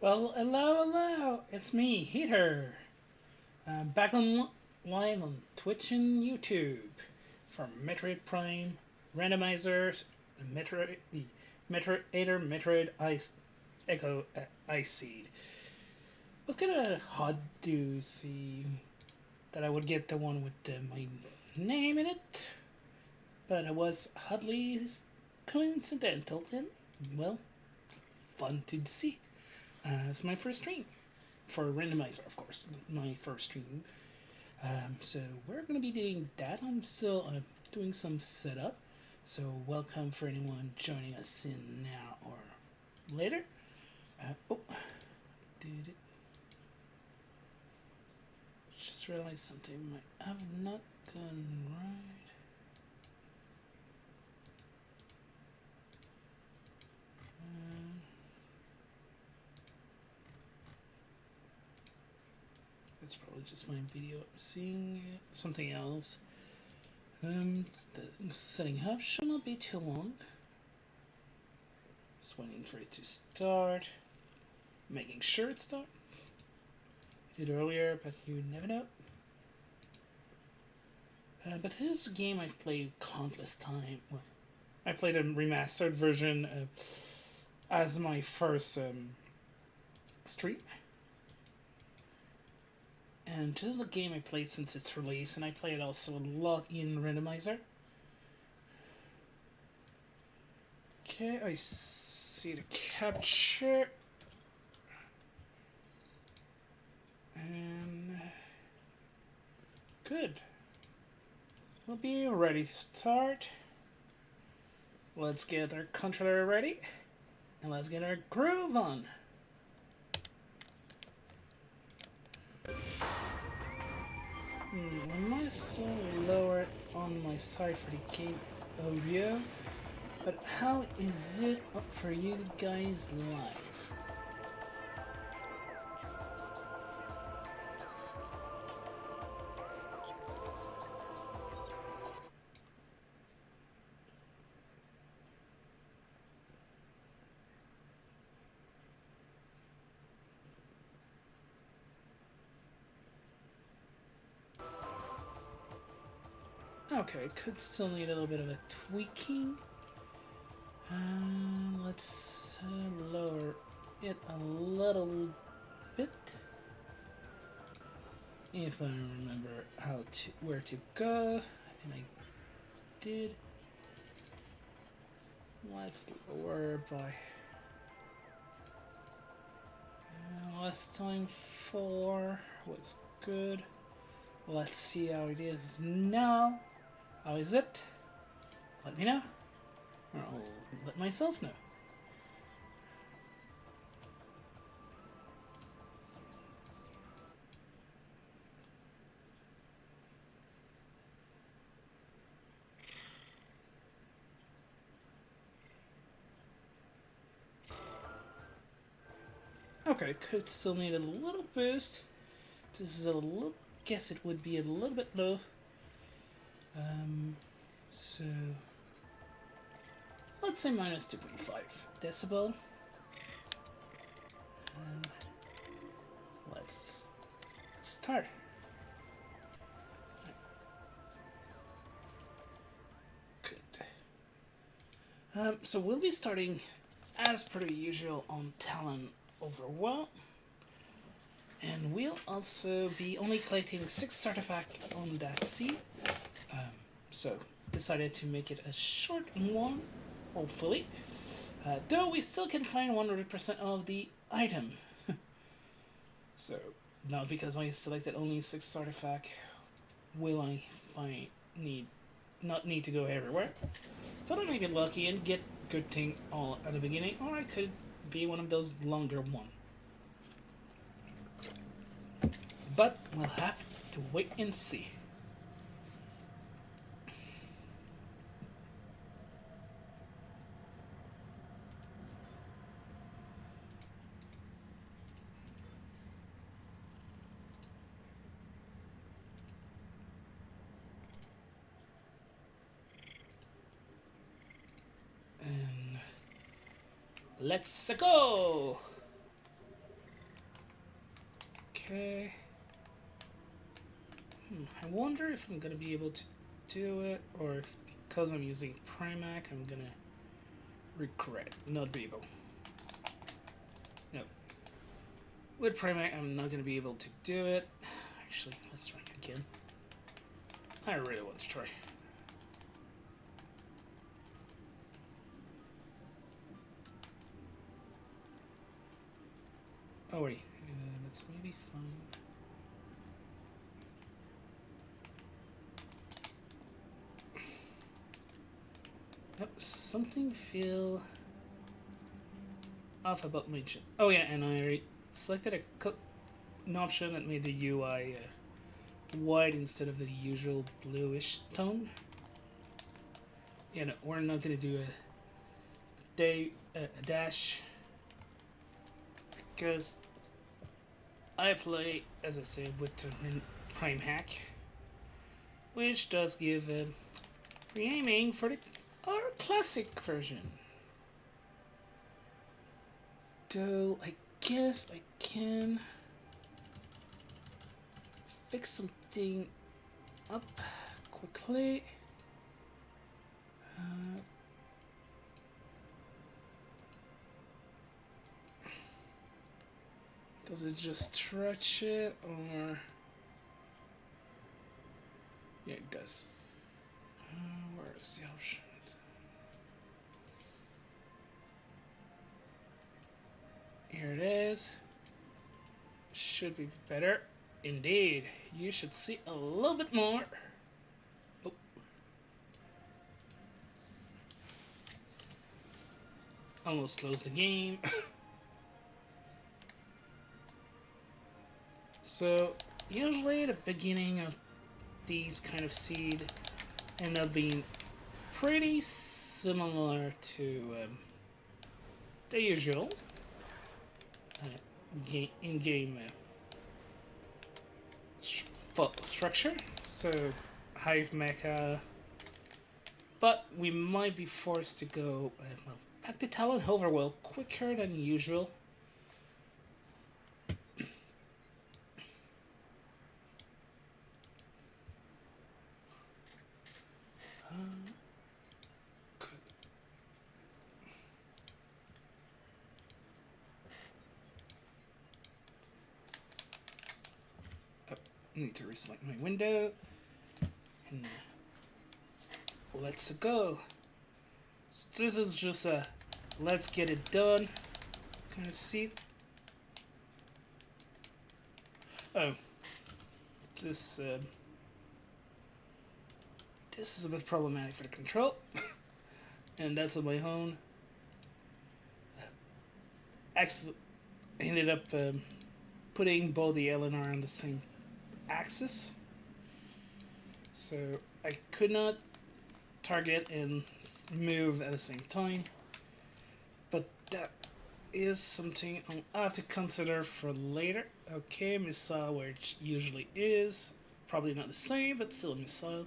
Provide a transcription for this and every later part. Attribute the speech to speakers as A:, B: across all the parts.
A: Well, hello, it's me, Aether. Back on live on Twitch and YouTube for Metroid Prime Randomizer, the Aether Metroid Ice Echo Ice Seed. Was kind of hard to see that I would get the one with my name in it, but it was hardly coincidental and, well, fun to see. It's my first stream for Randomizer, of course, my first stream. So we're going to be doing that. I'm still doing some setup. So welcome for anyone joining us in now or later. Oh, did it? Just realized something might have not gone right. It's probably just my video. I'm seeing something else. The setting up should not be too long. Just waiting for it to start. Making sure it starts. Did earlier, but you never know. But this is a game I've played countless times. Well, I played a remastered version as my first stream. And this is a game I played since its release, and I played also a lot in Randomizer. Okay, I see the capture. And good. We'll be ready to start. Let's get our controller ready. And let's get our groove on. I might still lower on my side for the game audio. But how is it up for you guys live? Okay, could still need a little bit of a tweaking. Let's lower it a little bit. If I remember where to go, and I did. Let's lower by last time 4 was good. Let's see how it is now. How is it? Let me know. Or I'll let myself know. Okay, could still need a little boost. This is a little, guess it would be a little bit low. So let's say minus 2.5 decibel. And let's start. Good. So we'll be starting as per usual on Talon Overwhelm. And we'll also be only collecting 6 artifacts on that sea. So decided to make it a short one, hopefully. Though we still can find 100% of the item. So, not because I selected only 6 artifacts will I not need to go everywhere. But I may be lucky and get good thing all at the beginning, or I could be one of those longer ones. But we'll have to wait and see. And let's go! Okay. I wonder if I'm gonna be able to do it, or if because I'm using Primac, I'm gonna regret not be able. No. With Primac, I'm not gonna be able to do it. Actually, let's try again. I really want to try. Oh wait, let's maybe find. Nope, something feel off about my chin. Oh yeah, and I selected an option that made the UI white instead of the usual bluish tone. Yeah, no, we're not gonna do a dash because I play, as I said, with the Prime Hack, which does give free aiming for the our classic version. Though I guess I can fix something up quickly. Does it just stretch it, or yeah, it does. Where is the option? Here it is. Should be better. Indeed, you should see a little bit more. Oh. Almost closed the game. So, usually the beginning of these kind of seed end up being pretty similar to the usual in-game structure. So, Hive Mecha. But we might be forced to go back to Talon Overworld quicker than usual. I need to reselect my window. And let's go. So this is just a let's get it done kind of seat. Oh, this is a bit problematic for the control, and that's on my own. Ended up putting both the LNR on the same axis, so I could not target and move at the same time. But that is something I'll have to consider for later. Okay, missile where it usually is. Probably not the same, but still a missile.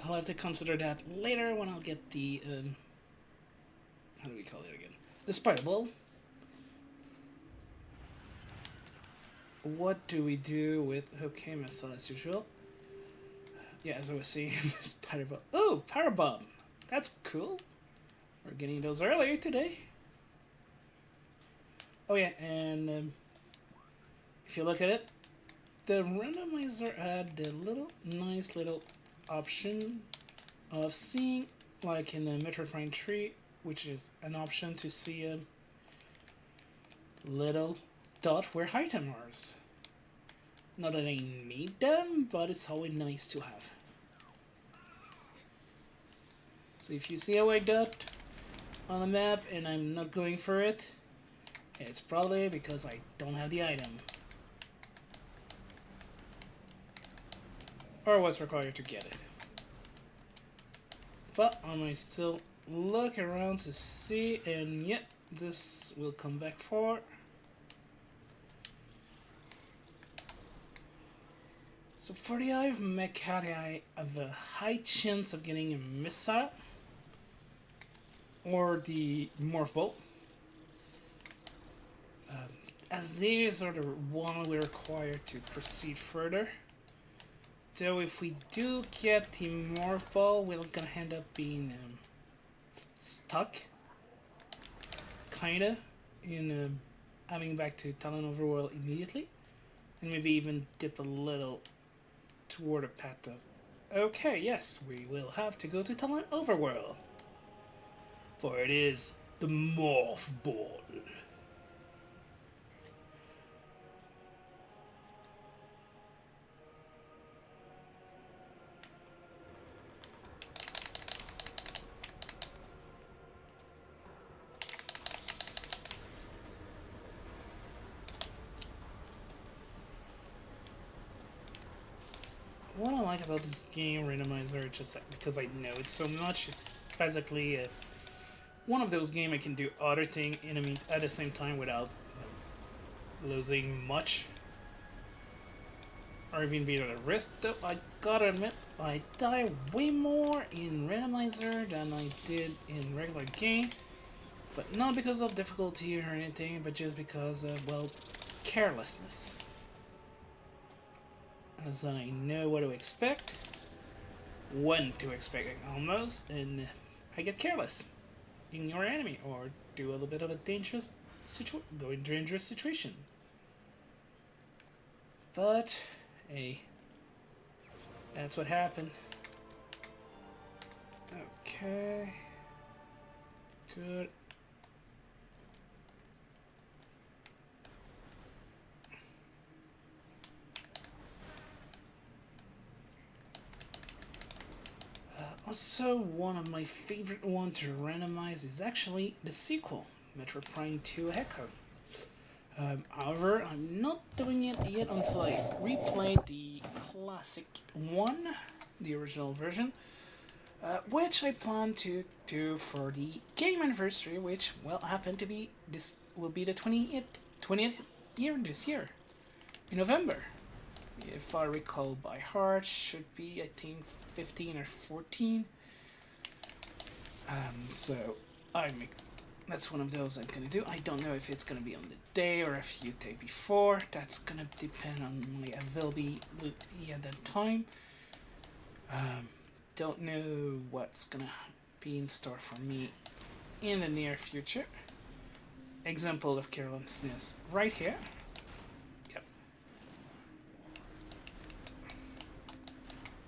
A: I'll have to consider that later when I'll get the how do we call it again? The spider ball. What do we do with okay missile as usual? Yeah, as I was saying, spider ball. Oh, power bomb. That's cool. We're getting those earlier today. Oh yeah, and if you look at it, the randomizer had the nice little option of seeing, like in the Metroid Prime 3, which is an option to see a little dot where items are. Not that I need them, but it's always nice to have. So if you see a white dot on the map and I'm not going for it, it's probably because I don't have the item. Or what's required to get it. But I might still look around to see, and yet this will come back for. So for the Hive Mecha, I have a high chance of getting a missile or the Morph Bolt. As these are the one we're required to proceed further. So if we do get the morph ball, we're gonna end up being stuck, kinda, in having back to Talon Overworld immediately, and maybe even dip a little toward a path of, okay, yes, we will have to go to Talon Overworld, for it is the morph ball. What I like about this game, Randomizer, just because I know it so much, it's basically one of those games I can do other thing enemy at the same time without losing much or even being at a risk. Though I gotta admit, I die way more in Randomizer than I did in regular game, but not because of difficulty or anything, but just because of, well, carelessness. As I know what to expect, when to expect it almost, and I get careless in your enemy or do a little bit of a dangerous situation. But hey, that's what happened. Okay, good. Also, one of my favorite ones to randomize is actually the sequel, Metroid Prime 2 Echo. However, I'm not doing it yet until I replay the classic one, the original version, which I plan to do for the game anniversary, which, well, happened to be, this will be the 20th year this year, in November. If I recall by heart, should be, I think, 15 or 14. So that's one of those I'm gonna do. I don't know if it's gonna be on the day or a few days before. That's gonna depend on my availability at that time. Don't know what's gonna be in store for me in the near future. Example of carelessness right here. Yep.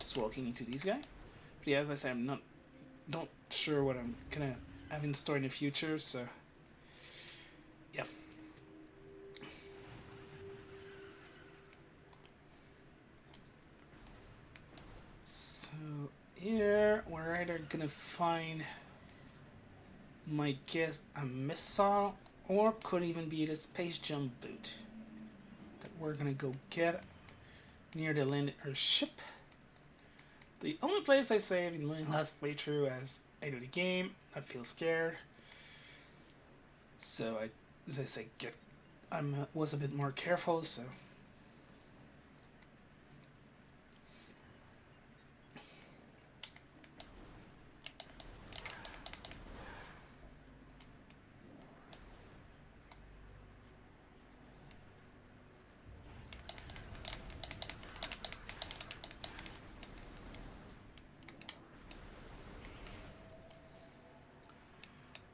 A: Just walking into these guys. But yeah, as I said, I'm not sure what I'm gonna have in store in the future, so yeah. So here we're either gonna find, my guess, a missile, or could even be the space jump boot that we're gonna go get near the landed ship. The only place I saved in my last playthrough as I do the game, I feel scared. So as I say, was a bit more careful. So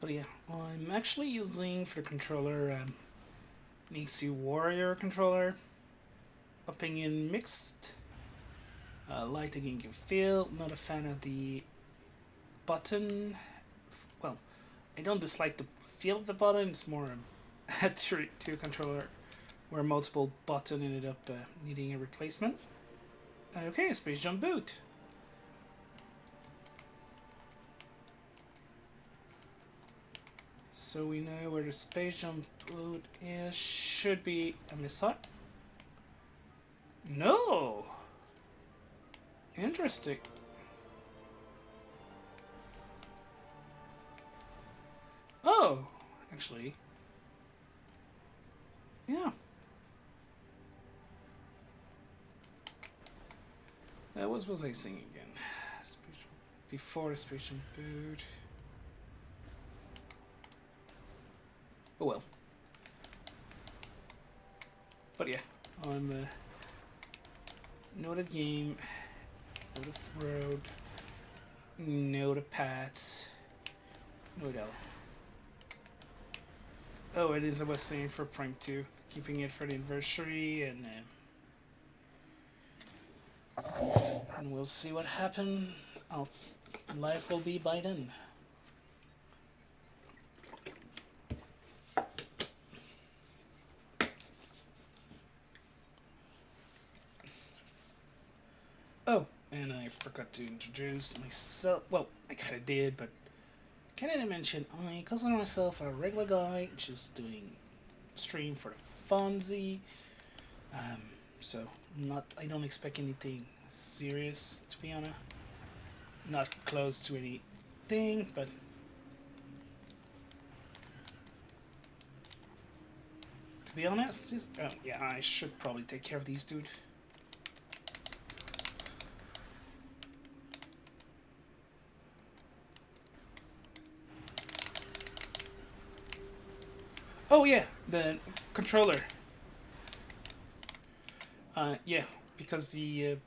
A: but yeah, I'm actually using for the controller an AC Warrior controller. Opinion mixed. Like the game you feel. Not a fan of the button. Well, I don't dislike the feel of the button. It's more a 2 controller where multiple button ended up needing a replacement. Okay, Space Jump Boot. So we know where the Space Jump Boot is. Should be a missile. No! Interesting. Oh! Actually. Yeah. What was I saying again? Before the Space Jump Boot. Oh well. But yeah, on the know the game, know the road, know the paths, know the. Oh, it is. I was saying for Prime 2, keeping it for the anniversary, and we'll see what happens. Life will be by then. Oh, and I forgot to introduce myself. Well, I kind of did, but kind of mention I consider myself a regular guy, just doing stream for the funsy. Um, so not. I don't expect anything serious, to be honest. Not close to anything, but to be honest, oh yeah, I should probably take care of these dudes. Oh yeah, the controller. Yeah, because the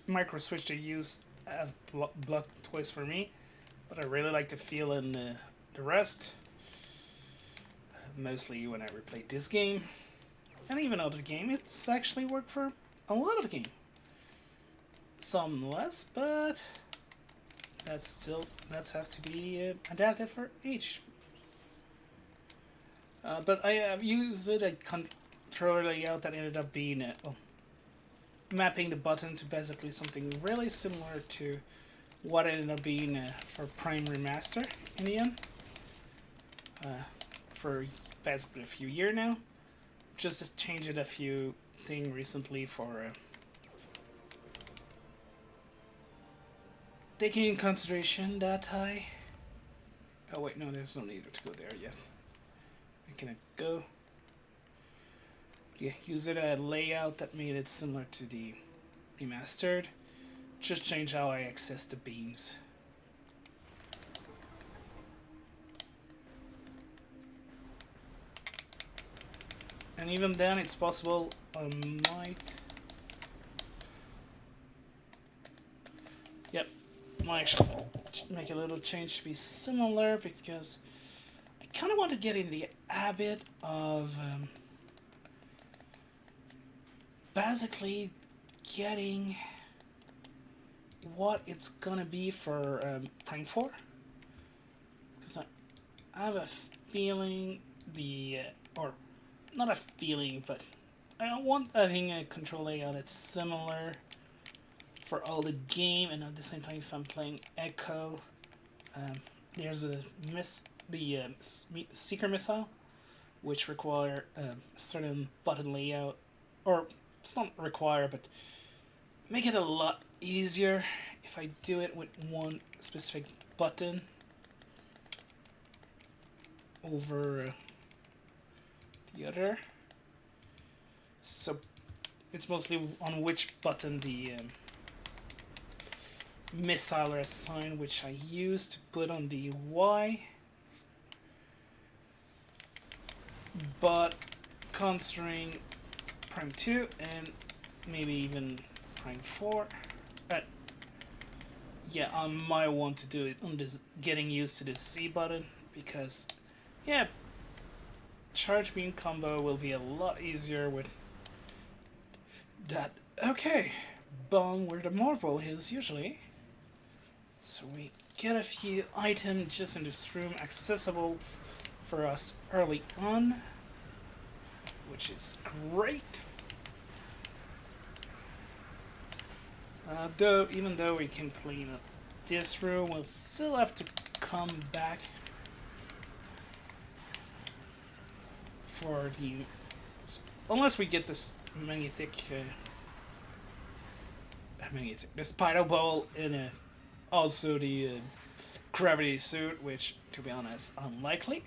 A: micro switch they use have blocked twice for me, but I really like the feel in the rest. Mostly when I replay this game, and even other game, it's actually worked for a lot of the game. Some less, but that's have to be adapted for each. But I have used a controller layout that ended up being mapping the button to basically something really similar to what ended up being for Prime Remaster in the end. For basically a few years now. Just changed a few things recently for taking in consideration that I. Oh wait, no, there's no need to go there yet. I can go. Yeah, use a layout that made it similar to the remastered. Just change how I access the beams. And even then, it's possible I might. Yep, might actually make a little change to be similar because I kind of want to get in the habit of basically getting what it's gonna be for Prime 4. Because I have a feeling or not a feeling, but I want having a control layout that's similar for all the game, and at the same time, if I'm playing Echo, there's the Seeker missile, which require a certain button layout, or it's not require, but make it a lot easier if I do it with one specific button over the other. So it's mostly on which button the missile are assigned, which I use to put on the Y. But considering Prime 2 and maybe even Prime 4, yeah, I might want to do it on this, getting used to the C button, because yeah, charge beam combo will be a lot easier with that. Okay, bomb where the marble is usually. So we get a few items just in this room accessible for us early on, which is great. Even though we can clean up this room, we'll still have to come back for the, unless we get this the spider ball in also the gravity suit, which to be honest unlikely.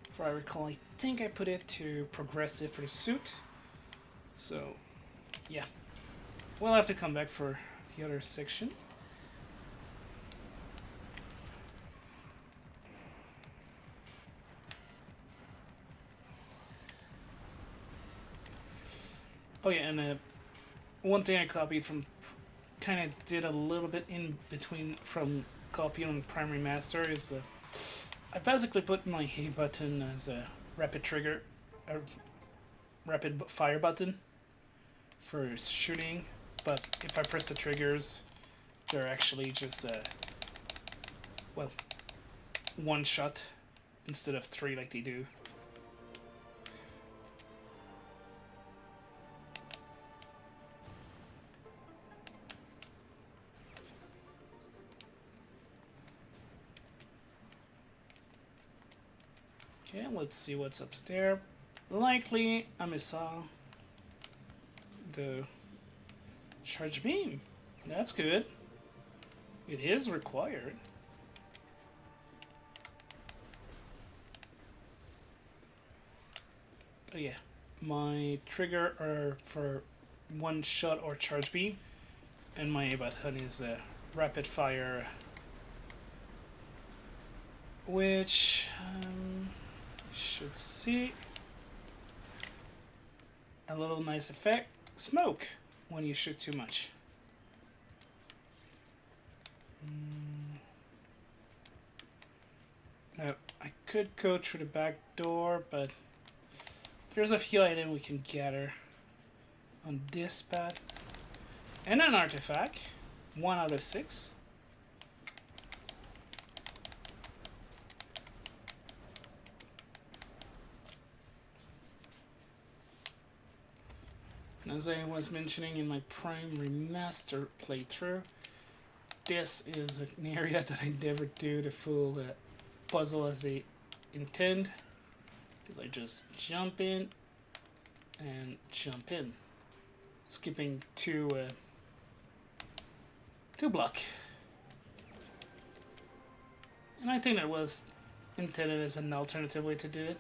A: If I recall, I think I put it to progressive for the suit, so yeah, we'll have to come back for the other section. Oh yeah, and one thing I copied from, kind of did a little bit in between from copying on Primary Master is I basically put my A button as a rapid trigger, a rapid fire button for shooting, but if I press the triggers, they're actually just well, one shot instead of three like they do. Okay, let's see what's upstairs. Likely a missile. The charge beam. That's good. It is required. Oh yeah, my trigger are for one shot or charge beam, and my A button is rapid fire, which you should see a little nice effect. Smoke when you shoot too much. Now, I could go through the back door, but there's a few items we can gather on this pad. And an artifact. 1 out of 6. As I was mentioning in my Prime Remaster playthrough, this is an area that I never do the full puzzle as they intend, because I just jump in and jump in, skipping two block. And I think that was intended as an alternative way to do it.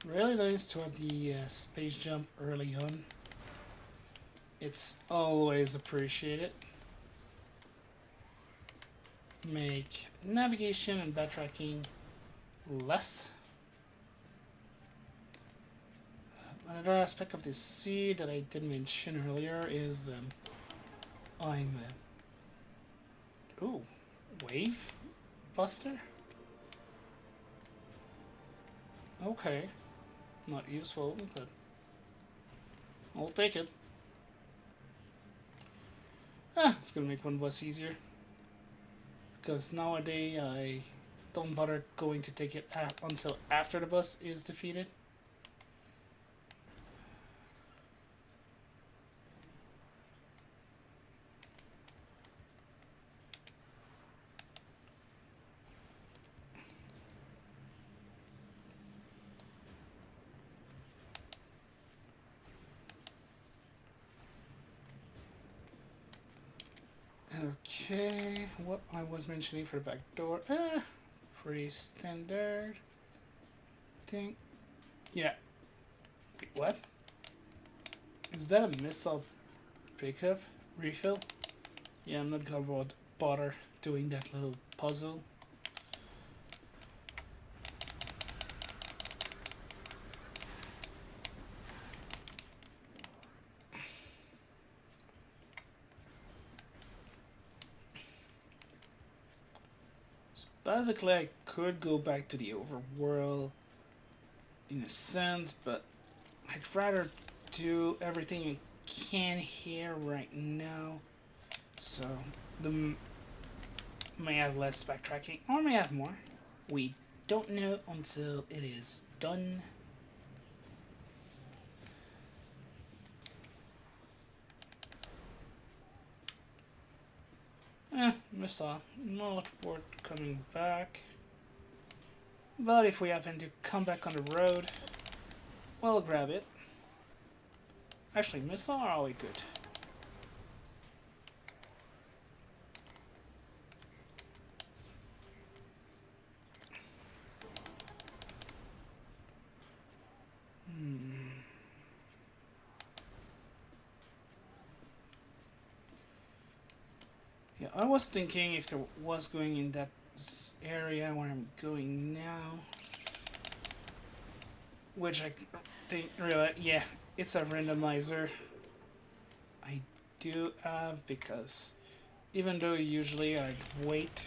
A: Really nice to have the space jump early on. It's always appreciated. Make navigation and backtracking less. Another aspect of this seed that I didn't mention earlier is I'm ooh, wave buster. Okay. Not useful, but I'll take it. It's gonna make one boss easier. Because nowadays I don't bother going to take it until after the boss is defeated. Okay, what I was mentioning for the back door, pretty standard thing. Yeah. Wait, what? Is that a missile pickup refill? Yeah, I'm not gonna bother doing that little puzzle. Basically, I could go back to the overworld in a sense, but I'd rather do everything I can here right now. So, may have less backtracking, or may have more. We don't know until it is done. Missile. Not worth coming back. But if we happen to come back on the road, We'll grab it. Actually, missile are always good. Yeah, I was thinking if there was going in that area where I'm going now, which I think really, yeah, it's a randomizer. I do have because even though usually I'd wait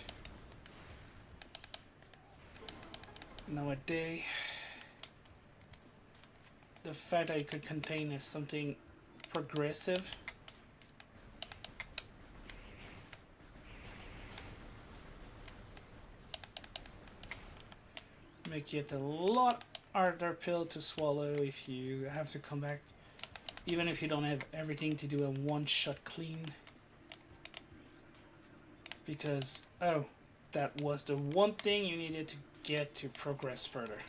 A: nowadays, the fact that it could contain is something progressive. Make it a lot harder pill to swallow if you have to come back, even if you don't have everything to do a one-shot clean. Because, oh, that was the one thing you needed to get to progress further.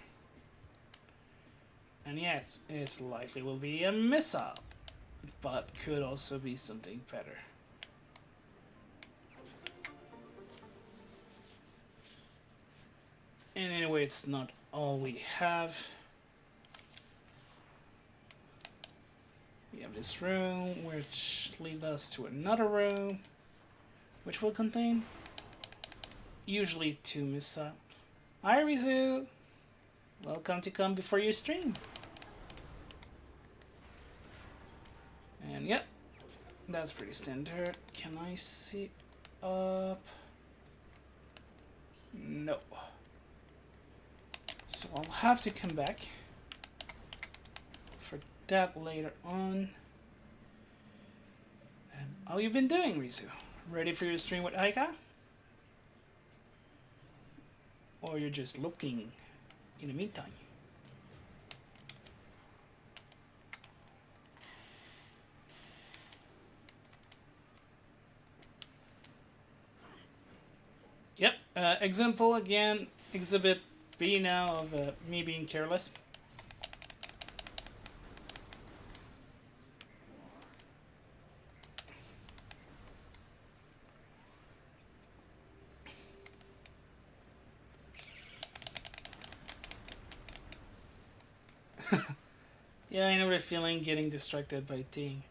A: And yeah, it's likely will be a missile, but could also be something better. And anyway, it's not all we have. We have this room, which leads us to another room, which will contain usually 2 missiles. Hi, Rizu! Welcome to come before your stream. And yep, that's pretty standard. Can I see up? No. So I'll have to come back for that later on. How you been doing, Rizu? Ready for your stream with Aika? Or you're just looking in the meantime? Yep, example again, exhibit B now of me being careless. Yeah, I know the feeling getting distracted by thing.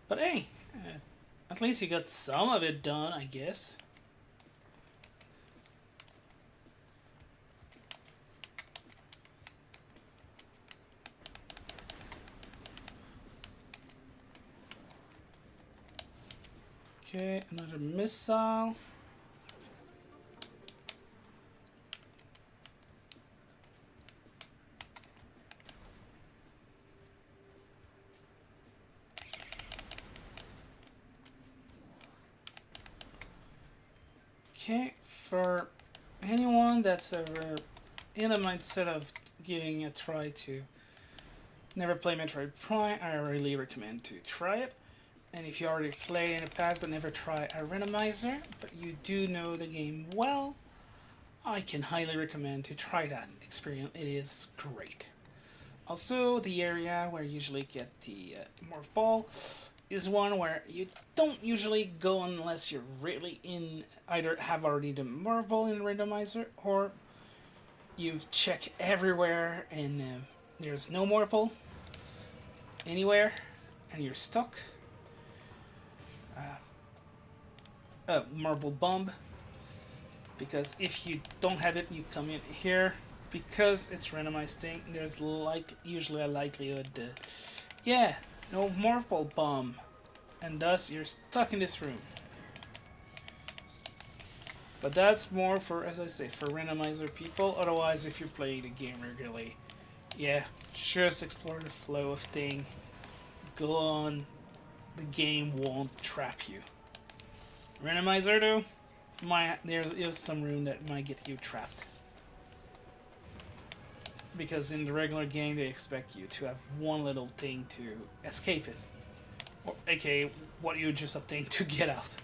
A: But hey, at least you got some of it done, I guess. Okay, another missile. Okay, for anyone that's ever in the mindset of giving a try to never play Metroid Prime, I really recommend to try it. And if you already played in the past but never tried a randomizer, but you do know the game well, I can highly recommend to try that experience. It is great. Also, the area where you usually get the morph ball is one where you don't usually go unless you're really in, either have already the morph ball in the randomizer or you've checked everywhere and there's no morph ball anywhere and you're stuck. Marble bomb, because if you don't have it, you come in here. Because it's randomized thing, there's usually a likelihood that, yeah, no morph ball bomb, and thus you're stuck in this room. But that's more for, as I say, for randomizer people. Otherwise, if you play the game regularly, yeah, just explore the flow of thing. Go on, the game won't trap you. Randomizer though, there is some room that might get you trapped. Because in the regular game they expect you to have one little thing to escape it. Or aka what you just obtained to get out.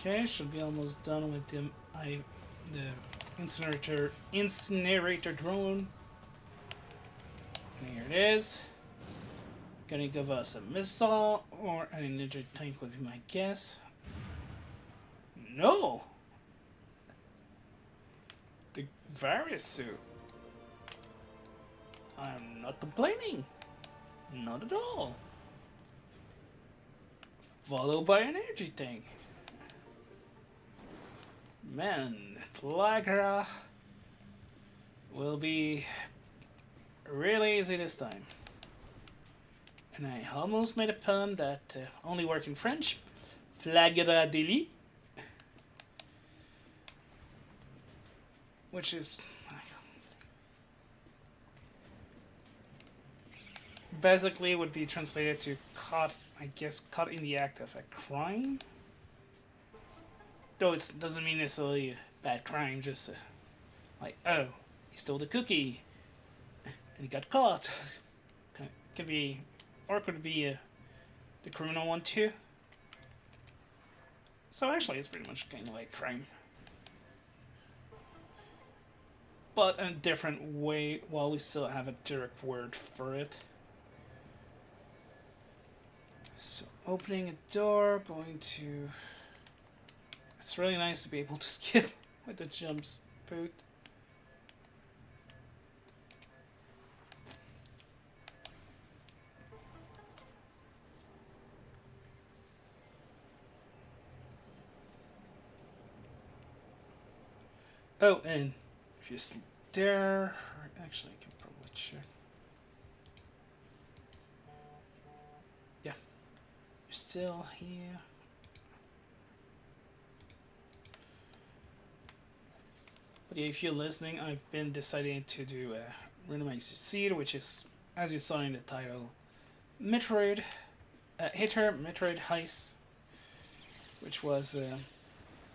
A: Okay, should be almost done with the incinerator drone. And here it is. Gonna give us a missile or an energy tank would be my guess. No! The various suit. I'm not complaining. Not at all. Followed by an energy tank. Man, Flagra will be really easy this time. And I almost made a pun that only work in French. Flagra délit. Which is basically would be translated to caught, I guess, caught in the act of a crime. Though it doesn't mean necessarily a bad crime, just like, oh, he stole the cookie and he got caught. Could be, or could be the criminal one too. So actually, it's pretty much kind of like crime, but in a different way. While we still have a direct word for it. So opening a door, going to. It's really nice to be able to skip with the jumps boot. Oh, and if you stare, actually, I can probably check. Yeah, you're still here. But yeah, if you're listening, I've been deciding to do a randomizer seed, which is, as you saw in the title, Metroid, Aether Metroid Ice, which was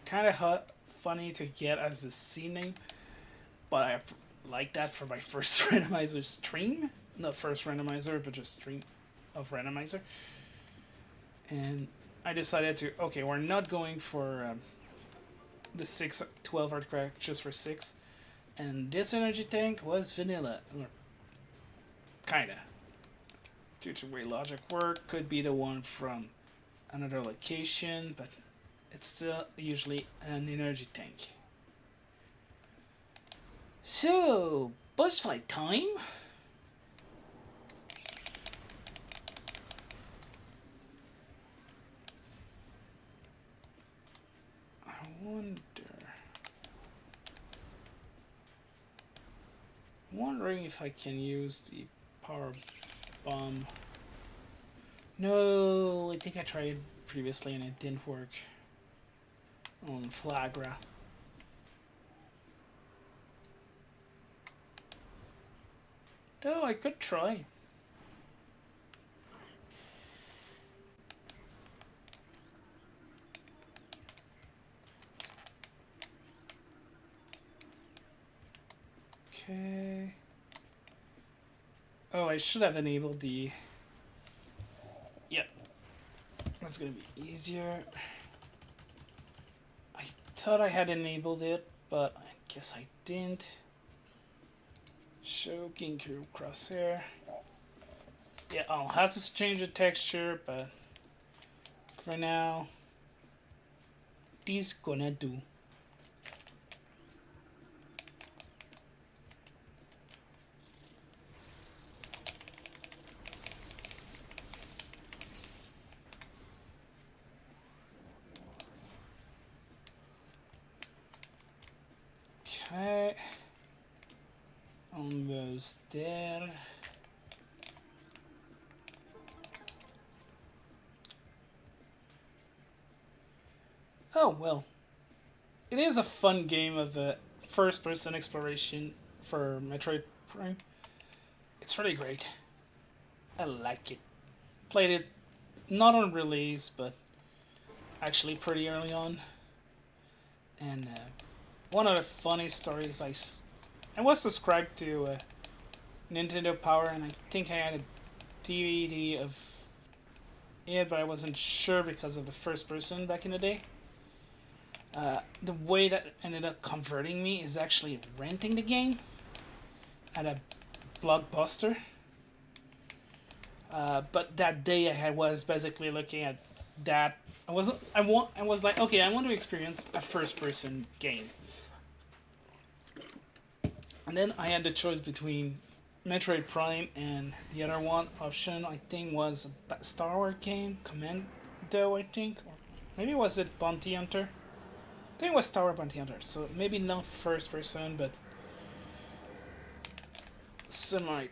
A: kind of funny to get as the scene name, but I like that for my first randomizer stream. Not first randomizer, but just stream of randomizer. And I decided to, okay, we're not going for the 12 hard crack just for 6. And this energy tank was vanilla. Or kinda. Due to the way logic work, could be the one from another location, but it's still usually an energy tank. So, boss fight time. I wondering if I can use the power bomb. No, I think I tried previously and it didn't work on Flagra. Though I could try. Okay. Oh, I should have enabled the... Yep. That's gonna be easier. I thought I had enabled it, but I guess I didn't. Show Ginkgo crosshair. Yeah, I'll have to change the texture, but for now, this gonna do. Okay. Almost there. Oh, well. It is a fun game of first-person exploration for Metroid Prime. It's really great. I like it. Played it not on release, but actually pretty early on. And one of the funny stories, I was subscribed to Nintendo Power, and I think I had a DVD of it, but I wasn't sure because of the first person back in the day. The way that ended up converting me is actually renting the game at a Blockbuster. But that day was basically looking at that. I was like, okay, I want to experience a first person game. And then I had the choice between Metroid Prime and the other one option I think was a Star Wars game, Commando I think, or maybe was it Bounty Hunter? I think it was Star Wars Bounty Hunter, so maybe not first person, but similar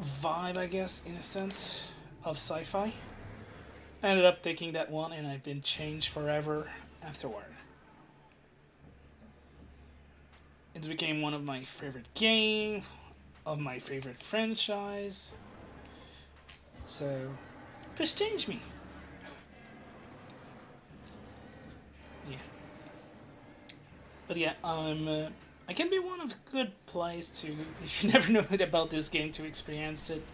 A: vibe, I guess, in a sense, of sci-fi. I ended up taking that one, and I've been changed forever afterward. It became one of my favorite games, of my favorite franchise. So, this changed me. Yeah. But yeah, I can be one of good place to, if you never know about this game, to experience it.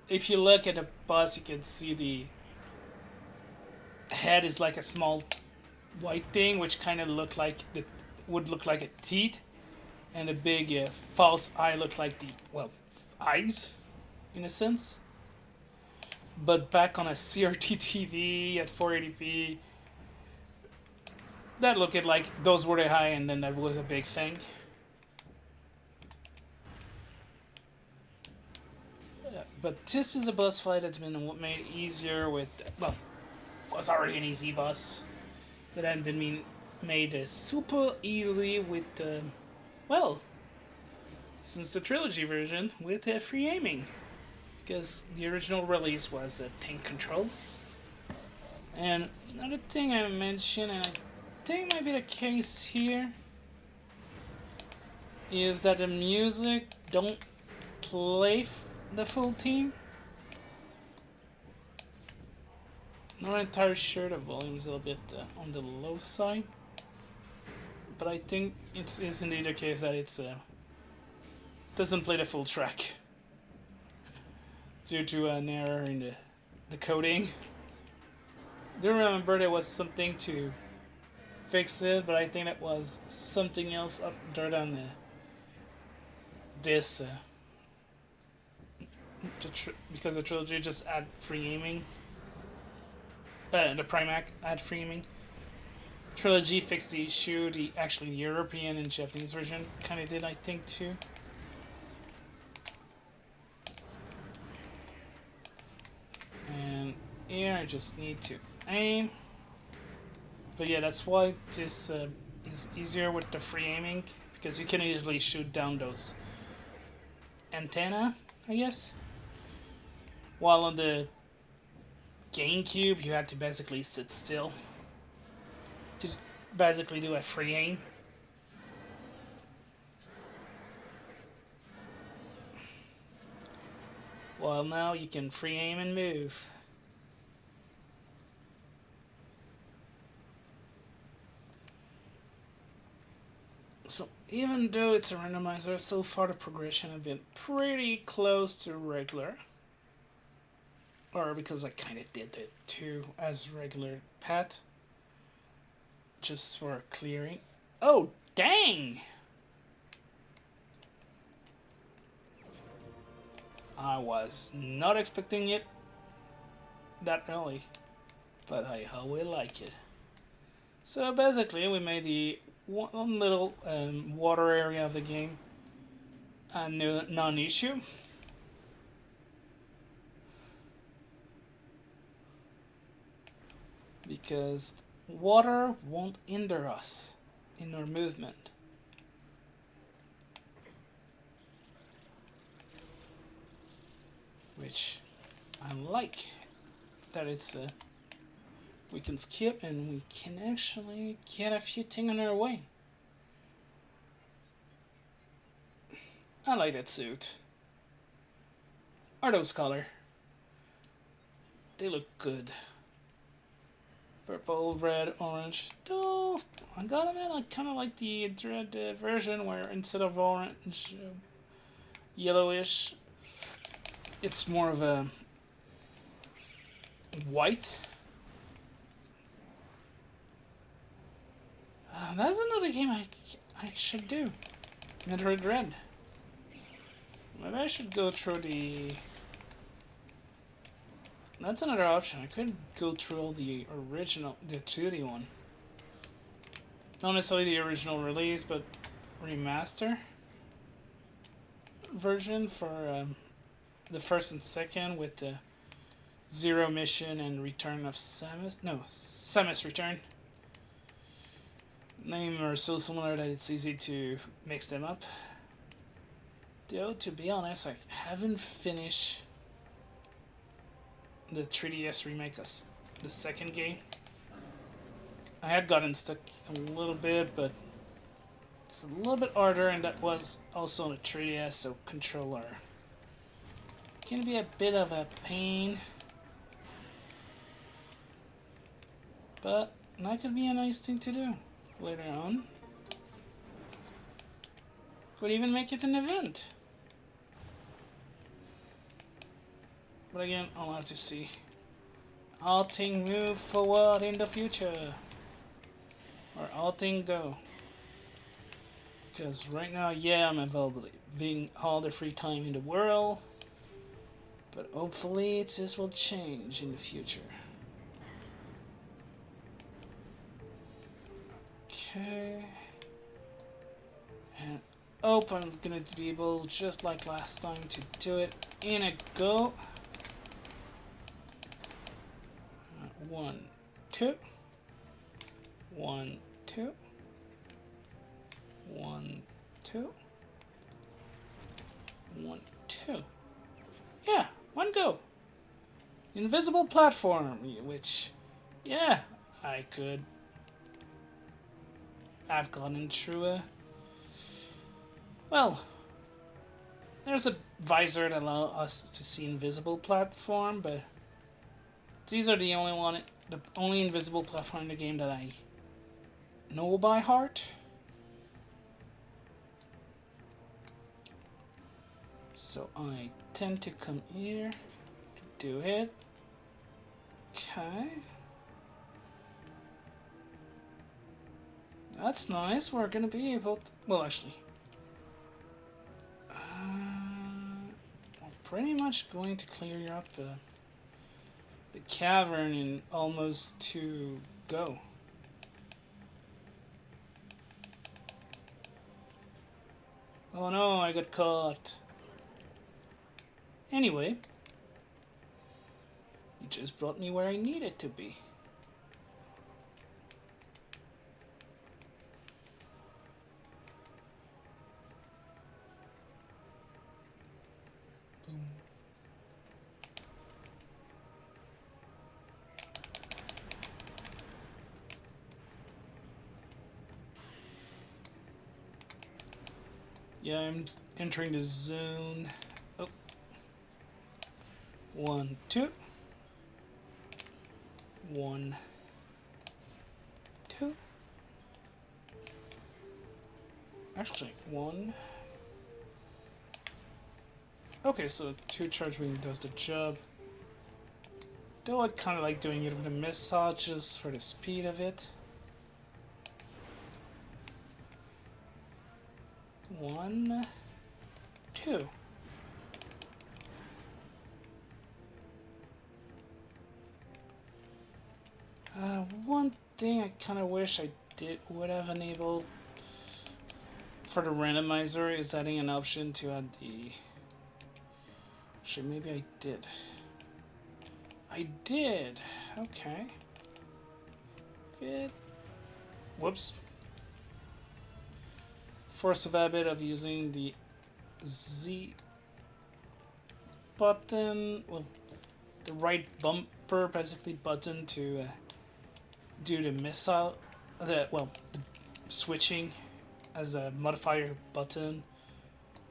A: If you look at the boss, you can see the head is like a small white thing, which kind of would look like a teeth, and the big false eye look like eyes, in a sense. But back on a CRT TV at 480p, that looked like those were the eye, and then that was a big thing. But this is a boss fight that's been made easier with, well, was already an easy boss, but hadn't been made super easy with, well, since the trilogy version, with free aiming. Because the original release was tank control. And another thing I mentioned, and I think might be the case here, is that the music don't play the full team. Not entirely sure, the volume is a little bit on the low side, but I think it is indeed the case that it's doesn't play the full track due to an error in the coding. I do remember there was something to fix it, but I think that was something else other than this. Because the trilogy just add free aiming. The Primac add free aiming. Trilogy fixed the issue. The European and Japanese version kind of did, I think, too. And here I just need to aim. But yeah, that's why this is easier with the free aiming, because you can easily shoot down those antenna, I guess. While on the GameCube, you had to basically sit still to basically do a free aim. While now you can free aim and move. So even though it's a randomizer, so far the progression has been pretty close to regular. Or because I kind of did it too as regular path. Just for clearing. Oh, dang! I was not expecting it that early. But I will like it. So basically we made the one little water area of the game a non-issue. Because water won't hinder us in our movement. Which I like, that it's we can skip and we can actually get a few things on our way. I like that suit. Are those color? They look good. Purple, red, orange. Though, I gotta admit, I kind of like the Dread version where instead of orange, yellowish, it's more of a white. That's another game I should do. Metroid Red. Maybe I should go through the... That's another option. I could go through all the original, the 2D one. Not necessarily the original release, but remaster version for the first and second with the Zero Mission and Return of Samus. No, Samus Return. Names are so similar that it's easy to mix them up. Though, to be honest, I haven't finished the 3DS remake of the second game. I had gotten stuck a little bit, but it's a little bit harder, and that was also on the 3DS, so controller can be a bit of a pain. But that could be a nice thing to do later on. Could even make it an event. But again, I'll have to see how things move forward in the future. Or how things go. Because right now, yeah, I'm available having all the free time in the world. But hopefully this will change in the future. Okay. And hope I'm gonna be able, just like last time, to do it in a go. 1, 2. 1, 2. 1, 2. 1, 2. Yeah, one go. Invisible platform, which, yeah, I could have gotten through a... Well, there's a visor that allows us to see invisible platform, but these are the only invisible platform in the game that I know by heart. So I tend to come here to do it. Okay. That's nice. We're gonna be able to... Well, actually... I'm pretty much going to clear up the cavern in almost 2 go. Oh no, I got caught. Anyway, you just brought me where I needed to be. Boom. Yeah, I'm entering the zone. Oh. 1, 2. 1, 2. Actually, 1. Okay, so 2 charge beam does the job. Though I kind of like doing it with a missile just for the speed of it. 1, 2. One thing I kind of wish I would have enabled for the randomizer is adding an option to add the... Actually, maybe I did. I did. Okay. Whoops. Force of habit of using the Z button, well, the right bumper basically button to do the missile, the switching as a modifier button.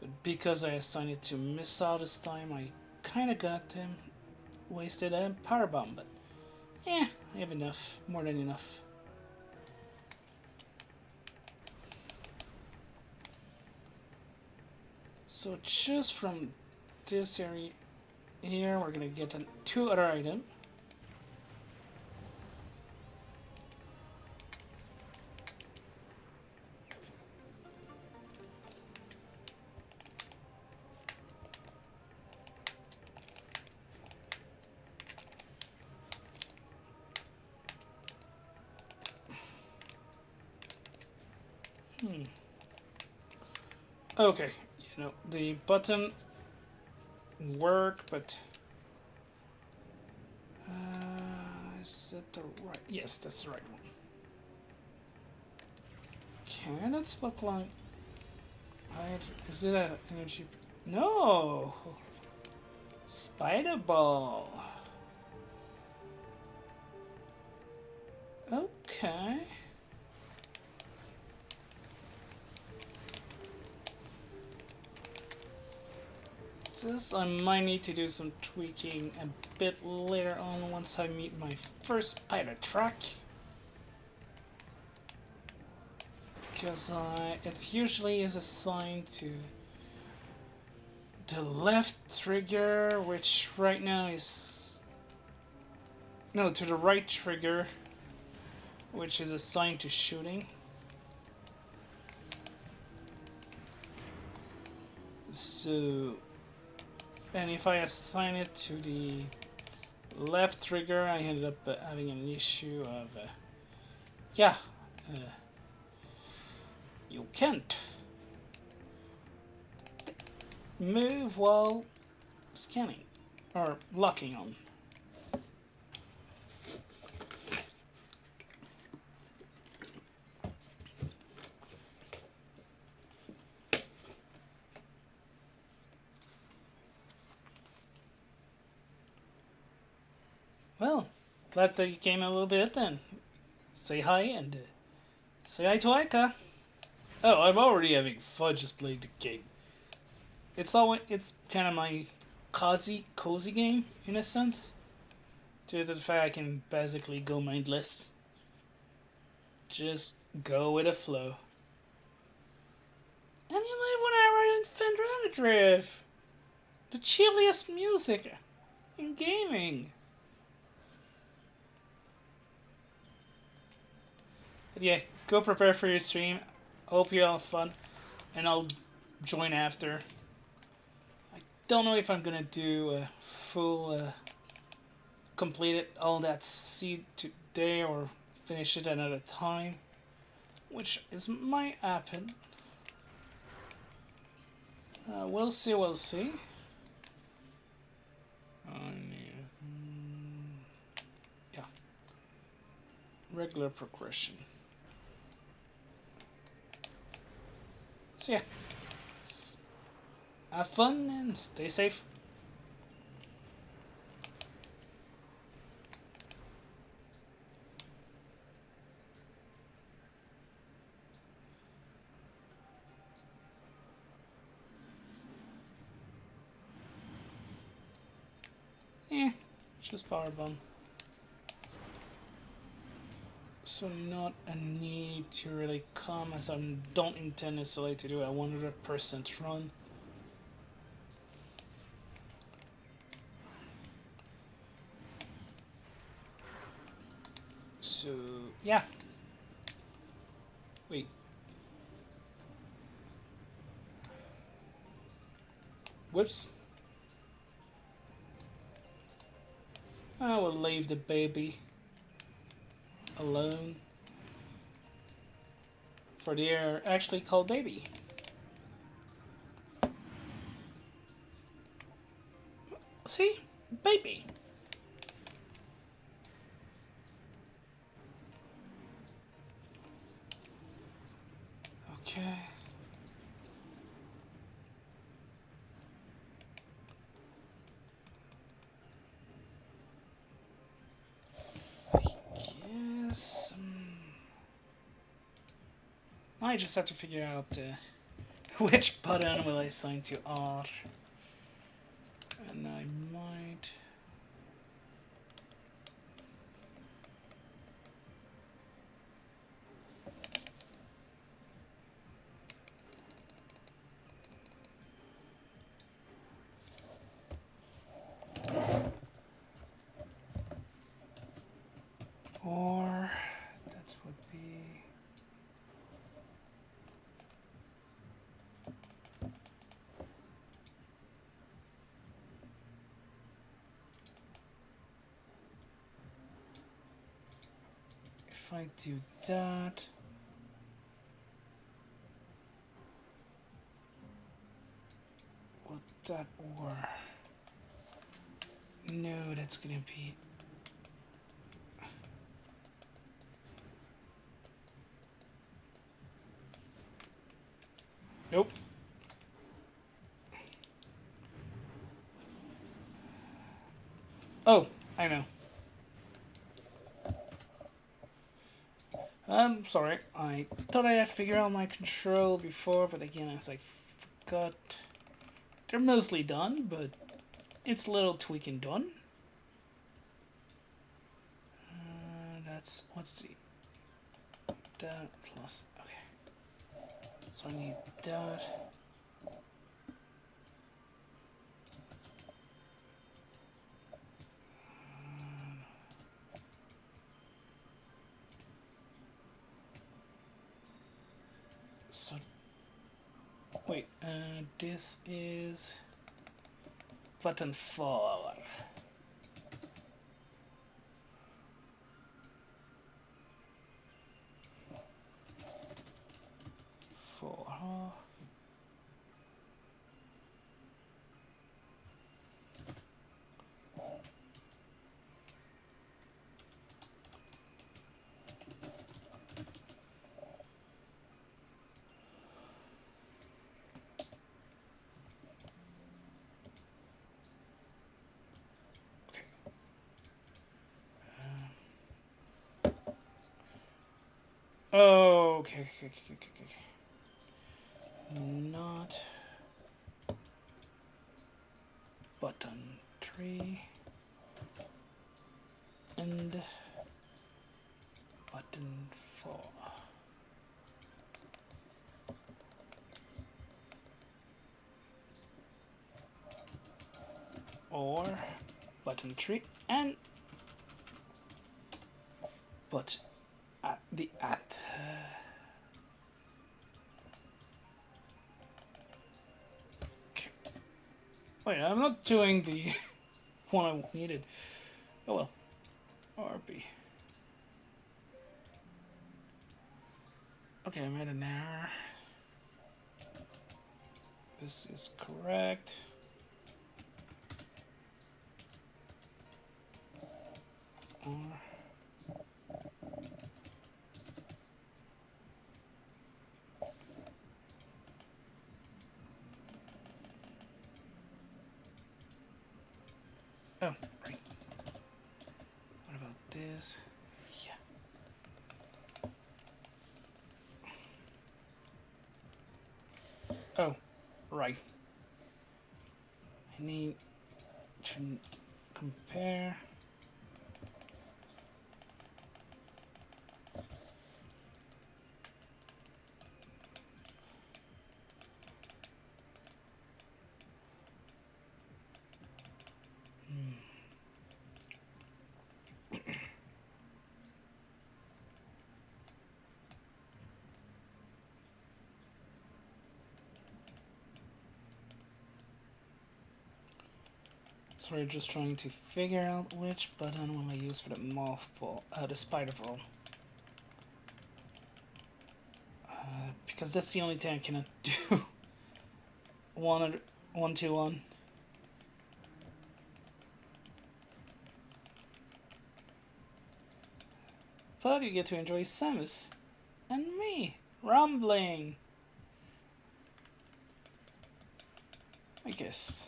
A: But because I assigned it to missile this time, I kind of got him wasted a power bomb. But yeah, I have enough, more than enough. So just from this area here, we're gonna get 2 other items. Hmm. Okay, the button work, but is that the right? Yes, that's the right one. Okay, let's look like. Is it a energy? No, spider ball. Okay. This I might need to do some tweaking a bit later on once I meet my first spider truck. Because it usually is assigned to the left trigger, which right now is... No, to the right trigger, which is assigned to shooting. So... And if I assign it to the left trigger, I ended up having an issue of... yeah. You can't move while scanning or locking on. Well, glad that you came a little bit then. Say hi and say hi to Aika. Oh, I'm already having fun just playing the game. It's kind of my cozy game in a sense. Due to the fact I can basically go mindless. Just go with the flow. And you live 1 hour in Fendrona the chilliest music in gaming. But yeah, go prepare for your stream. Hope you all have fun, and I'll join after. I don't know if I'm gonna do a full complete it all that seed today or finish it another time, which is might happen. We'll see. We'll see. Yeah, regular progression. So yeah, have fun and stay safe. Just power bomb. So not a need to really come, as I don't intend necessarily to do a 100% run. So yeah. Wait. Whoops. I will leave the baby alone. For they are actually called baby. See? Baby. Okay. Yes. I just have to figure out which button will I assign to R. And I might... Or that would be... If I do that... that ore. No, that's gonna be... Nope. Oh, I know. I'm sorry. I thought I had figured out my control before, but again, as I forgot, they're mostly done, but it's a little tweaking done. That's what's the that plus. Okay, so I need that. So wait, this is button 4. 4. Oh, okay. Not button 3 and button 4. Or button 3 and but at the at. Okay. Wait, I'm not doing the one I needed. Oh well. RB. Okay, I made an error. This is correct. Or oh, right. What about this? Yeah. Oh, right. I need to compare. So we're just trying to figure out which button will I use for the mothball, the spider ball. Because that's the only thing I cannot do. 1, 2, 1. But you get to enjoy Samus and me rumbling. I guess.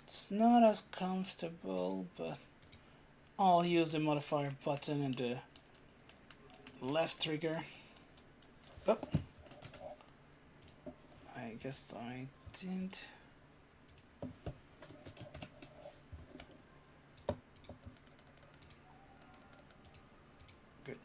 A: It's not as comfortable, but I'll use the modifier button and the left trigger. Oh. I guess I didn't. Good.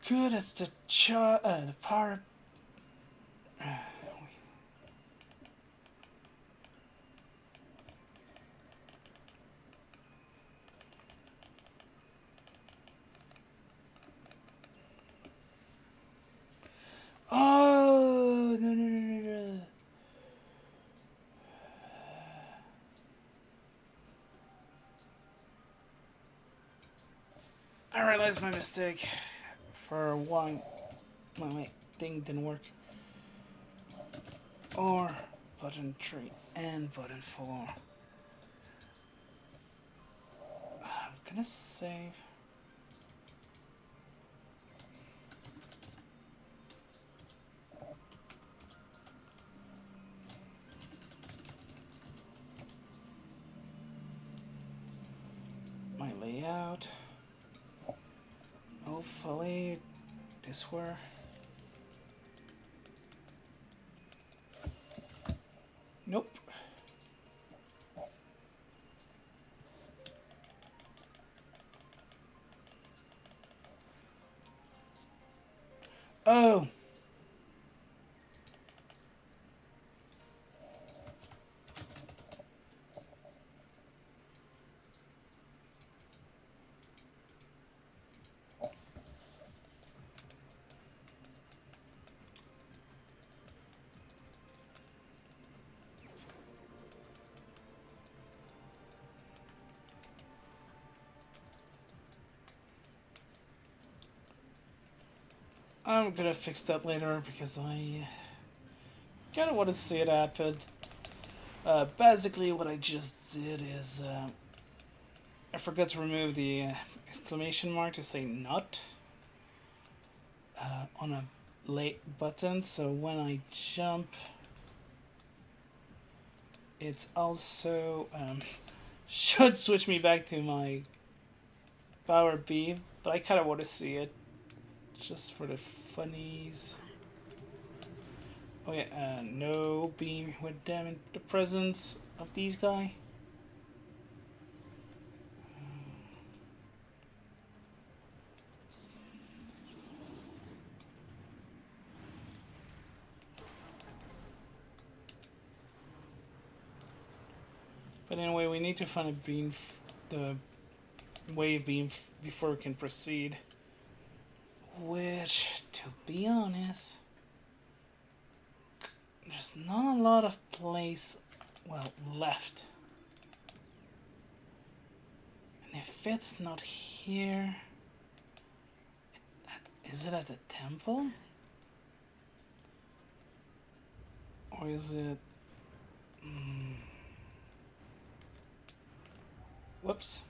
A: Good, it's the power. I realized my mistake for why my thing didn't work. Or button 3 and button 4. I'm gonna save. My layout. Hopefully this were. Nope. Oh. I'm gonna fix that later because I kind of want to see it happen. Basically, what I just did is I forgot to remove the exclamation mark to say not on a late button, so when I jump, it's also should switch me back to my power beam, but I kind of want to see it just for the funnies. Oh yeah, no beam with them in the presence of these guys. But anyway, we need to find a beam, the wave beam, before we can proceed. Which, to be honest, there's not a lot of place, well, left. And if it's not here, is it at the temple? Or is it... Whoops.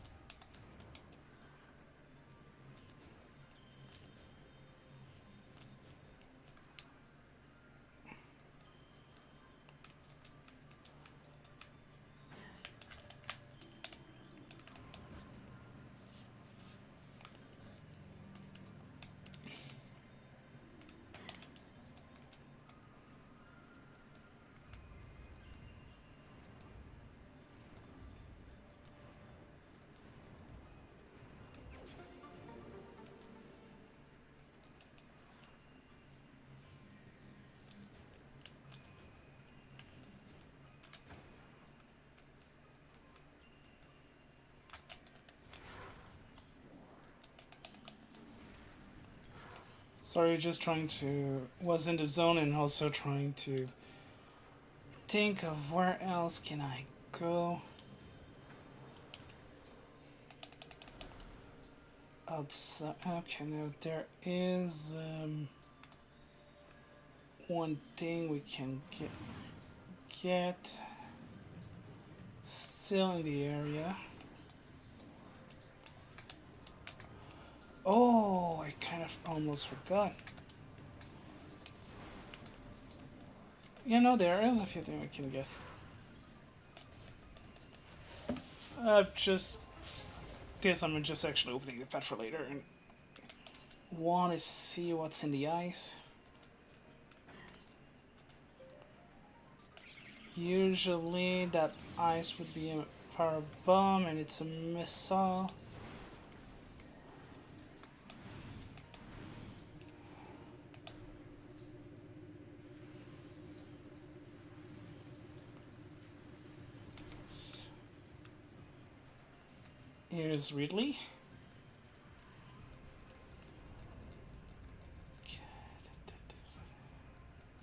A: Sorry, just trying to... was in the zone and also trying to think of where else can I go. Outside... Okay, now there is one thing we can get still in the area. Oh, I kind of almost forgot. You know, there is a few things we can get. Just this, I'm just actually opening the pad for later and want to see what's in the ice. Usually that ice would be a power bomb and it's a missile. Here's Ridley.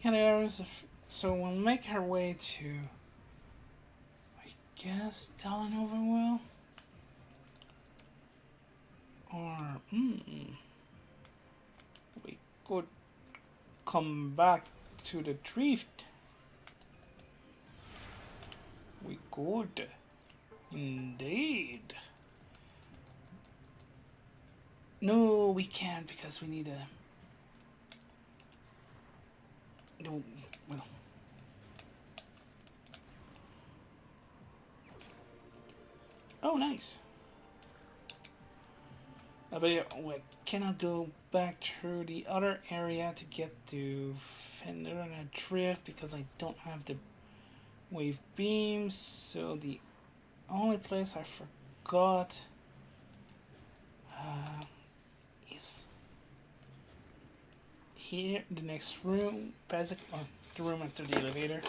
A: Yeah, there's a so we'll make our way to, I guess, Talanover Well. Or we could come back to the drift. We could. Indeed. No, we can't because we need a... No, well... Oh, nice. But yeah, I cannot go back through the other area to get to Fender and a Drift because I don't have the wave beams. So the only place I forgot is here, the next room, basically, the room after the elevator.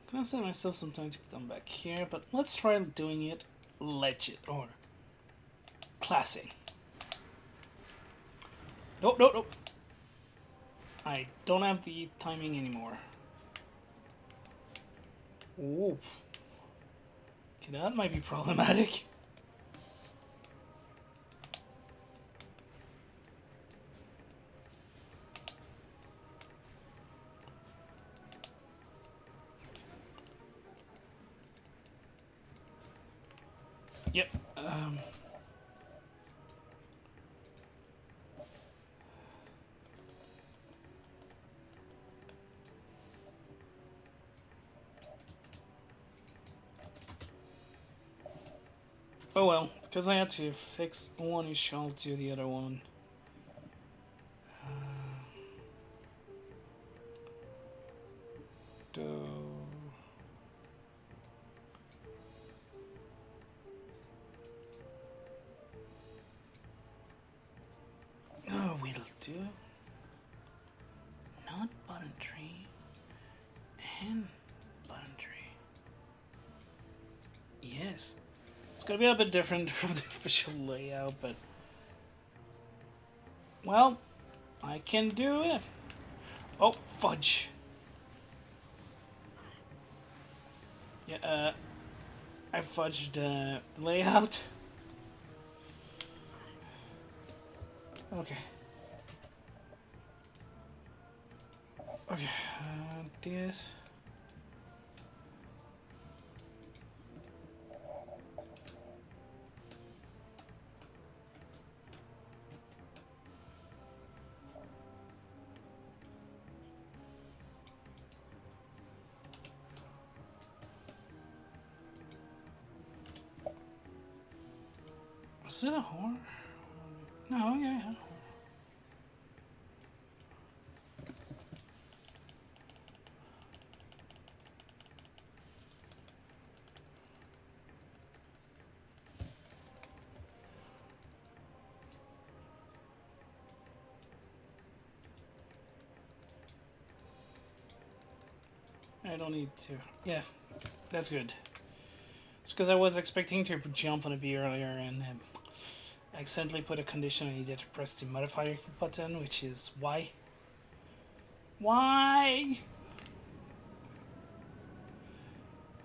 A: I'm gonna save myself some time to come back here, but let's try doing it legit or classic. Nope, nope, nope. I don't have the timing anymore. Ooh. Okay, that might be problematic. Yep. Oh well, because I had to fix one issue, I'll do the other one. Oh, we'll do. Not button tree and button tree. Yes. It's gonna be a bit different from the official layout, but... Well, I can do it. Oh, fudge. Yeah, I fudged the layout. Okay. Okay, this. Was it a horn? No, okay. I don't need to. Yeah, that's good. It's because I was expecting to jump on a bee earlier and accidentally put a condition I needed to press the modifier button, which is why. Why?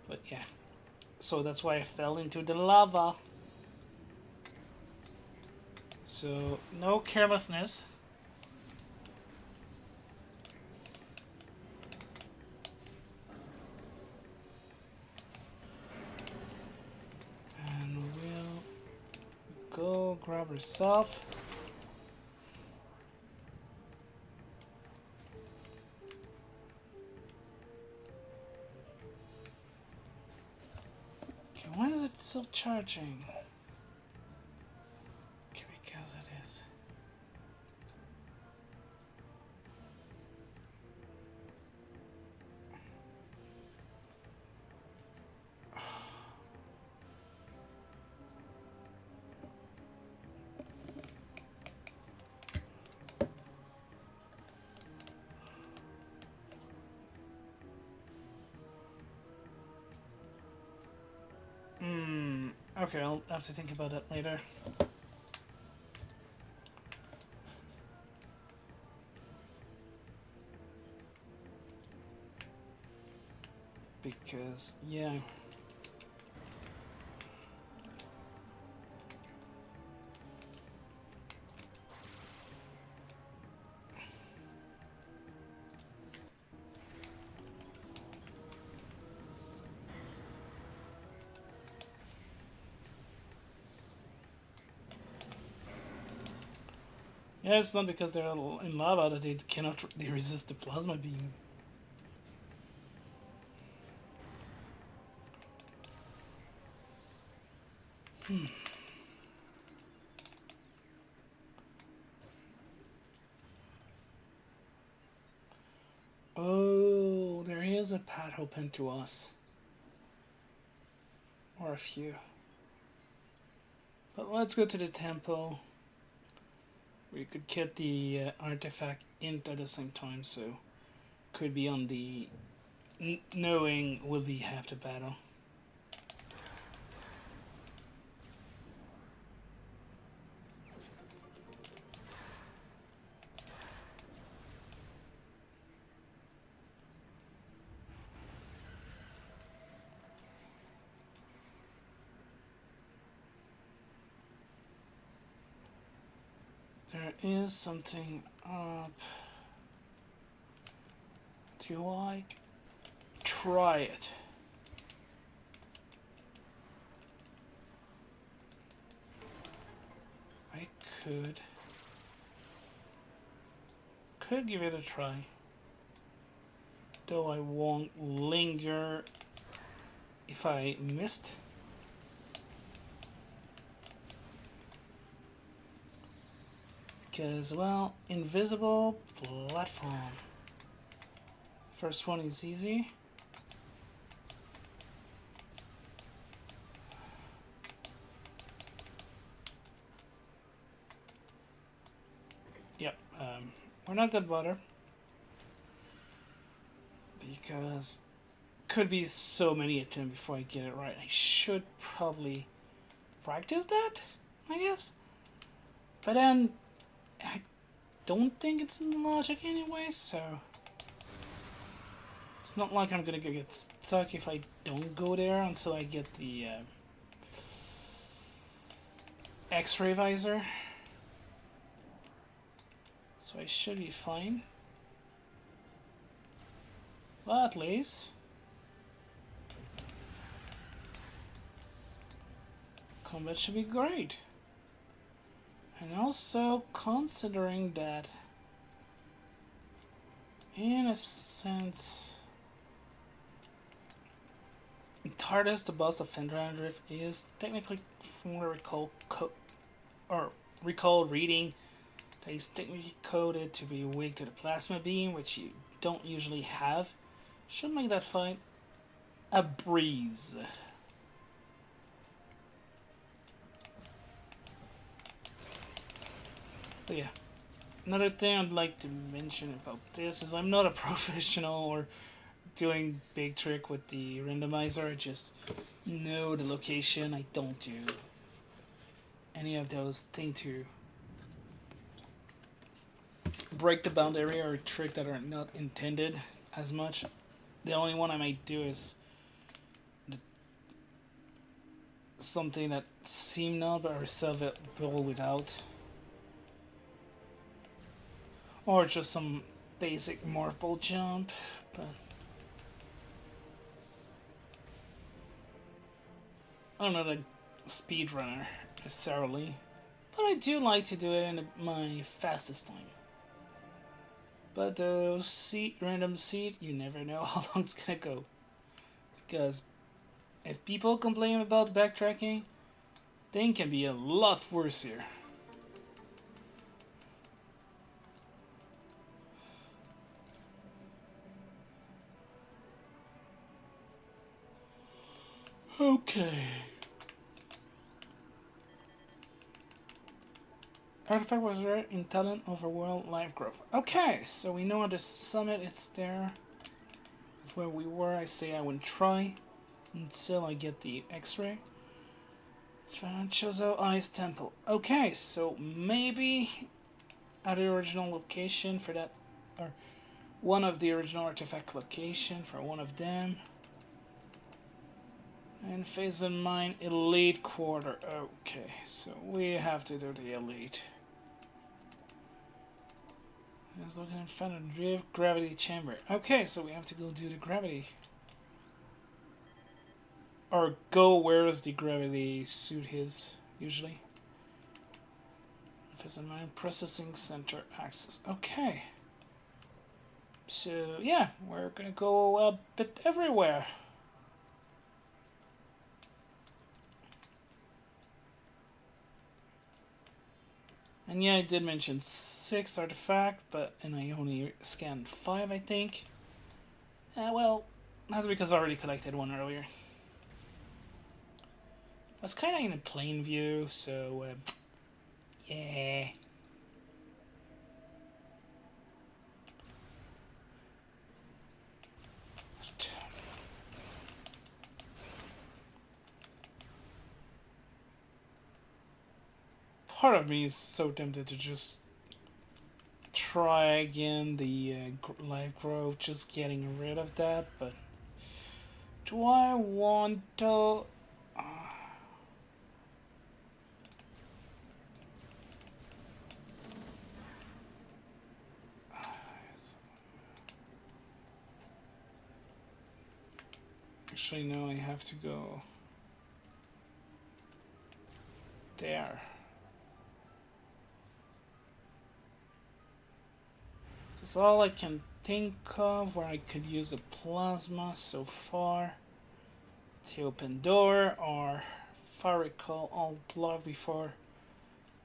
A: But yeah. So that's why I fell into the lava. So, no carelessness. And we'll go grab herself. Okay, why is it still charging? Okay, because it is. Okay, I'll have to think about that later. Because, yeah. Yeah, it's not because they're in lava that they resist the plasma beam. Oh, there is a path open to us. Or a few. But let's go to the temple. We could get the artifact in at the same time, so could be on the knowing will be half the battle. There is something up. Do I try it? I could give it a try, though I won't linger if I missed. Because, well, invisible platform. First one is easy. Yep, we're not gonna bother. Because could be so many attempts before I get it right. I should probably practice that, I guess. But then I don't think it's in the logic anyway, so it's not like I'm gonna get stuck if I don't go there until I get the X-ray visor. So I should be fine. Well, at least combat should be great. And also considering that, in a sense, Tardis, the boss of Fendra Drift, is technically, from what I recall reading, that he's technically coded to be weak to the plasma beam, which you don't usually have. Should make that fight a breeze. But yeah, another thing I'd like to mention about this is I'm not a professional or doing big trick with the randomizer. I just know the location. I don't do any of those things to break the boundary or trick that are not intended as much. The only one I might do is something that seem not but are solvable without, or just some basic morph ball jump. But I'm not a speedrunner necessarily, but I do like to do it in my fastest time. But random seed, you never know how long it's gonna go. Because if people complain about backtracking, things can be a lot worse here. Okay. Artifact was rare in talent overworld life growth. Okay, so we know at the summit it's there. Of where we were, I say I would try until I get the X-ray. Chozo Ice Temple. Okay, so maybe at the original location for that, or one of the original artifact location for one of them. And phase in mine, elite quarter. Okay, so we have to do the elite. Let's look in front of the gravity chamber. Okay, so we have to go do the gravity. Or go where is the gravity suit is, usually. Phase in mine, processing center access. Okay. So, yeah, we're gonna go a bit everywhere. And yeah, I did mention 6 artifacts, and I only scanned 5, I think. Well, that's because I already collected one earlier. I was kind of in a plain view, so yeah. Part of me is so tempted to just try again the life growth, just getting rid of that, but do I want to? Actually, no, I have to go there. That's all I can think of where I could use a plasma so far. The open door, or if I recall, all block before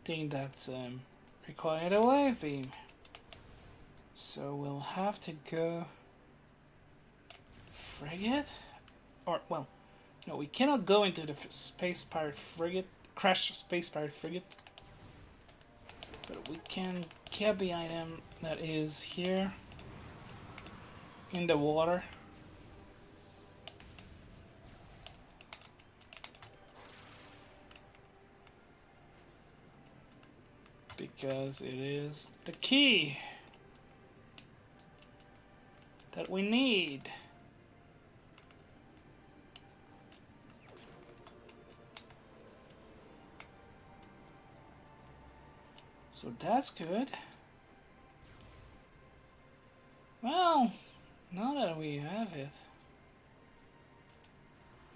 A: thing that's required a wave beam. So we'll have to go frigate, or well, no, we cannot go into the space pirate frigate, crash space pirate frigate, but we can get the item that is here in the water. Because it is the key that we need. So that's good. Well, now that we have it,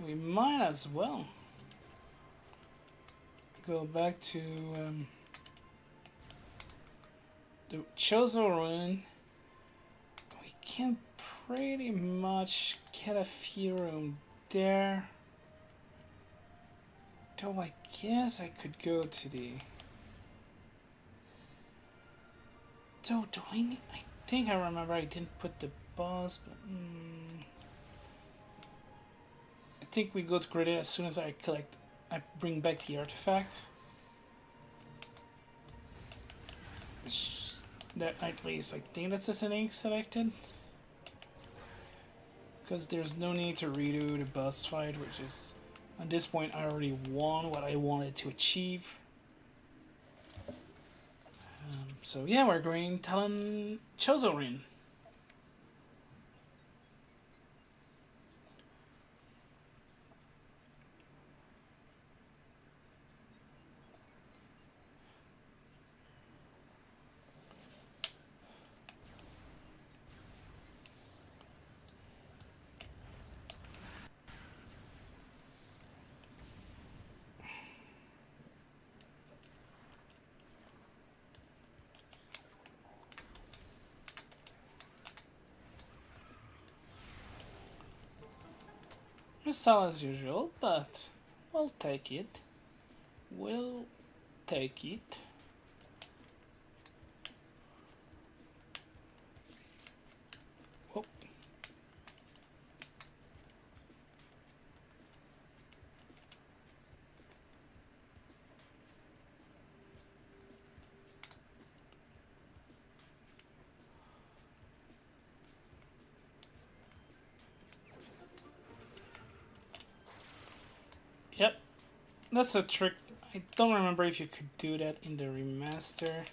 A: we might as well go back to the Chozo Rune. We can pretty much get a few room there. Though I guess I could go to the... Do I need... I think I remember I didn't put the boss, but... I think we go to credit as soon as I bring back the artifact. That at least, I think that's the thing selected. Because there's no need to redo the boss fight, which is... At this point, I already won what I wanted to achieve. So yeah, we're going Talon Chozo Rune. Missile as usual, but we'll take it. We'll take it. Oh. Yep. that's a trick. I don't remember if you could do that in the remaster.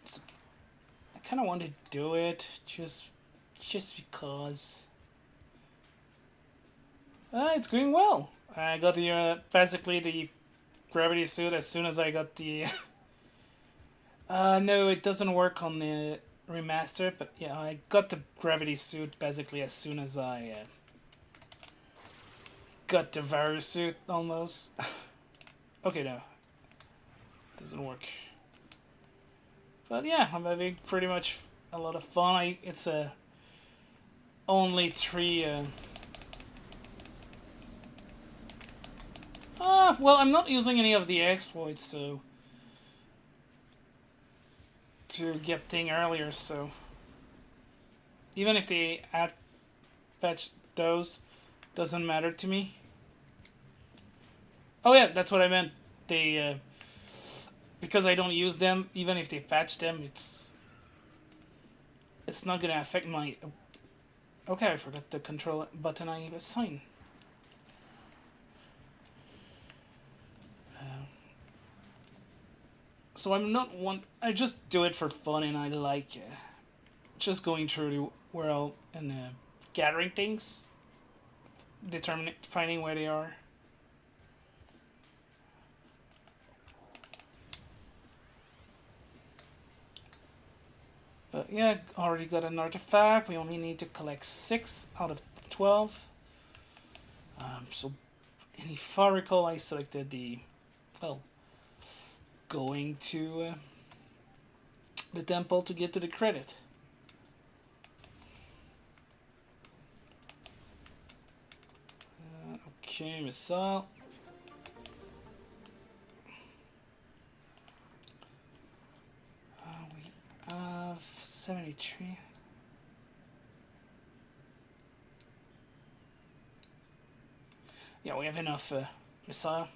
A: So I kind of want to do it just because. It's going well. I got the basically the gravity suit as soon as I got the. No, it doesn't work on the remaster, but yeah, I got the gravity suit basically as soon as I got the virus suit almost. Okay, no, doesn't work. But yeah, I'm having pretty much a lot of fun. It's only three. Well, I'm not using any of the exploits, so to get thing earlier. So even if they add patch those, doesn't matter to me. Oh yeah, that's what I meant. They because I don't use them, even if they patch them, it's not gonna affect my. Okay, I forgot the control button I assigned. So I'm not one. I just do it for fun, and I like just going through the world and gathering things, finding where they are. But yeah, already got an artifact. We only need to collect 6 out of 12. So, in the far recall, I selected the, well, going to the temple to get to the credit. Okay, missile. We have 73. Yeah, we have enough missile.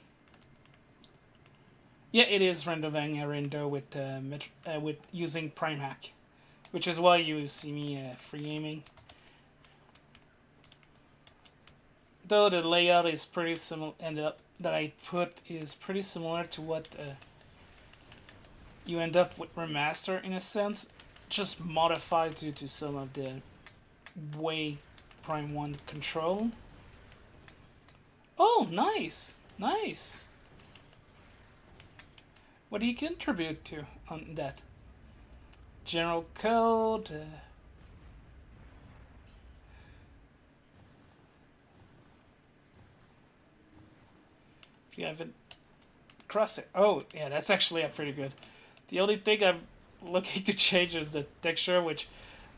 A: Yeah, it is Rendovania Rendo with using Prime Hack, which is why you see me free aiming. Though the layout is pretty similar, and that I put is pretty similar to what you end up with remaster in a sense, just modified due to some of the way Prime 1 control. Oh, nice, nice. What do you contribute to on that? General code. If you haven't crossed it. Oh, yeah, that's actually pretty good. The only thing I'm looking to change is the texture, which,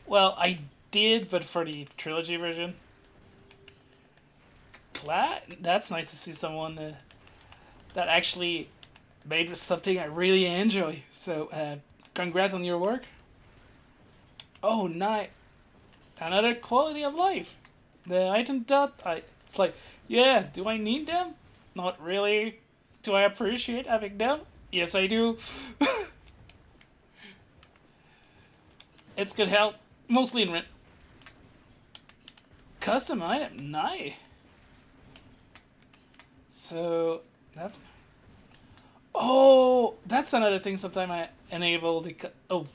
A: well, I did, but for the trilogy version. That's nice to see someone that actually made something I really enjoy. So, congrats on your work. Oh, nice. Another quality of life. The item dot. It's like, yeah, do I need them? Not really. Do I appreciate having them? Yes, I do. It's gonna help. Mostly in rent. Custom item. Nice. So, that's. Oh, that's another thing. Sometimes I enable the. Oh.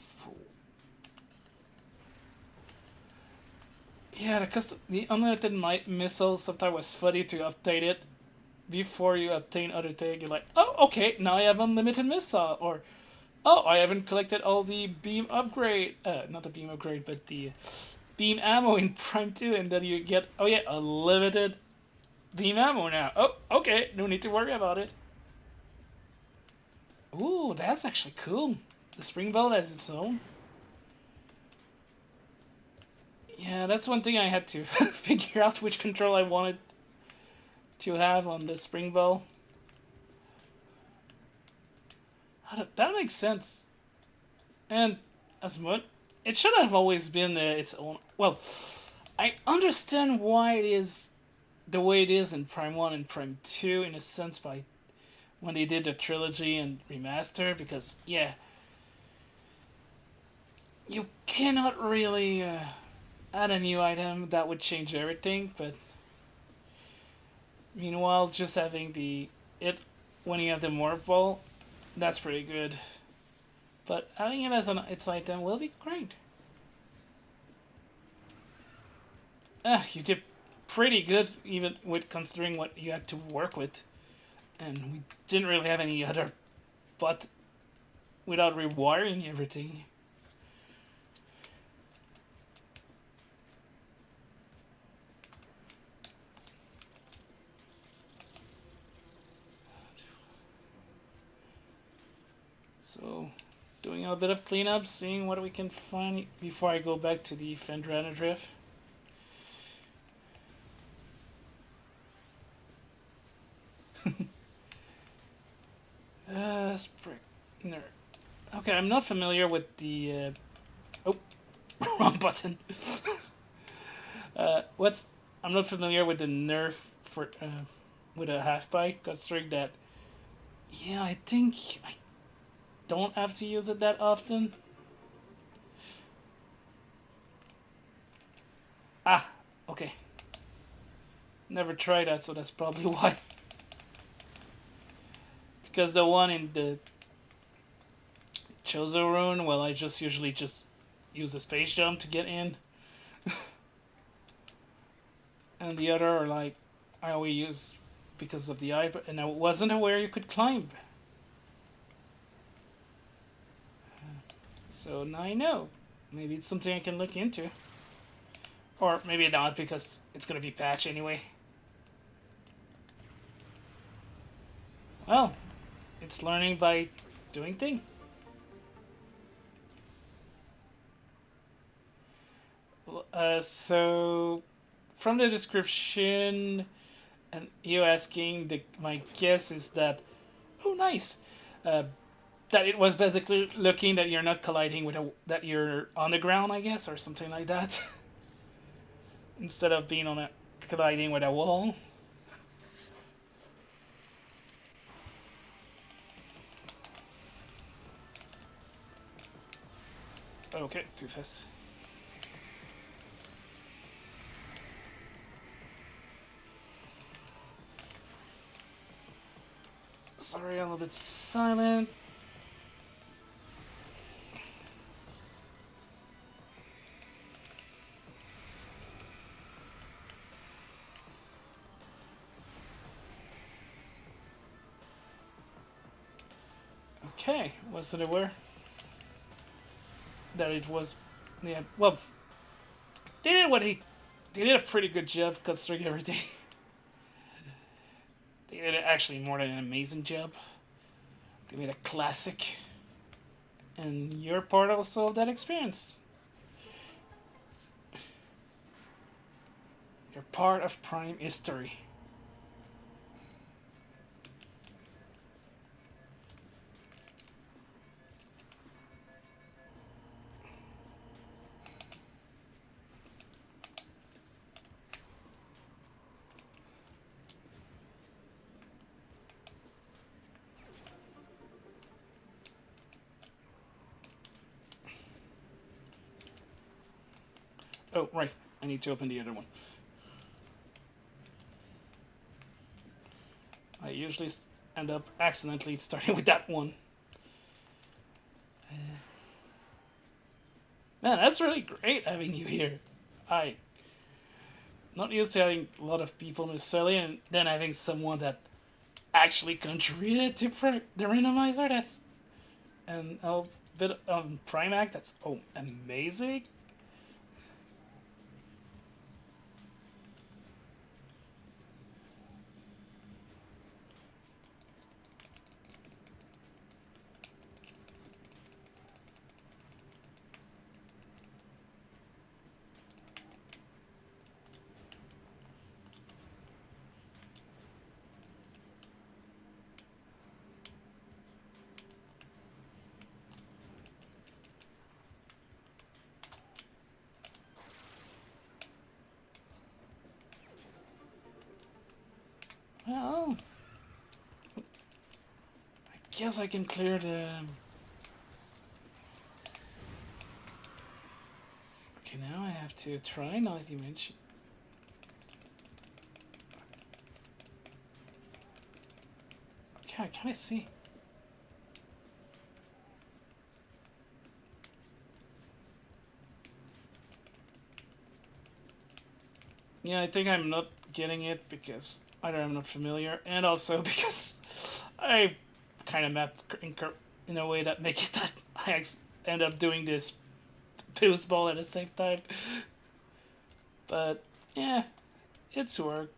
A: Yeah, the unlimited missiles sometimes was funny to update it before you obtain other thing. You're like, oh, okay, now I have unlimited missile, or oh, I haven't collected all the beam upgrade. Not the beam upgrade, but the beam ammo in Prime 2, and then you get, oh yeah, unlimited beam ammo now. Oh, okay, no need to worry about it. Ooh, that's actually cool. The spring belt has its own. Yeah, that's one thing I had to figure out which control I wanted to have on the spring bell. That makes sense. And as much, it should have always been its own. Well, I understand why it is the way it is in Prime 1 and Prime 2 in a sense by when they did the trilogy and remaster, because yeah, you cannot really add a new item that would change everything, but Meanwhile, just having it when you have the morph ball, that's pretty good. But having it as its item will be great. You did pretty good, even with considering what you had to work with. And we didn't really have any other, but without rewiring everything. So, doing a bit of cleanup, seeing what we can find before I go back to the Fendrana Drift. Springer. Okay, I'm not familiar with the. Oh, wrong button. I'm not familiar with the nerf for with a half bite, considering that. Yeah, I think I don't have to use it that often. Ah, okay. Never tried that, so that's probably why. Because the one in the Chozo rune, well, I just usually just use a space jump to get in. And the other are like, I always use because of the eye, and I wasn't aware you could climb. So now I know. Maybe it's something I can look into. Or maybe not, because it's going to be patched anyway. Well, it's learning by doing things. So, from the description, and you asking, my guess is that, oh, nice, that it was basically looking that you're not colliding with that you're on the ground, I guess, or something like that, instead of being colliding with a wall. Okay, too fast. Sorry, I'm a little bit silent. Okay, wasn't aware that it was. Yeah, well, they did a pretty good job considering everything. They did actually more than an amazing job. They made a classic, and you're part also of that experience. You're part of Prime history. Oh, right. I need to open the other one. I usually end up accidentally starting with that one. Man, that's really great having you here. I not used to having a lot of people necessarily, and then having someone that actually contributed to the randomizer. That's and a bit of Primac. That's amazing. Well, I guess I can clear the. Okay, now I have to try. Now that you mention. God, can I see? Yeah, I think I'm not getting it because either I'm not familiar, and also because I kind of mapped in a way that make it that I end up doing this foosball at the same time. But yeah, it's work.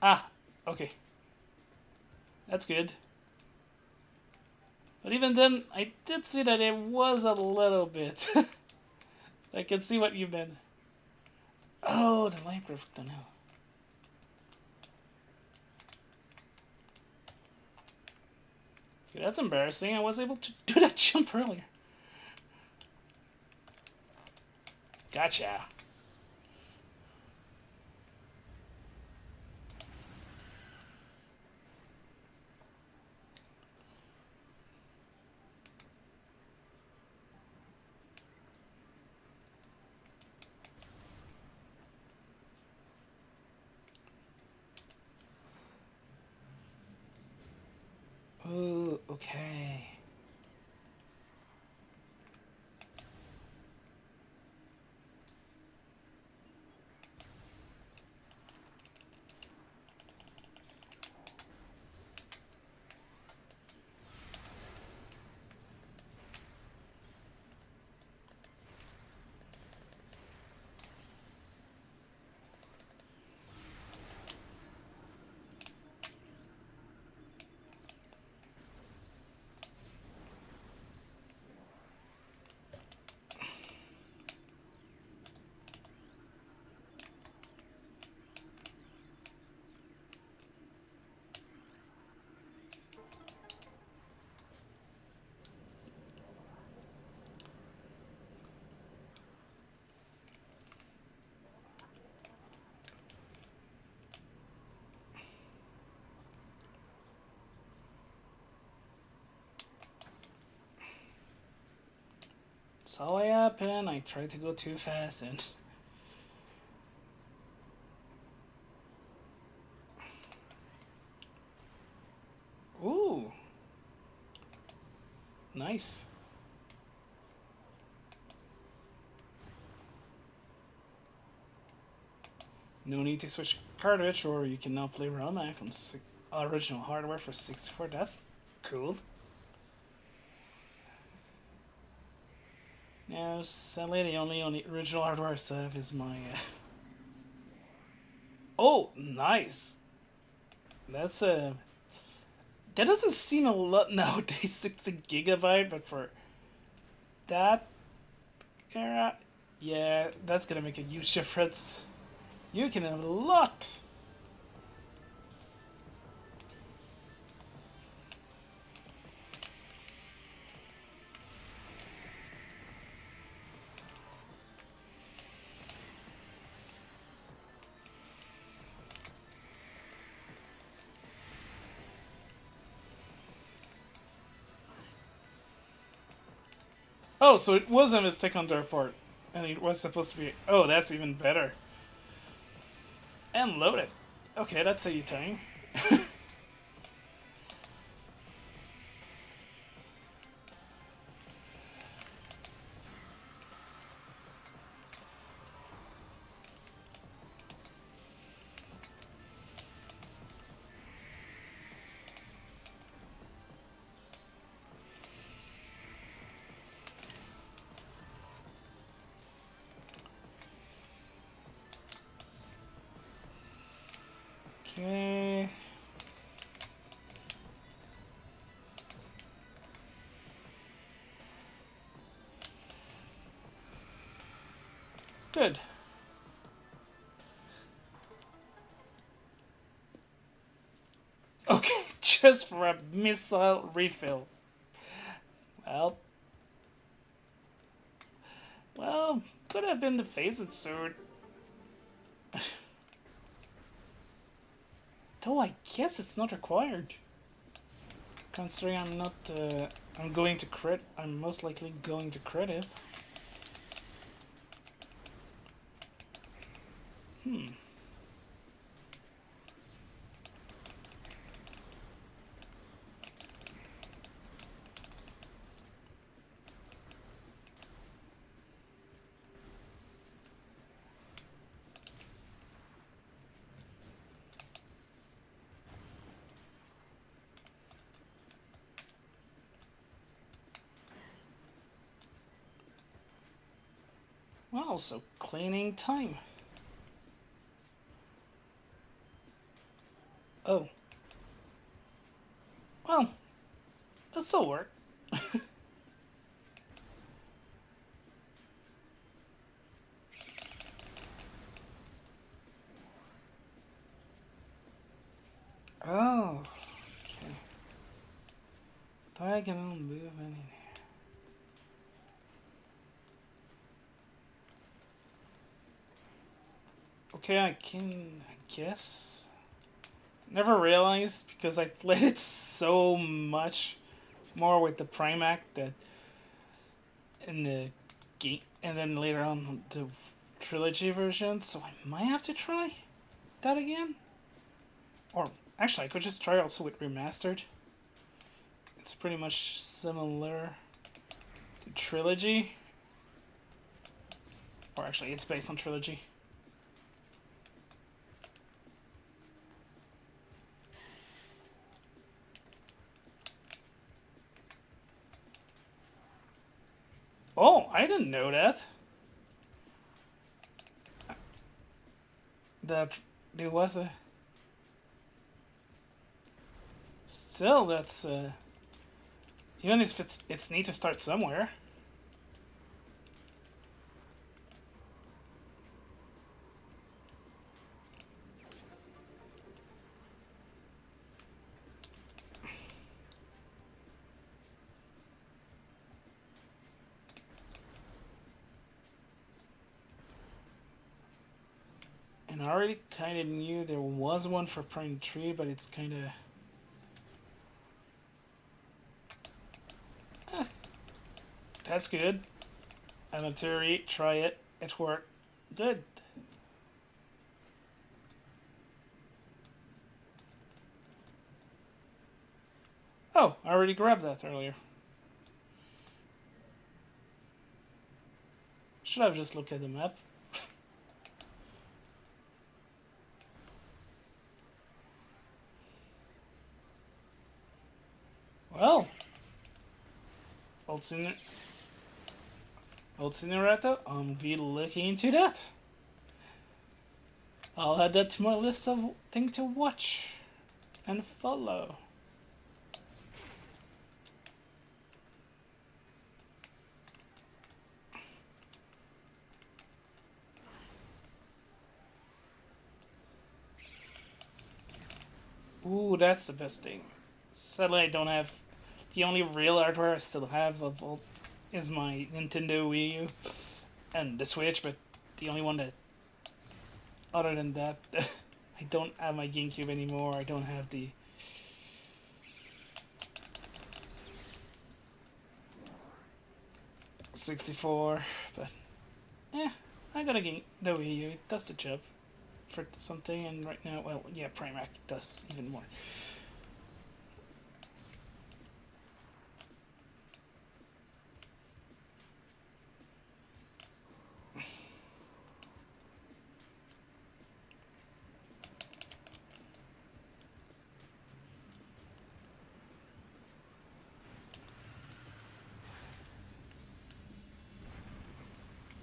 A: Ah, okay, that's good. But even then, I did see that it was a little bit. So I can see what you meant. Oh, the light perfect now. Okay, that's embarrassing. I was able to do that jump earlier. Gotcha. Ooh, okay. So I happen. I tried to go too fast and. Ooh. Nice. No need to switch cartridge, or you can now play ROMAC on original hardware for 64. That's cool. Now, sadly, the only original hardware I have is my. Oh, nice. That's a. That doesn't seem a lot nowadays, 60 gigabyte, but for that era, yeah, that's gonna make a huge difference. You can have a lot. Oh, so it was a mistake on their part. And it was supposed to be. Oh, that's even better. And loaded. Okay, that's a thing. Okay. Good. Okay, just for a missile refill. Well. Well, could have been the phased sword. Though I guess it's not required. Considering I'm not, I'm going to crit. I'm most likely going to crit it. Well, so cleaning time. Oh. Well, it'll still work. Oh. Okay. Diagonal move in here. Okay, I can, I guess. Never realized because I played it so much more with the Prime Act that in the game, and then later on the trilogy version. So I might have to try that again. Or actually, I could just try also with remastered. It's pretty much similar to trilogy. Or actually, it's based on trilogy. Oh, I didn't know that. That there was a. Still, that's even if it's neat to start somewhere. And I already kind of knew there was one for Prime 3, but it's kind of. That's good. Amateur, try it. It worked. Good. Oh, I already grabbed that earlier. Should have just looked at the map. Well, Ulcinerato, I'll be looking into that. I'll add that to my list of things to watch and follow. Ooh, that's the best thing. Sadly, I don't have. The only real hardware I still have of all is my Nintendo Wii U and the Switch, but the only one that. Other than that, I don't have my GameCube anymore. I don't have the. '64, but I got a game. The Wii U, it does the job for something, and right now, well, yeah, Primark does even more.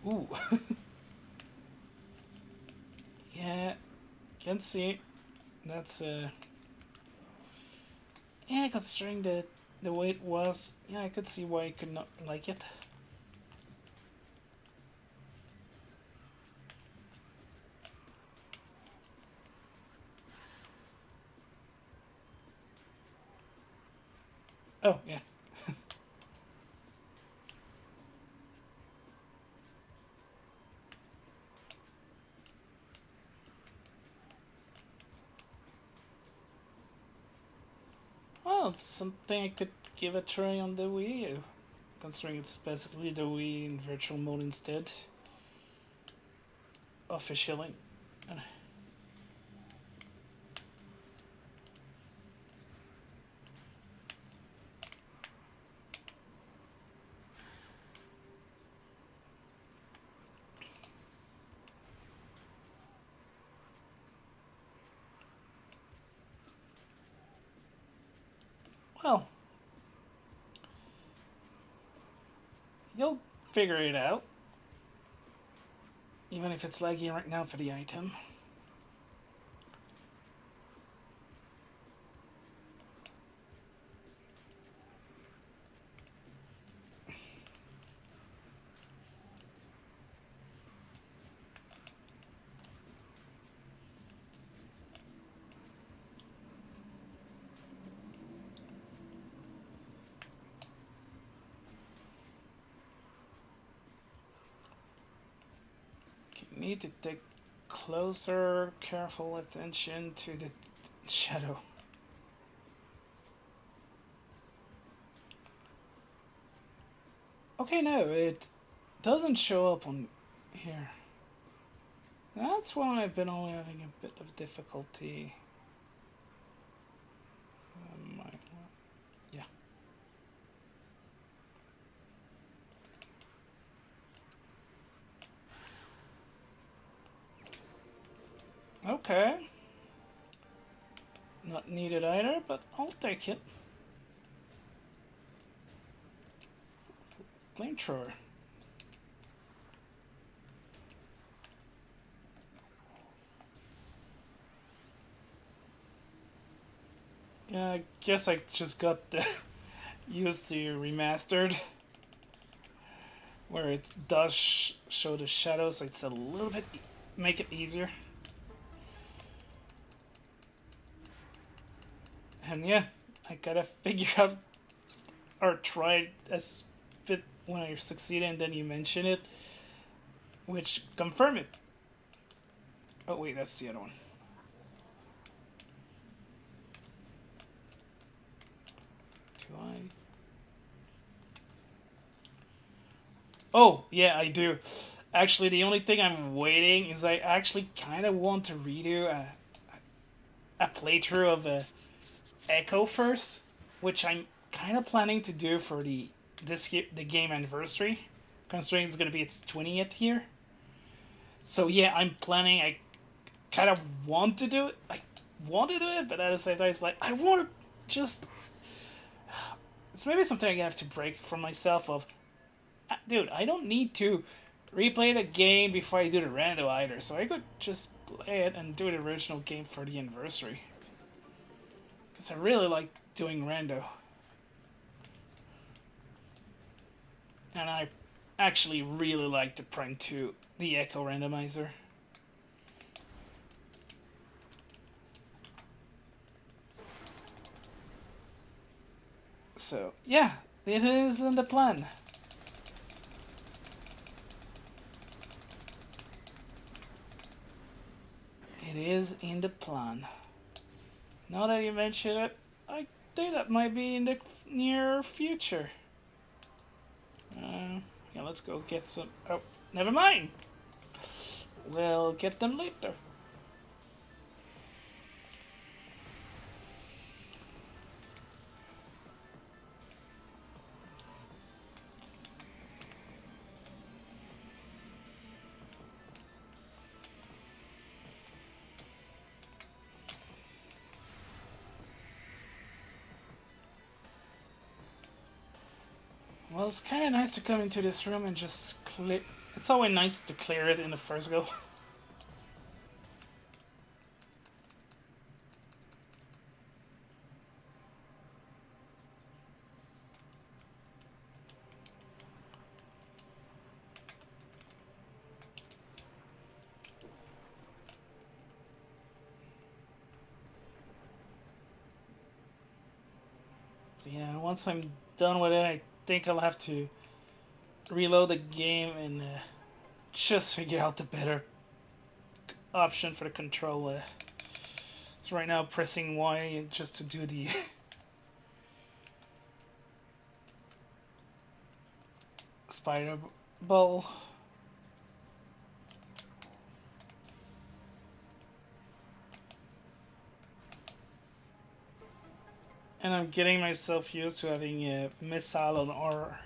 A: Ooh. Yeah, can see. That's yeah, considering the way it was, yeah, I could see why I could not like it. Oh yeah. Well, it's something I could give a try on the Wii U, considering it's basically the Wii in virtual mode instead. Officially. Well, you'll figure it out. Even if it's laggy right now for the item. You need to take closer, careful attention to the shadow. Okay, no, it doesn't show up on here. That's why I've been only having a bit of difficulty. Yeah. Okay. Not needed either, but I'll take it. Flamethrower. Yeah, I guess I just got the used the remastered where it does show the shadow, so it's a little bit make it easier. And yeah, I gotta figure out or try as bit when I succeed and then you mention it, which confirm it. Oh wait, that's the other one. Do I? Oh yeah, I do. Actually, the only thing I'm waiting is I actually kind of want to redo a playthrough of Echo first, which I'm kind of planning to do for the game anniversary, considering it's gonna be its 20th year. So yeah, I'm planning. I kind of want to do it. I want to do it, but at the same time, it's like I want to just. It's maybe something I have to break from myself. Of, dude, I don't need to replay the game before I do the rando either. So I could just play it and do the original game for the anniversary. Because I really like doing rando. And I actually really like the Prime 2, the Echo Randomizer. So, yeah, it is in the plan. It is in the plan. Now that you mention it, I think that might be in the near future. Yeah, let's go get some. Oh, never mind. We'll get them later. Well, it's kind of nice to come into this room and just clear. It's always nice to clear it in the first go. Yeah, once I'm done with it, I think I'll have to reload the game and just figure out the better option for the controller. So right now, pressing Y just to do the spider ball. And I'm getting myself used to having a missile on or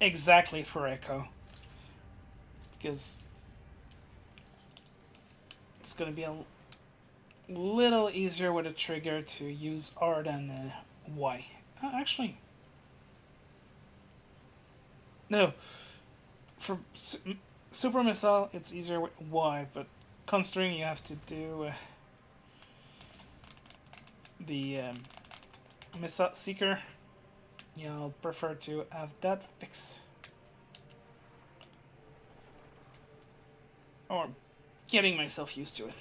A: exactly for Echo. Because it's going to be a little easier with a trigger to use R than Y. Actually, no. For Super Missile, it's easier with Y, but considering you have to do the Missile Seeker, yeah, I'll prefer to have that fix. Or getting myself used to it.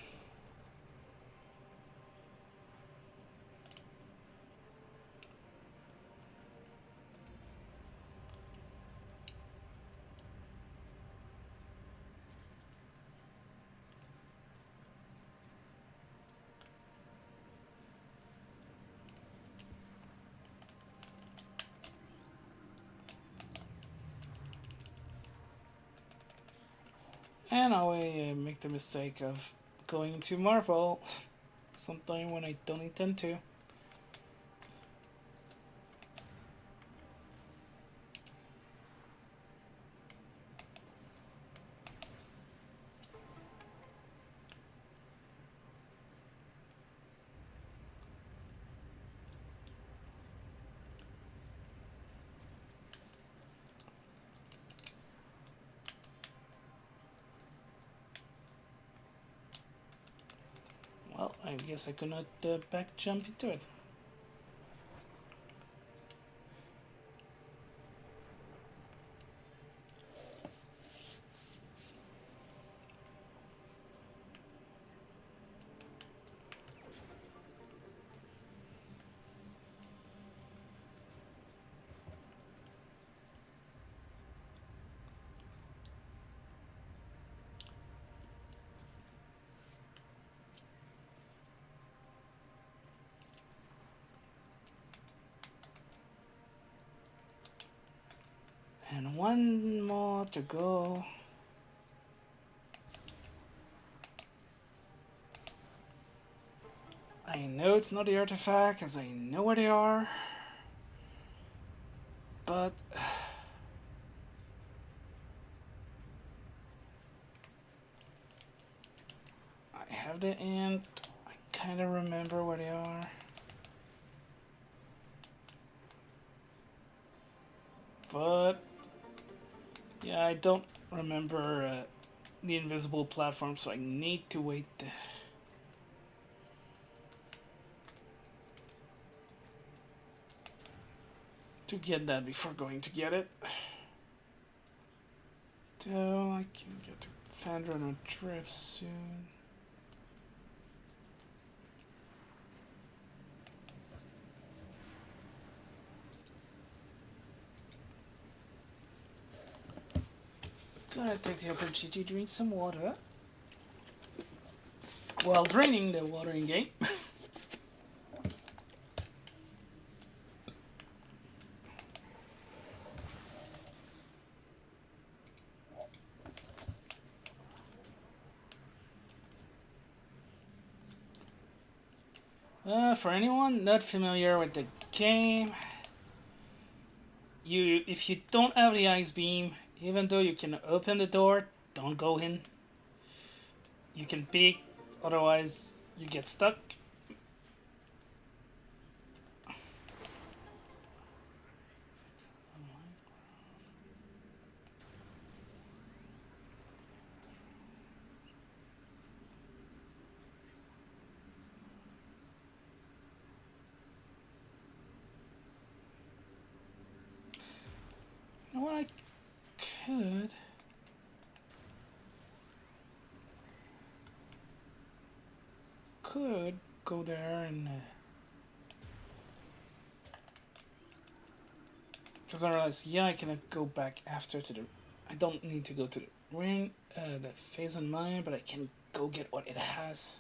A: And I make the mistake of going to Marvel sometime when I don't intend to. Well, I guess I could not back jump into it. And one more to go. I know it's not the artifact, as I know where they are. But I have the ant. I kind of remember where they are. But yeah, I don't remember the invisible platform, so I need to wait. To get that before going to get it. Though I can get to Fandra on a drift soon. Gonna take the opportunity to drink some water while draining the watering game. For anyone not familiar with the game, if you don't have the ice beam, even though you can open the door, don't go in. You can peek, otherwise you get stuck. You know what, I could go there and because I realized, yeah, I cannot go back after to the. I don't need to go to the ring, that phase on mine, but I can go get what it has.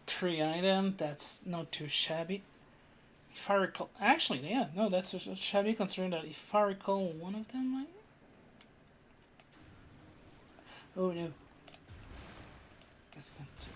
A: Three item. That's not too shabby. If I recall, actually, yeah, no, that's shabby considering that if I recall, one of them might. Oh no. That's not too.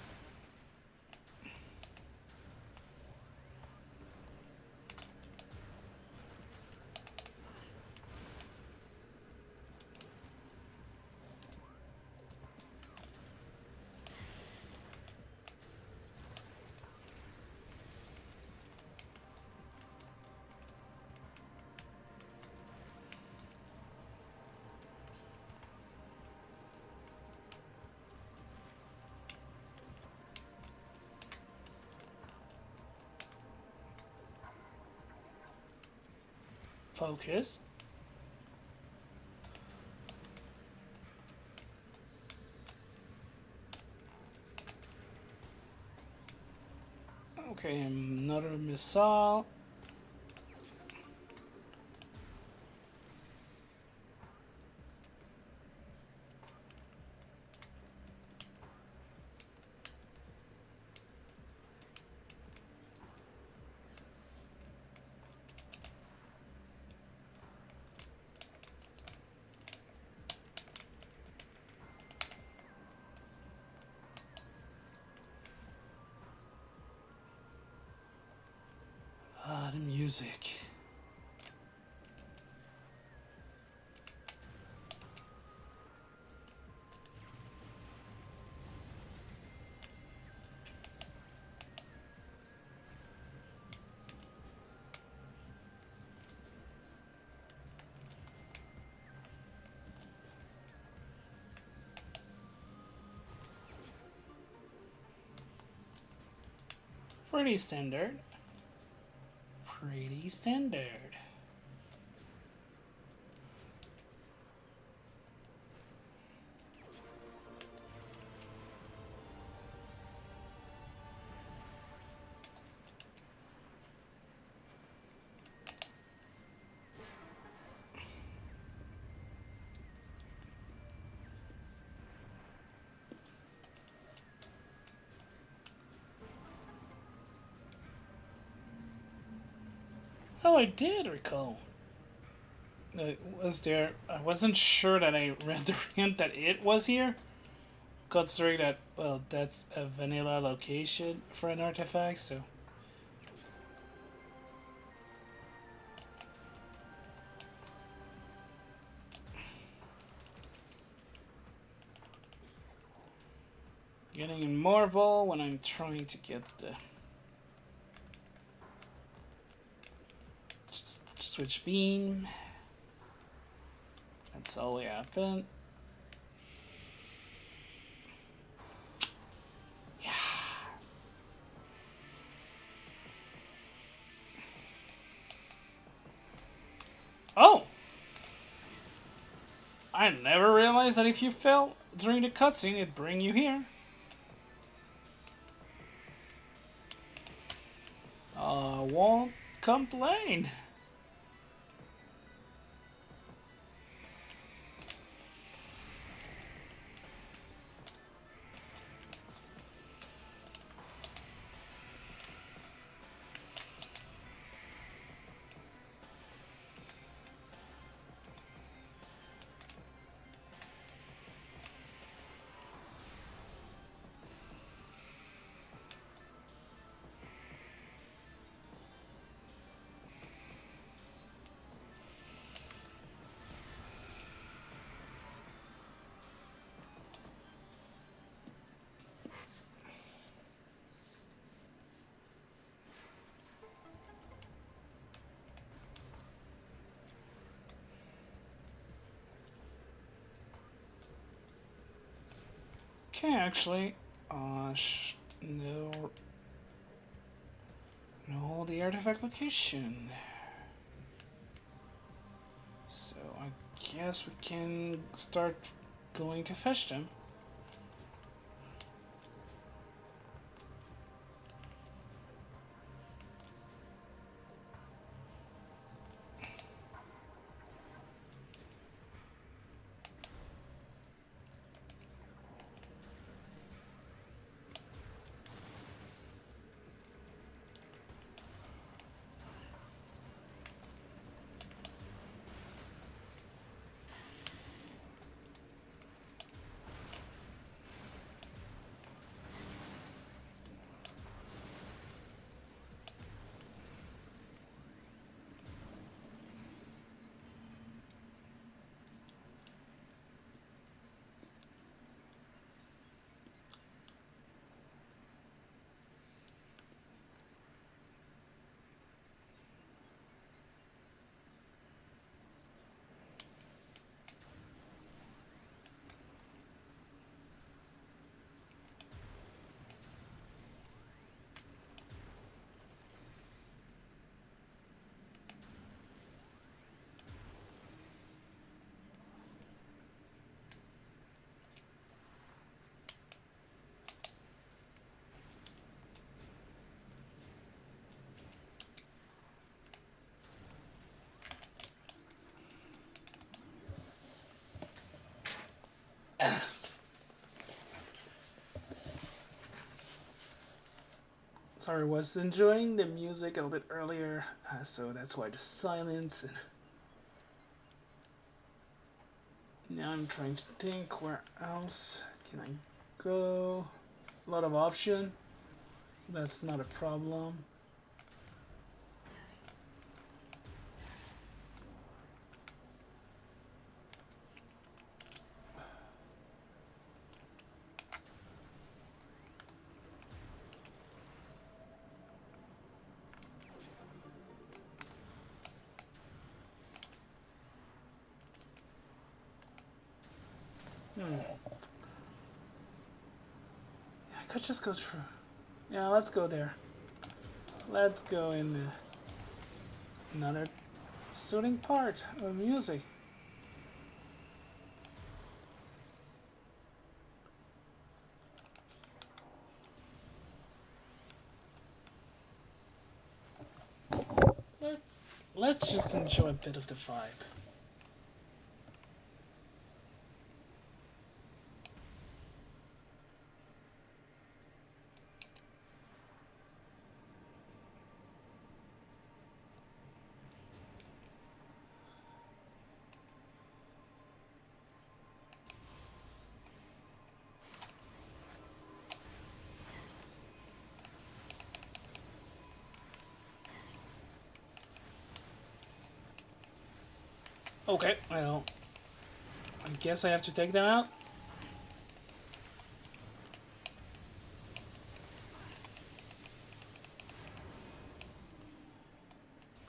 A: Focus. Okay, another missile. Ah, the music. Pretty standard. Pretty standard. Oh, I did recall. Was there? I wasn't sure that I read the hint that it was here. Considering that, well, that's a vanilla location for an artifact, so. Getting in Marvel when I'm trying to get the. Switch beam. That's all we happen. Yeah. Oh! I never realized that if you fell during the cutscene, it'd bring you here. Won't complain. Okay, actually, no, the artifact location. So I guess we can start going to fetch them. Sorry, I was enjoying the music a little bit earlier, so that's why the silence. And now I'm trying to think where else can I go. A lot of option, so that's not a problem. I could just go through. Yeah, let's go there. Let's go in another soothing part of music. Let's just enjoy a bit of the vibe. Okay, well, I guess I have to take them out.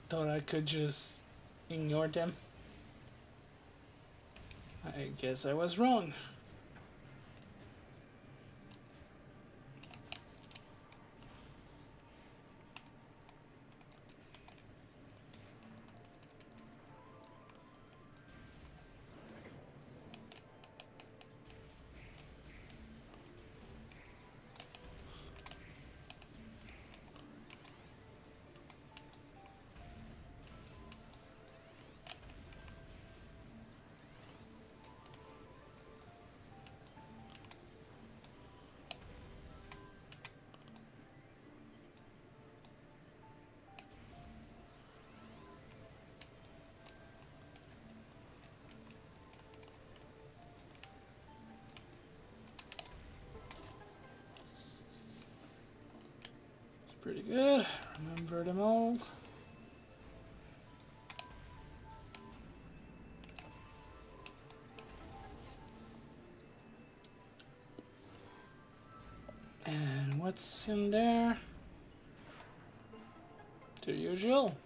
A: Thought I could just ignore them. I guess I was wrong. Pretty good. Remember them all. And what's in there? The usual.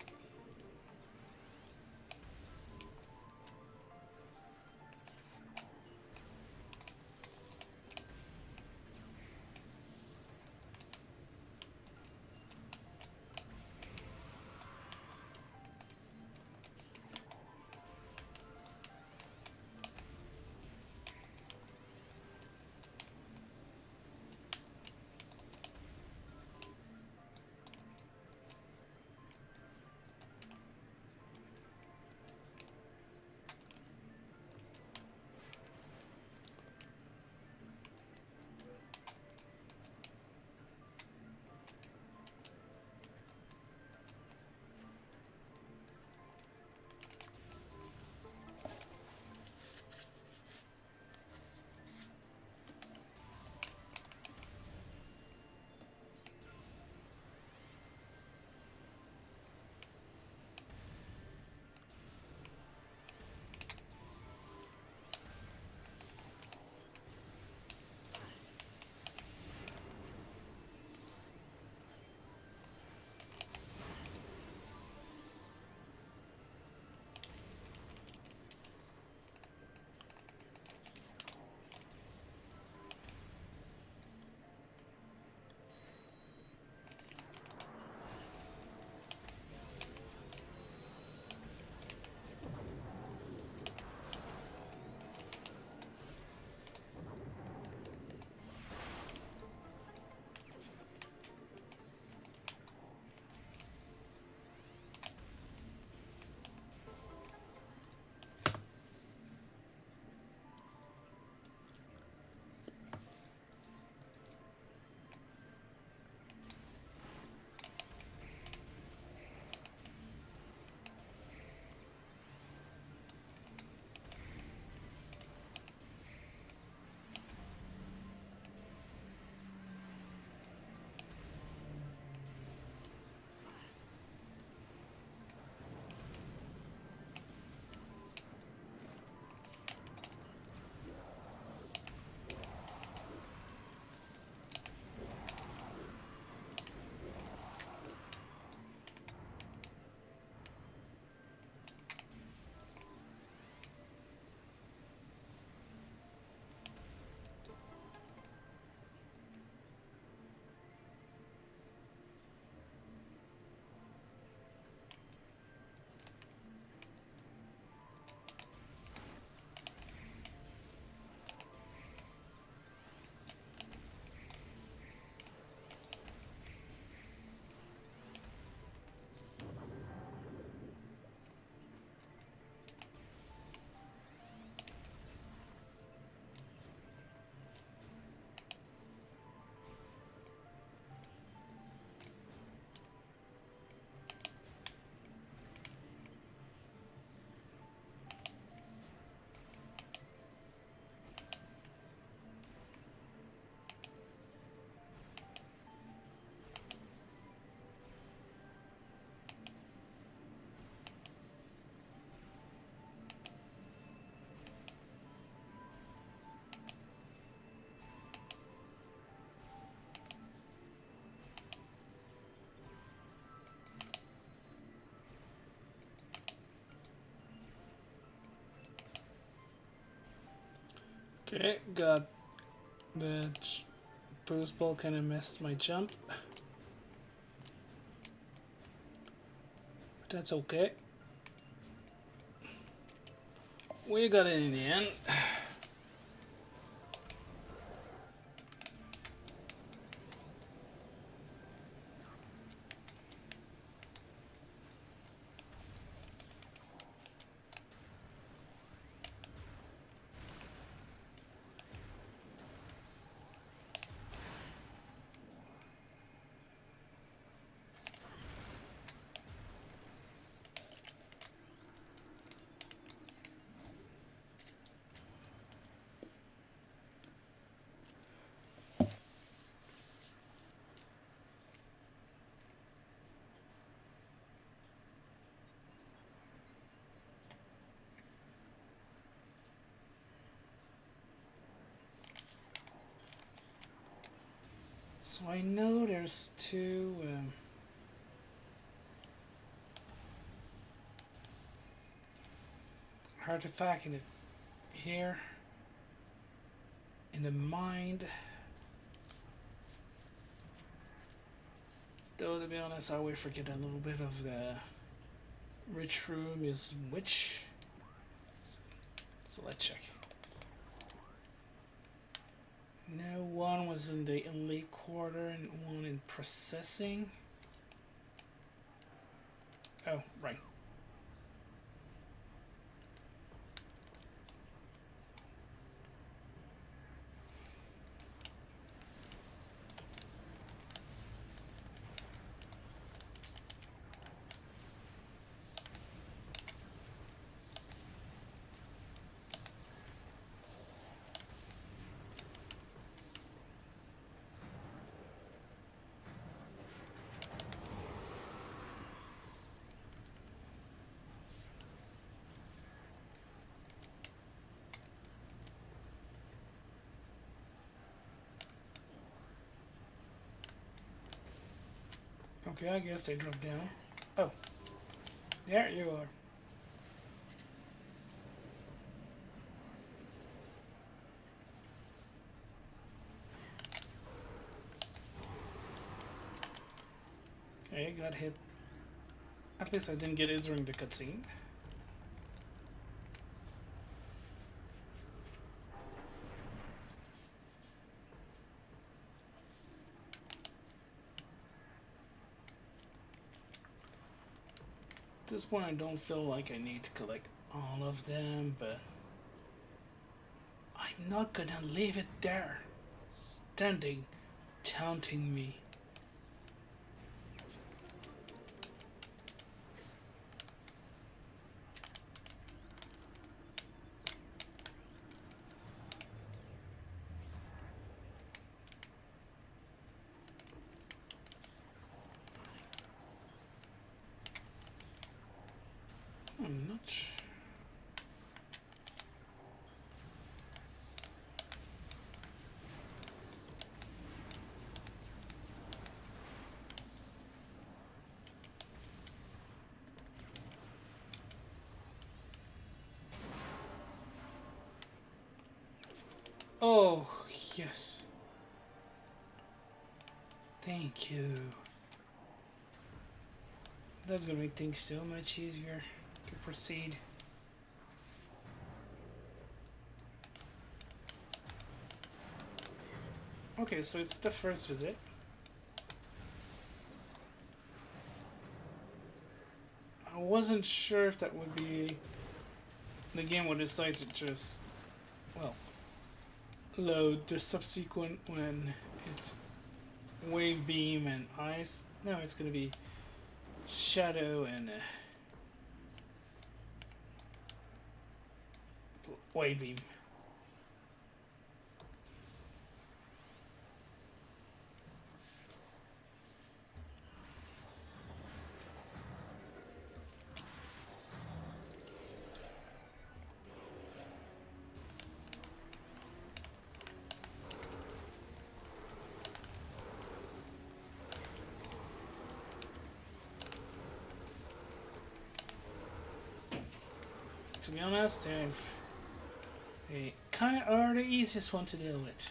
A: Okay, got the boost ball, kind of missed my jump. But that's okay. We got it in the end. So I know there's two artifact in it here in the mind. Though to be honest, I always forget a little bit of the rich room is which. So let's check. No, one was in the elite quarter and one in processing. Oh, right. Okay, I guess they dropped down. Oh, there you are. Okay, got hit. At least I didn't get it during the cutscene. At this point, I don't feel like I need to collect all of them, but I'm not gonna leave it there, standing, taunting me. I'm not sure. Oh, yes. Thank you. That's gonna make things so much easier to proceed. Okay, so it's the first visit. I wasn't sure if that would be... The game would decide to just, well, load the subsequent when it's wave beam and ice. No, it's gonna be shadow and wave beam. To be honest, They kind of are the easiest one to deal with.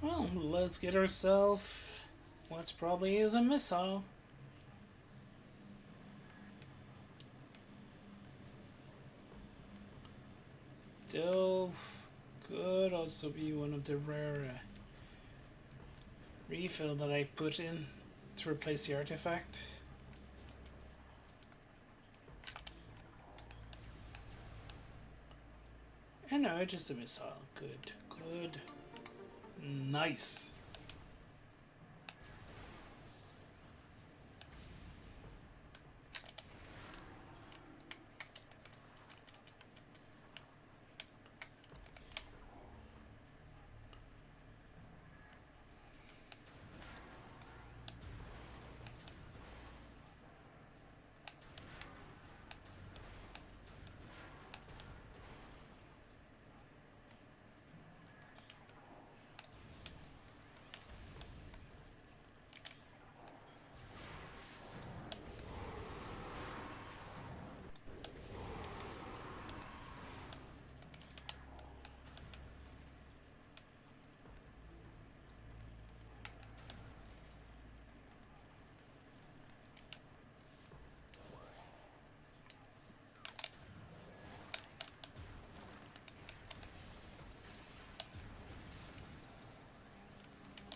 A: Well, let's get ourselves what's probably is a missile. Still could also be one of the rare refill that I put in to replace the artifact. And no, just a missile. Good, good. Nice.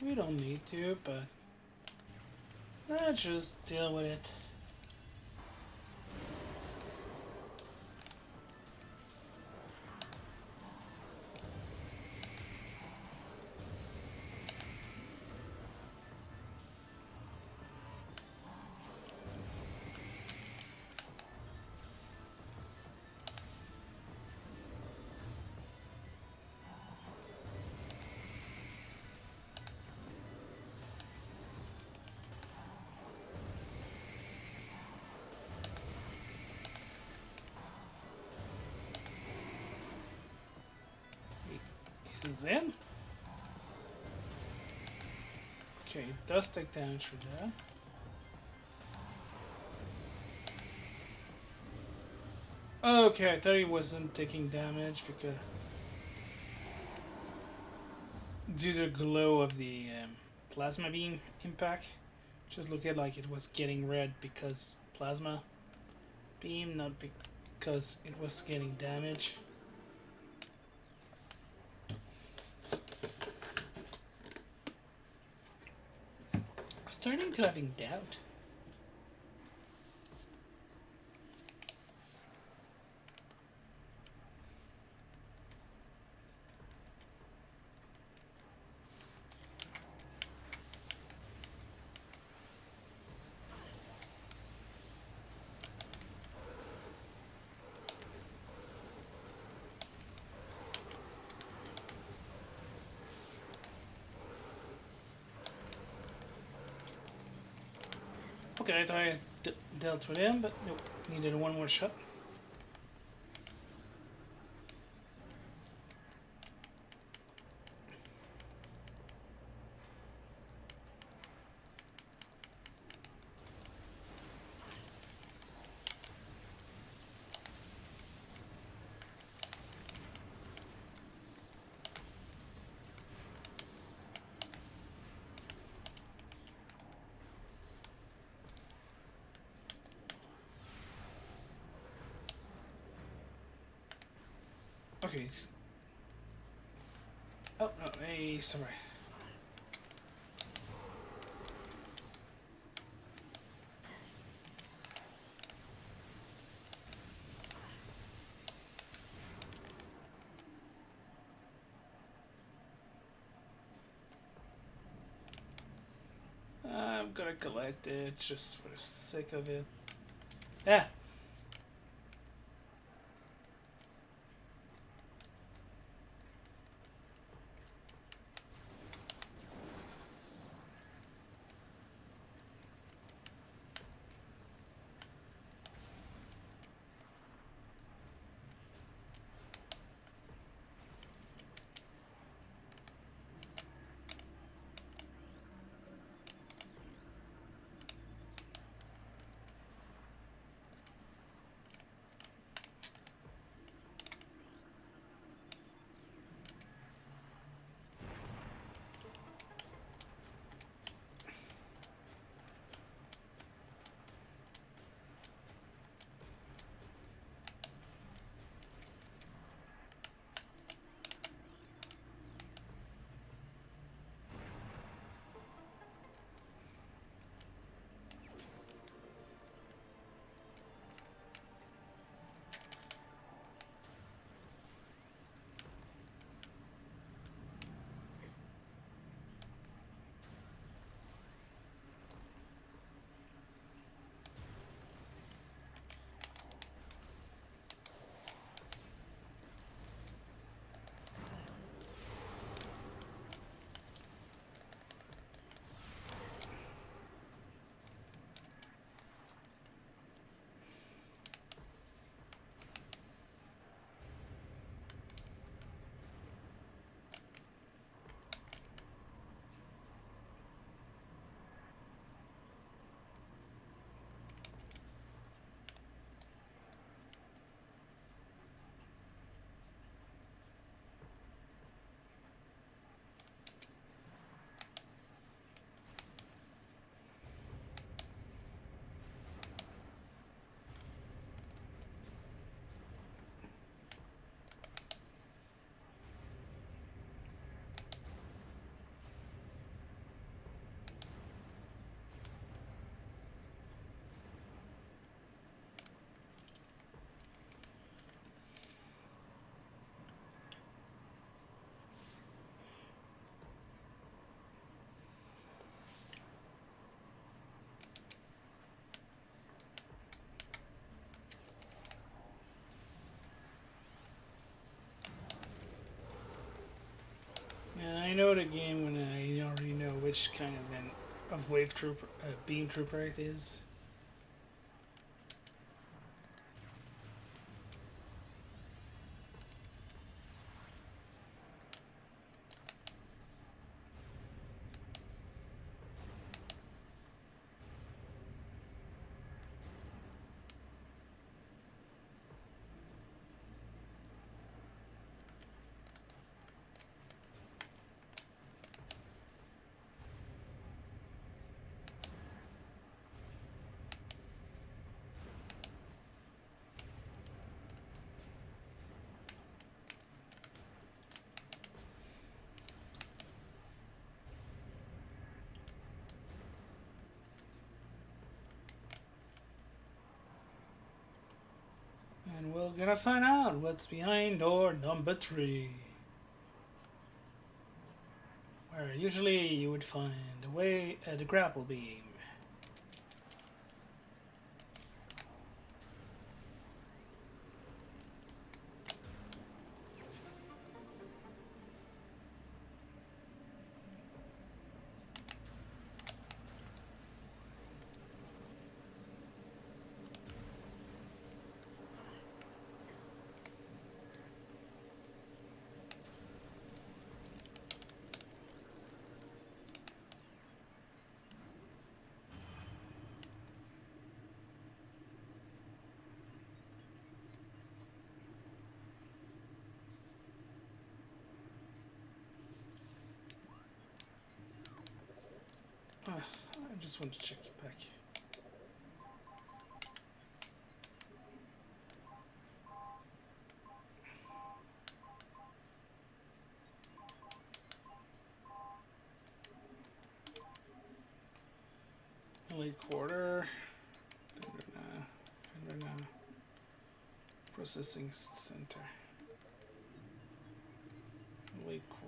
A: We don't need to, but let's just deal with it. Is in. Okay, it does take damage for that. Okay, I thought he wasn't taking damage because due to the glow of the plasma beam impact. Just looked like it was getting red because plasma beam, not because it was getting damage. I'm starting to having doubt. Okay, I thought I dealt with him, but nope. Needed one more shot. Okay. Oh, no, hey, sorry. I'm gonna collect it just for the sake of it. Yeah. know the game when I already know which kind of wave trooper, beam trooper it is. And we're gonna find out what's behind door number 3. Where usually you would find the grapple beam. I just want to check it back. Late quarter. Processing center. Late quarter.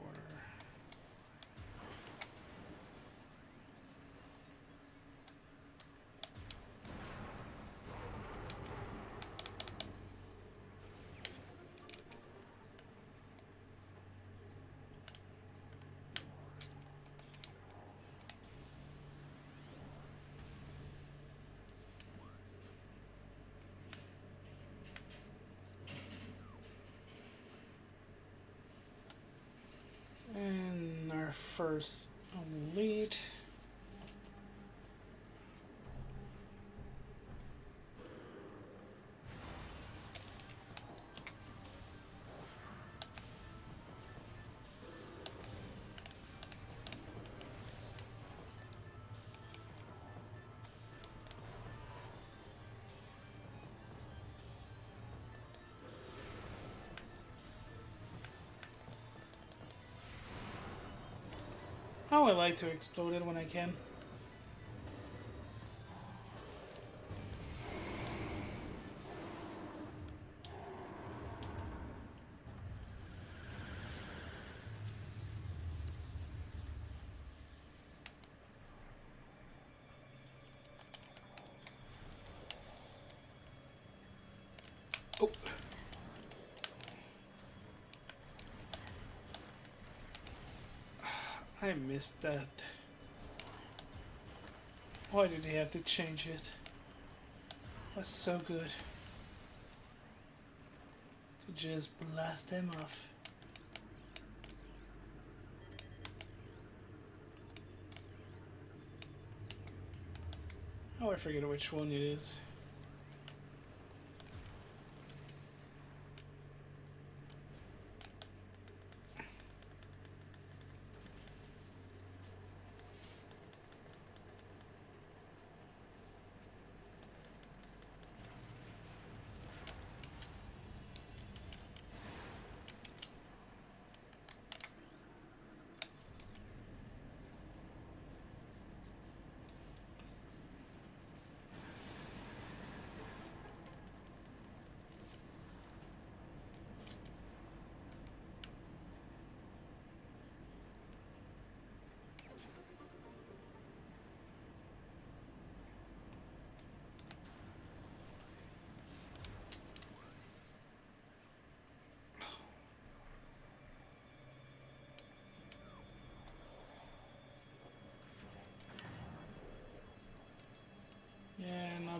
A: And our first lead. Oh, I like to explode it when I can. Oh. I missed that. Why did he have to change it? It was so good. To just blast him off. Oh, I forget which one it is.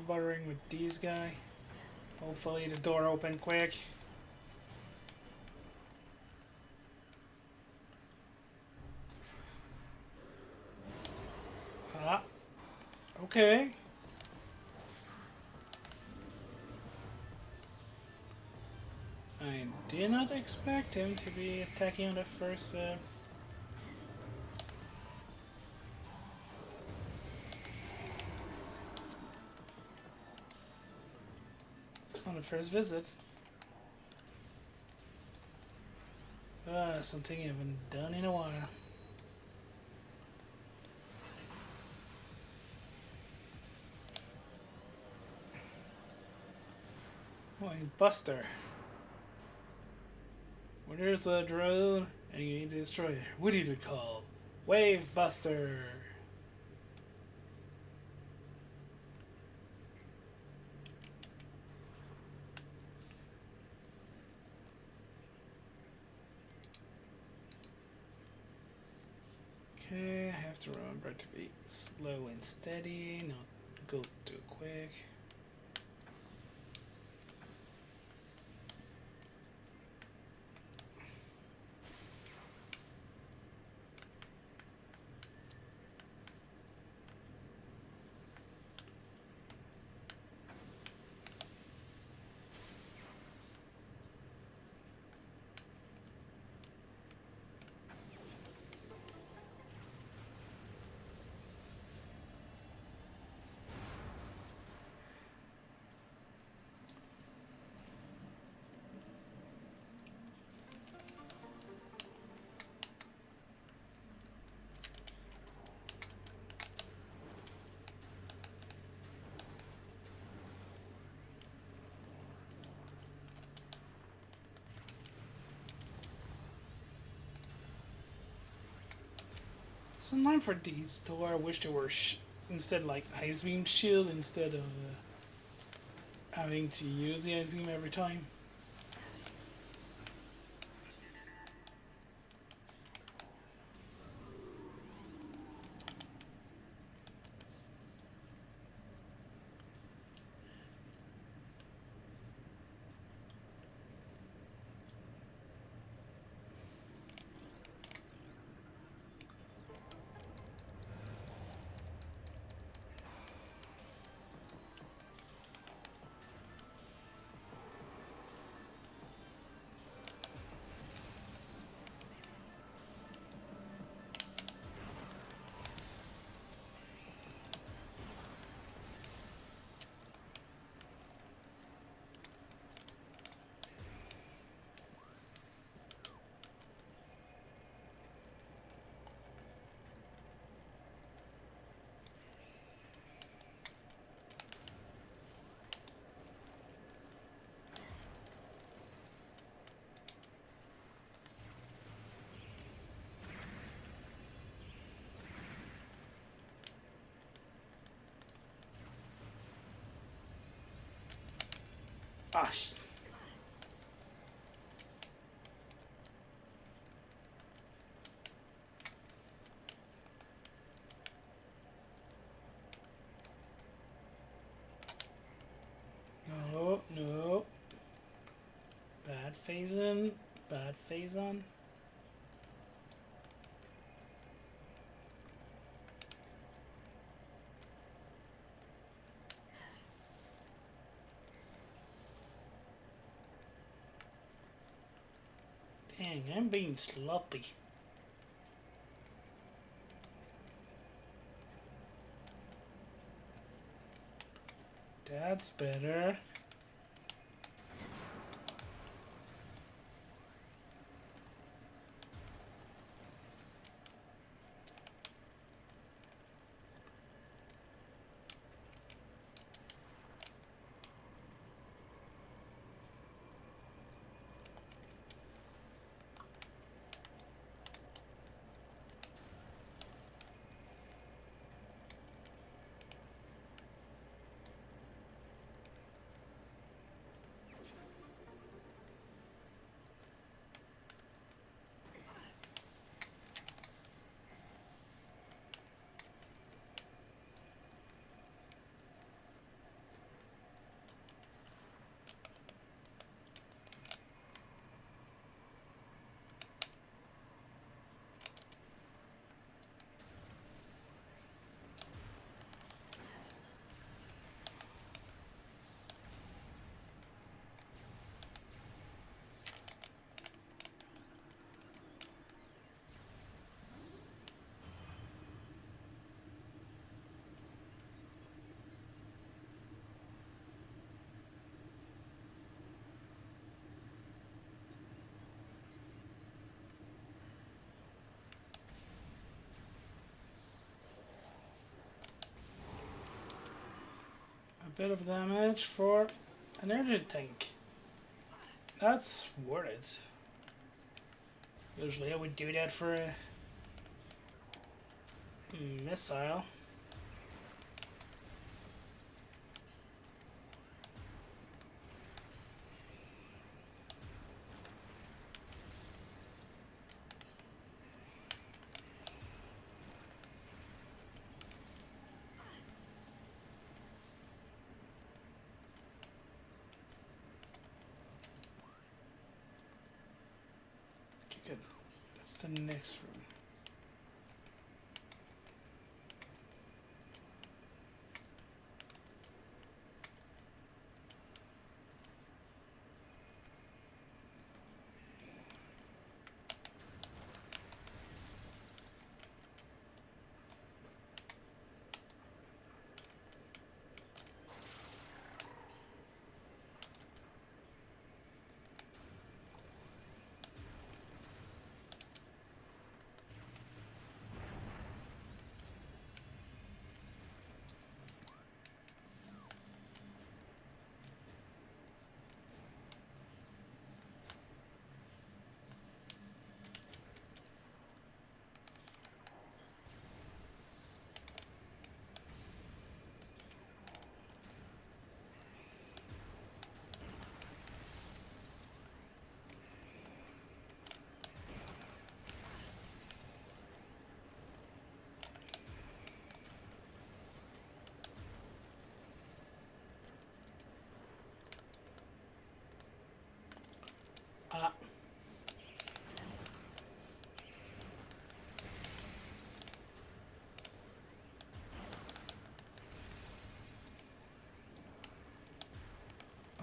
A: bothering with these guys. Hopefully the door open quick. Ah, okay. I did not expect him to be attacking on the first. On the first visit. Something I haven't done in a while. Oh, he's Buster. When there's a drone and you need to destroy it, what do you call? Wave Buster. Okay, I have to remember to be slow and steady, not go too quick. Sometimes for these door, I wish they were instead like ice beam shield instead of having to use the ice beam every time. Ah, no, no. Bad phase-in, bad phase-on. Dang, I'm being sloppy. That's better. bit of damage for an energy tank. That's worth it. Usually I would do that for a missile. Okay, good. That's the next room. Ah.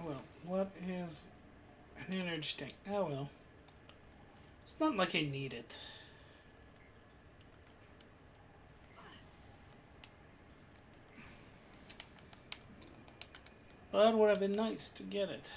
A: Well, what is an energy tank? Oh well. It's not like I need it. But it would have been nice to get it.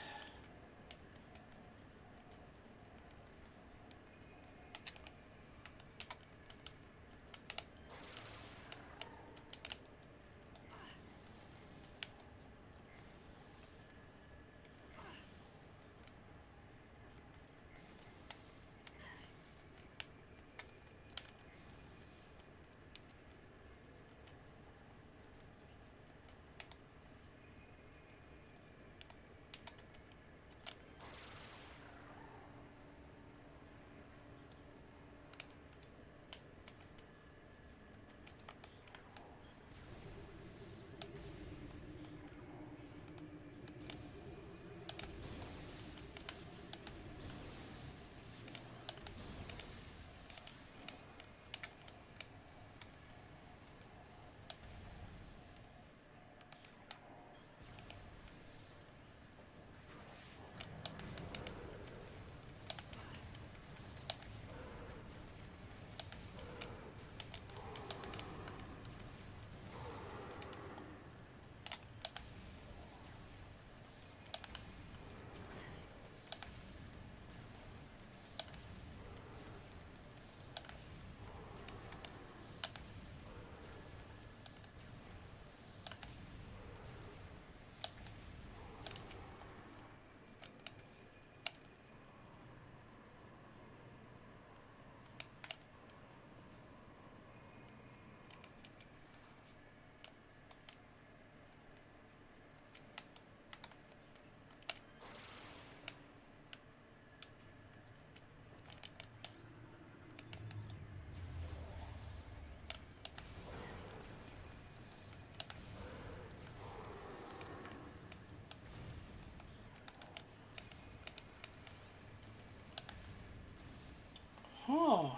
A: Huh.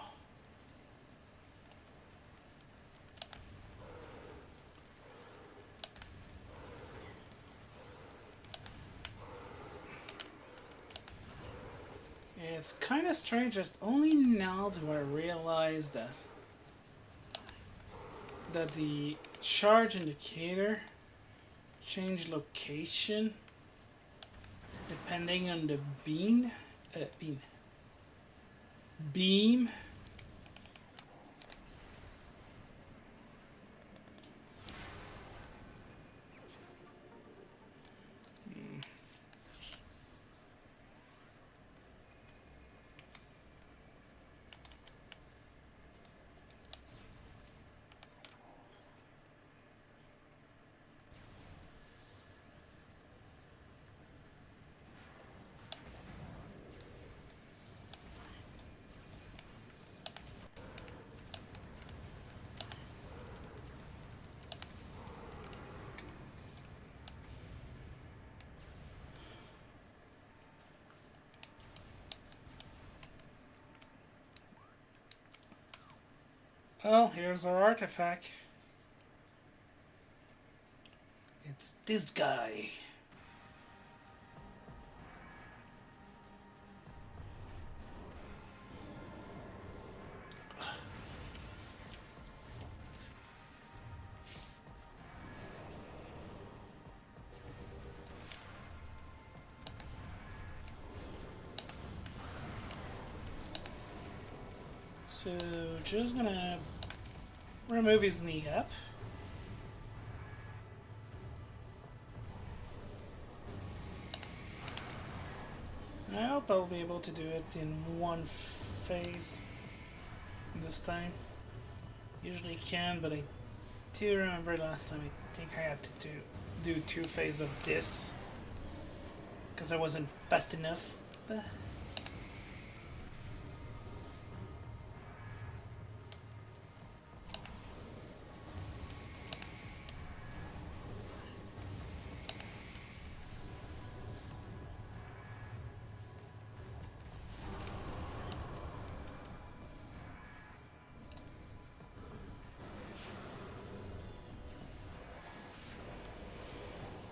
A: It's kind of strange that only now do I realize that the charge indicator change location depending on the beam. Well, here's our artifact. It's this guy. So, just gonna remove his kneecap. I hope I'll be able to do it in one phase this time. Usually can, but I do remember last time I think I had to do 2 phases of this because I wasn't fast enough.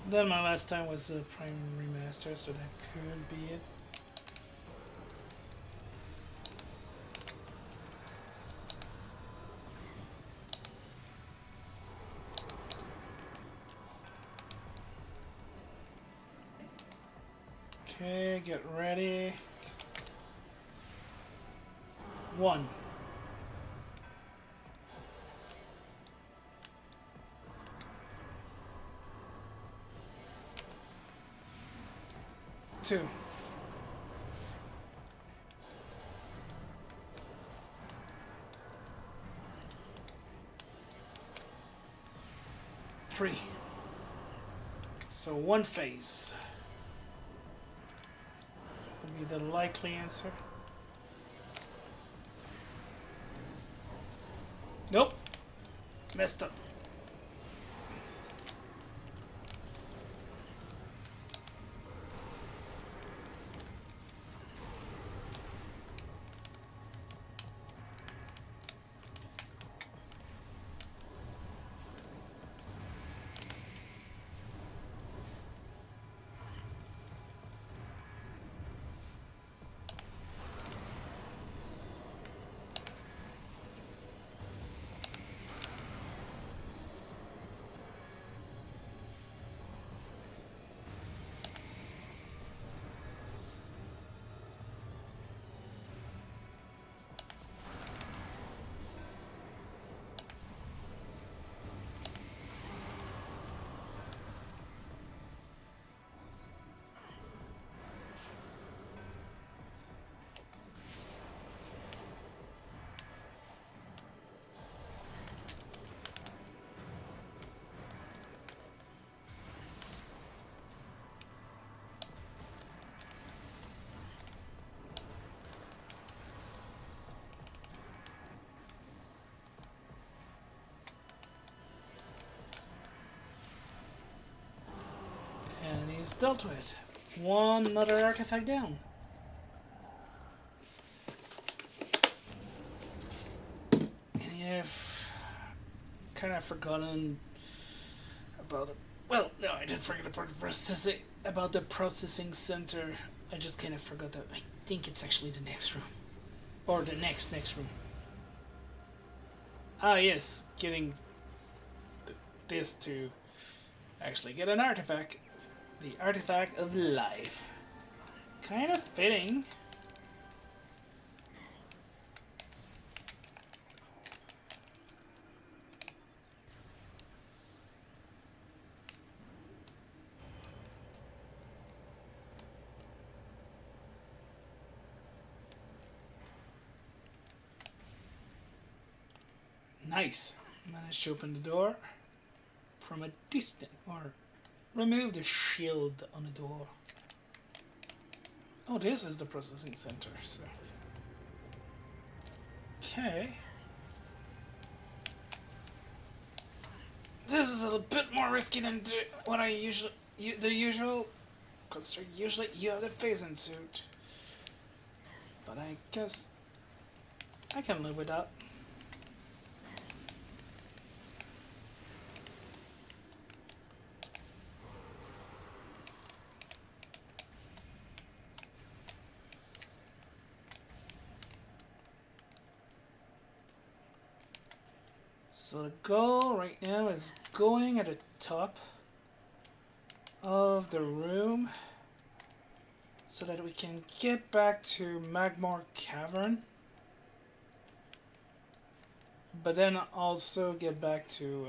A: Then my last time was a Prime Remaster, so that could be it. Okay, get ready. 1. 2. 3. So 1 phase would be the likely answer. Nope. Messed up. And he's dealt with. One other artifact down. And you've kind of forgotten about it. Well, no, I didn't forget about the processing center. I just kind of forgot that. I think it's actually the next room. Or the next room. Ah, yes, getting this to actually get an artifact. The artifact of life. Kind of fitting. Nice. Managed to open the door from a distance, or remove the shield on the door. Oh, this is the processing center, so. Okay. This is a bit more risky than what I usually, the usual, because usually you have the phasing suit. But I guess I can live with that. So the goal right now is going at the top of the room so that we can get back to Magmar Cavern, but then also get back to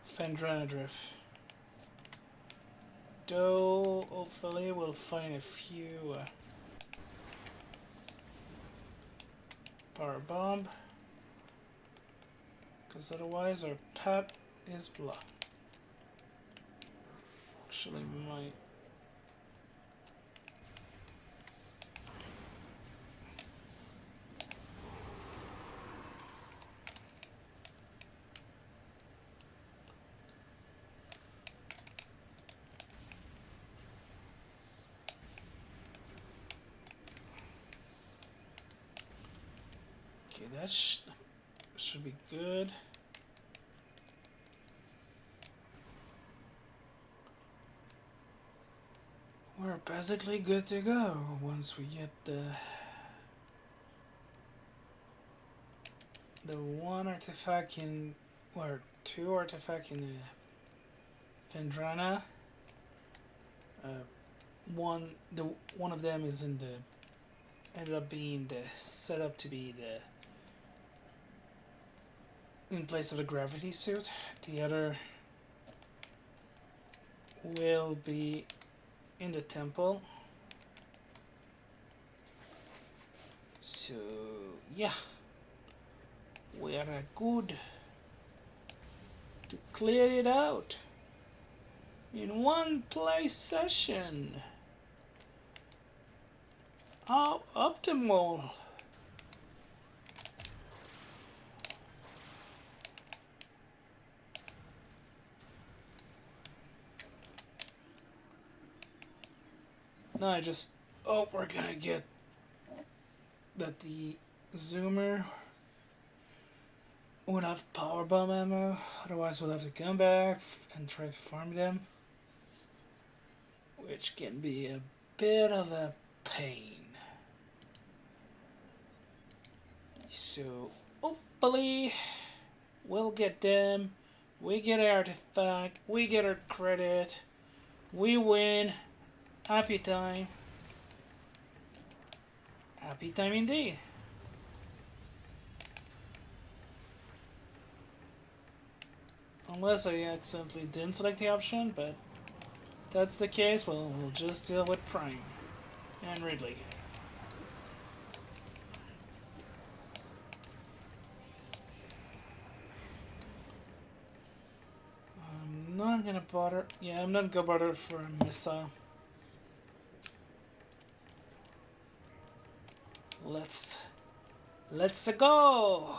A: Fendrana Drift. Though hopefully we'll find a few power bomb, because otherwise our path is blocked. Actually, might. Okay, that should be good. We're basically good to go once we get the one artifact in, or two artifact in Fendrana. One of them is in the ended up being the set up to be the in place of the gravity suit. The other will be in the temple. So yeah, we are good to clear it out in one play session. How optimal. No, I just hope we're gonna get that the zoomer won't have power bomb ammo, otherwise we'll have to come back and try to farm them, which can be a bit of a pain. So hopefully we'll get them, we get our artifact, we get our credit, we win. Happy time. Happy time indeed. Unless I accidentally didn't select the option, but if that's the case, well, we'll just deal with Prime and Ridley. I'm not gonna bother. Yeah, I'm not gonna bother for a missile. Let's go.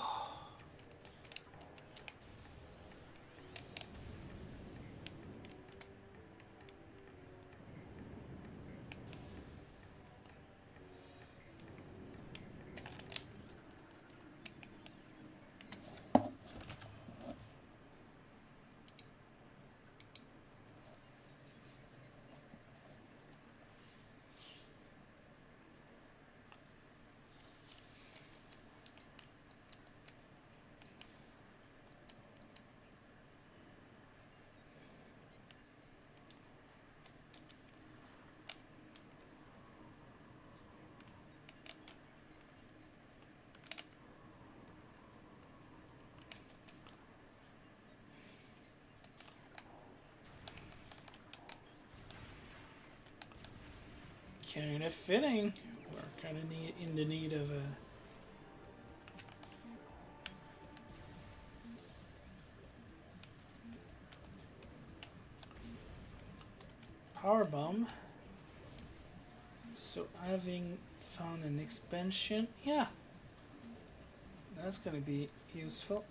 A: Kind of fitting. We're kind of in the need of a power bomb. So having found an expansion, yeah, that's gonna be useful.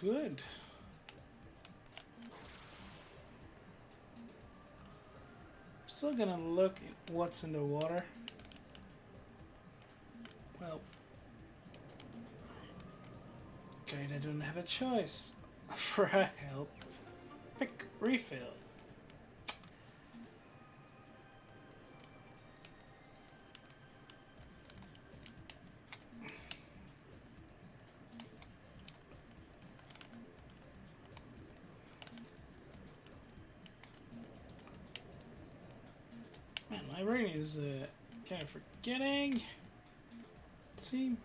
A: good. Still gonna look at what's in the water. Well, kinda don't have a choice. For a help, pick refill. Man, my brain is kind of forgetting. Let's see.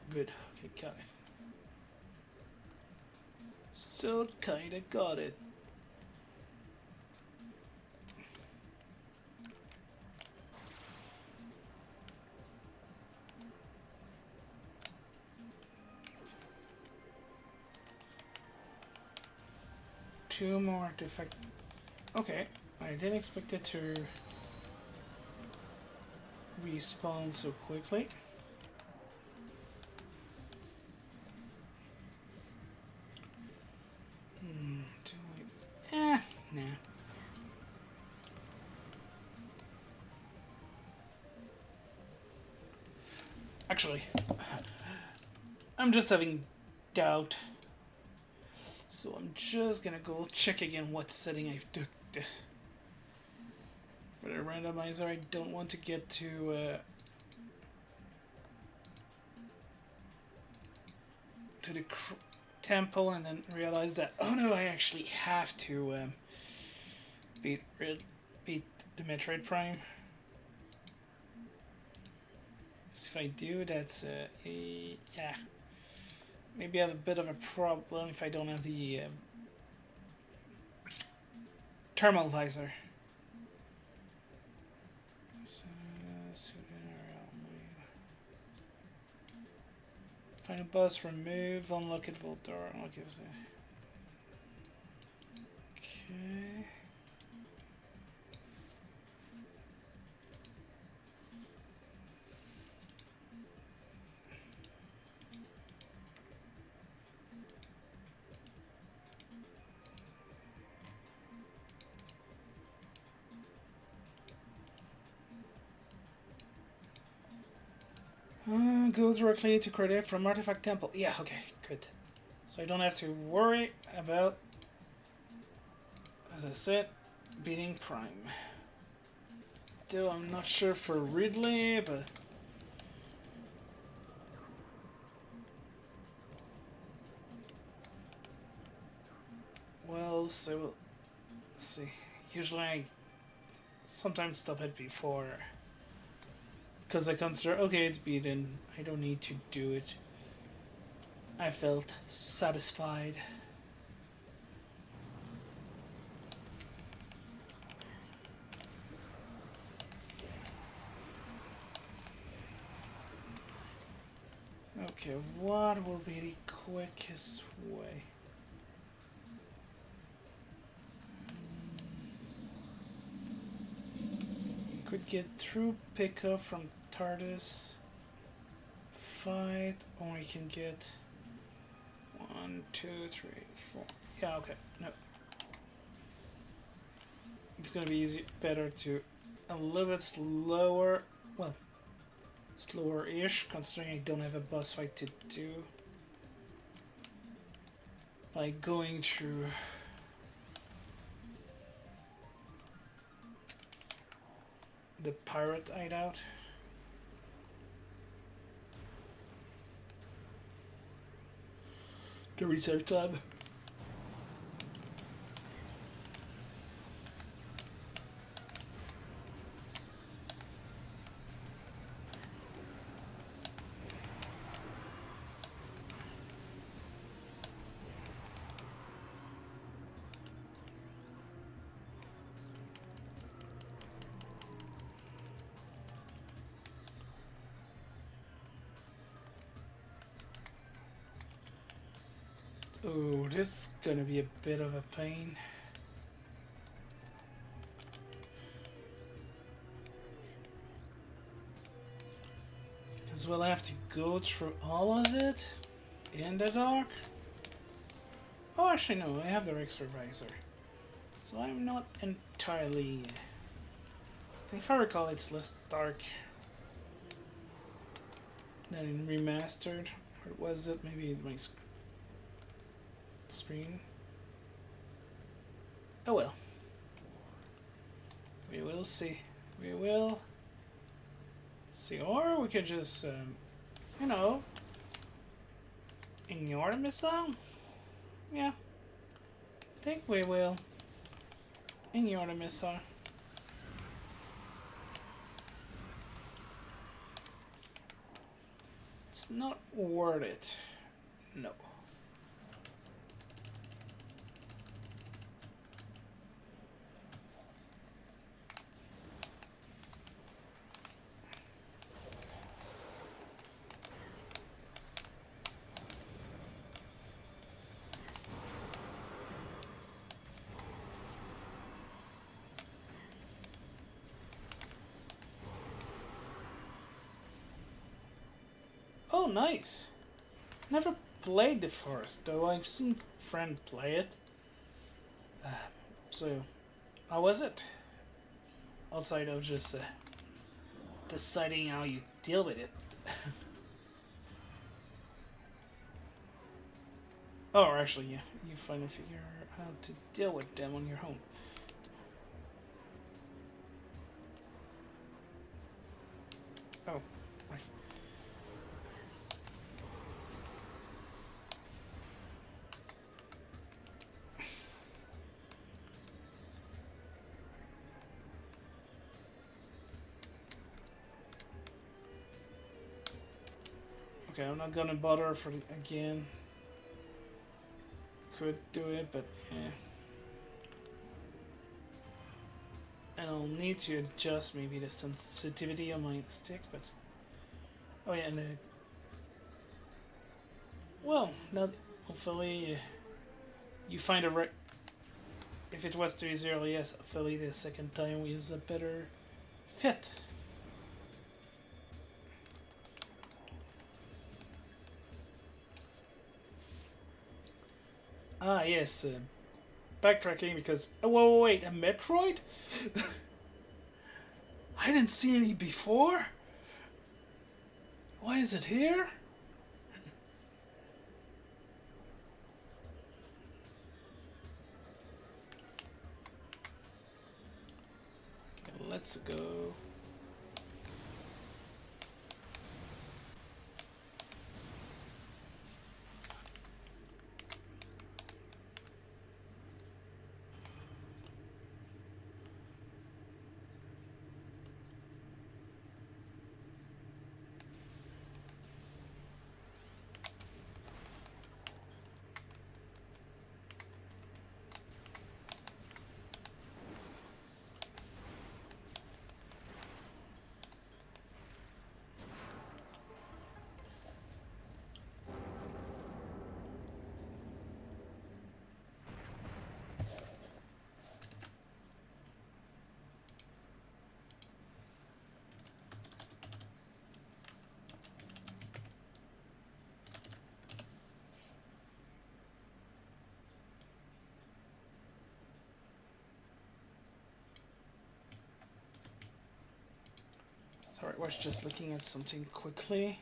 A: Good. Okay, got it. Still kinda got it. Two more artifact. Okay, I didn't expect it to respawn so quickly. Nah. Actually, I'm just having doubt. So I'm just gonna go check again what setting I took for the randomizer. I don't want to get to the temple and then realize that, oh no, I actually have to beat the Metroid Prime. So if I do, that's yeah. Maybe I have a bit of a problem if I don't have the thermal visor. Find a bus, remove, unlock it, vault door, unlock it. Okay. Go directly to credit from Artifact Temple. Yeah, okay, good. So I don't have to worry about, as I said, beating Prime. Though I'm not sure for Ridley, but... well, so we'll see. Usually I sometimes stop it before, because I consider, okay, it's beaten, I don't need to do it. I felt satisfied. Okay, what will be the quickest way? Could get through pickup from TARDIS, fight, or we can get 1, 2, 3, 4. Yeah, okay, no. It's gonna be better to a little bit slower, well, slower-ish, considering I don't have a boss fight to do. By going through the pirate hideout. The research lab. Oh, this is gonna be a bit of a pain. Because we'll have to go through all of it in the dark. Oh, actually no, I have the extra visor. So I'm not entirely... if I recall, it's less dark than in remastered. Or was it maybe my screen? Oh well. We will see. We will see. Or we could just, you know, ignore the missile. Yeah. I think we will ignore the missile. It's not worth it. No. Oh, nice. Never played the forest, though I've seen a friend play it. So, how was it? Outside of just deciding how you deal with it. Oh, actually, yeah, you finally figure out how to deal with them on your own. Oh, right. Okay, I'm not gonna bother for the, again. Could do it, but yeah. And I'll need to adjust maybe the sensitivity on my stick, but... oh yeah, and well, now hopefully you find a right... if it was too easy earlier, yes, hopefully the second time is a better fit. Ah, yes, backtracking because... oh, whoa, wait, a Metroid? I didn't see any before? Why is it here? Okay, let's go. Sorry, I was just looking at something quickly.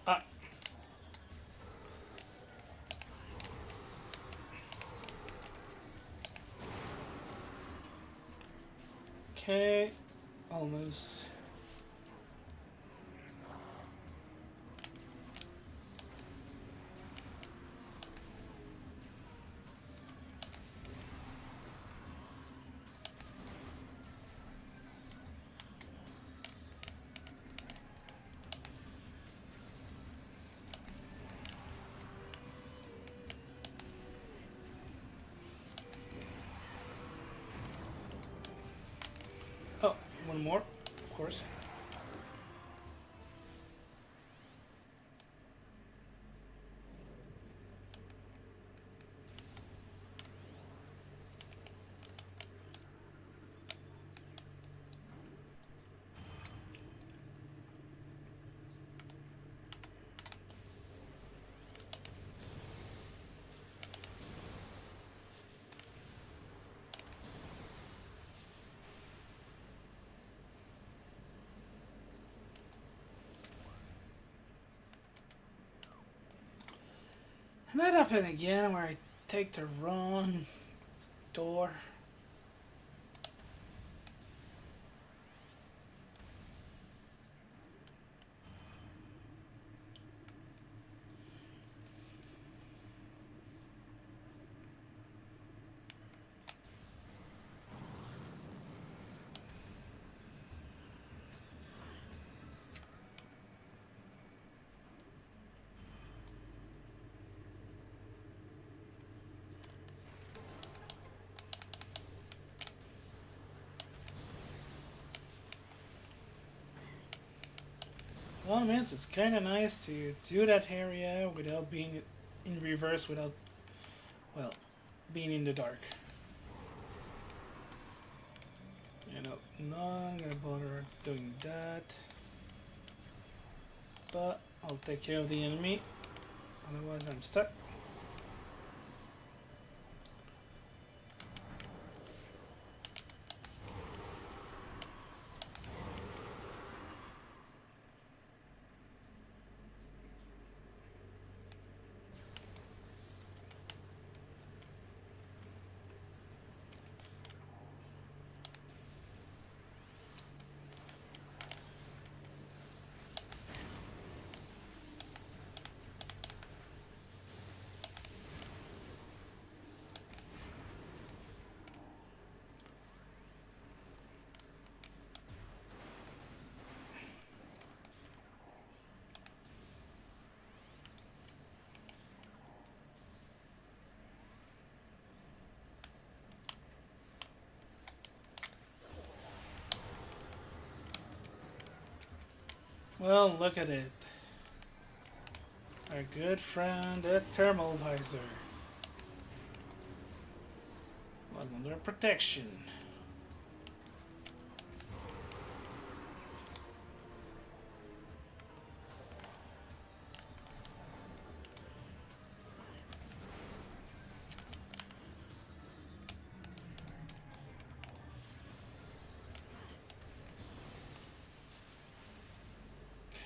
A: Ah. Okay, almost. one more, of course. And that happened again where I take the wrong door. Well, man, it's kind of nice to do that area without being in reverse, without, well, being in the dark. You know, no, I'm gonna bother doing that. But I'll take care of the enemy, otherwise I'm stuck. Well, look at it. Our good friend, the thermal visor, was under protection.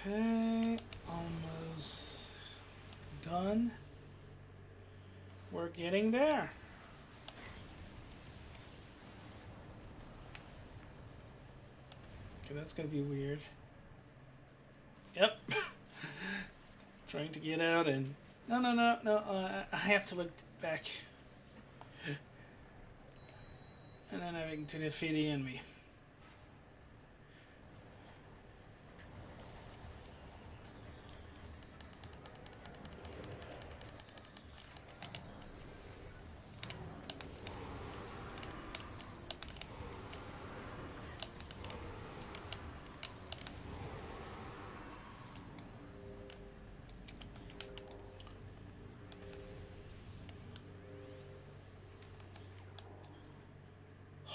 A: Okay, almost done. We're getting there. Okay, that's gonna be weird. Yep. Trying to get out and... No, no, no, no, I have to look back. And then having to defeat the enemy.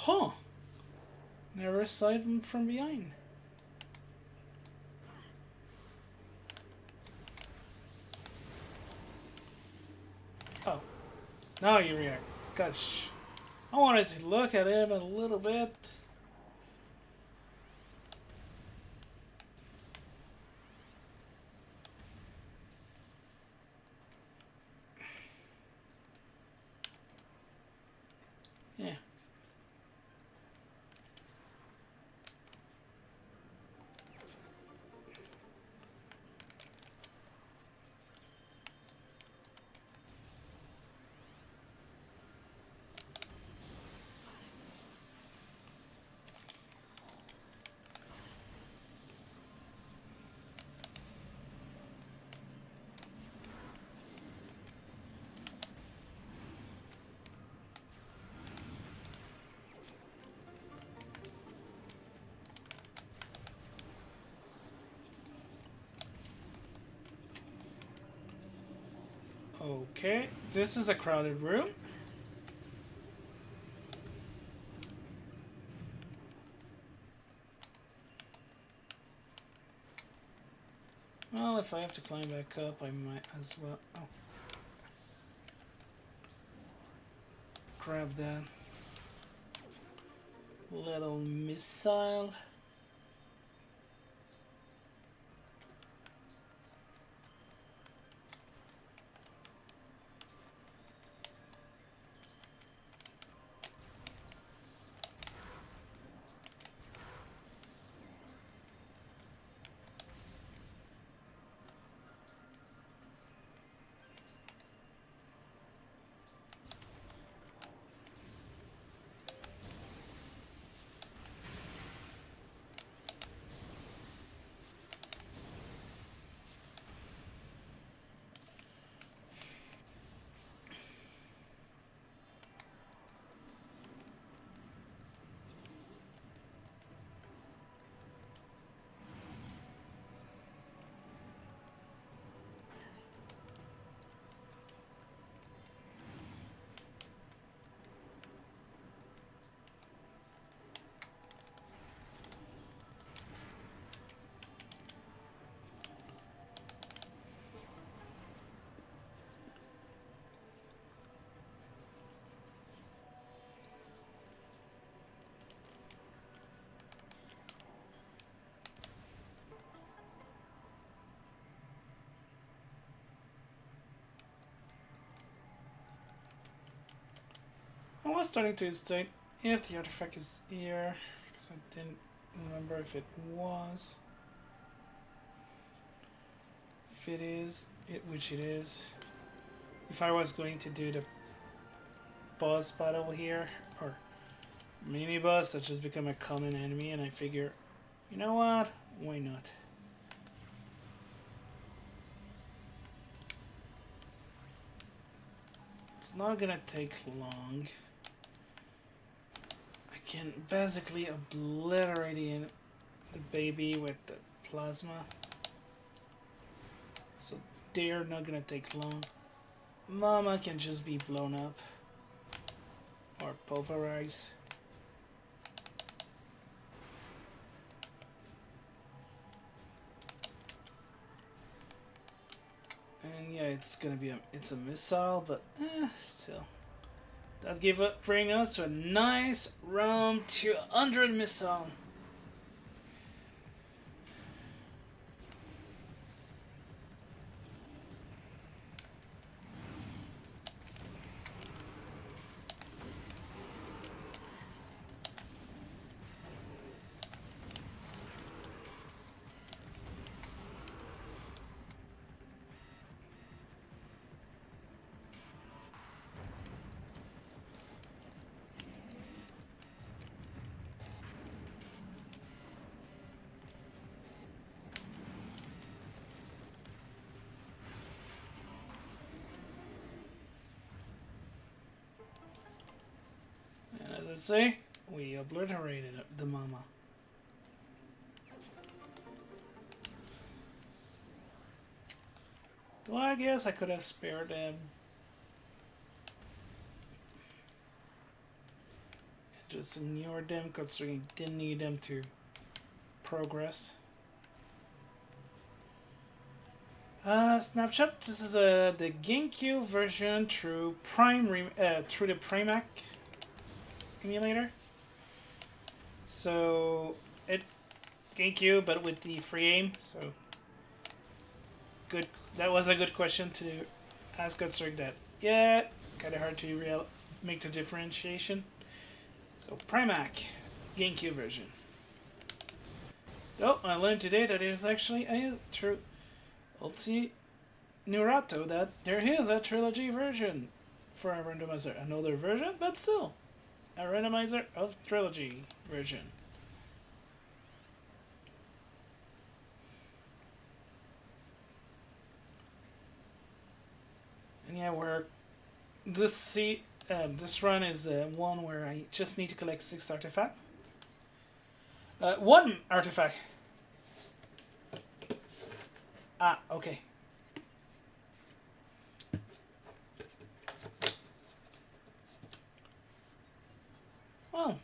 A: Huh! Never saw them from behind. Oh. Now you react. Gosh. I wanted to look at him a little bit. Yeah. Okay, this is a crowded room. Well, if I have to climb back up, I might as well. Oh. Grab that little missile. I was starting to hesitate if the artifact is here, because I didn't remember if it was. If it is, which it is. If I was going to do the boss battle here, or mini boss that just become a common enemy, and I figure, you know what, why not? It's not gonna take long. I can basically obliterate the baby with the plasma. So they're not gonna take long. Mama can just be blown up. Or pulverized. And yeah, it's gonna be it's a missile, but still. That bring us to a nice round 200 missile. As I say, we obliterated the mama. Well, I guess I could have spared them. Just ignored them considering didn't need them to progress. Snapshot. This is the GameCube version through through the Primac emulator. So it GameCube, but with the free aim. So good. That was a good question to ask considering that. Yeah, kind of hard to make the differentiation. So Primac, GameCube version. Oh, I learned today that there's actually a true. Let's see, Nurato, that there is a trilogy version for a randomizer. Another version, but still a randomizer of trilogy version. And yeah, this run is one where I just need to collect 6 artifacts. 1 artifact. Ah, okay. Well,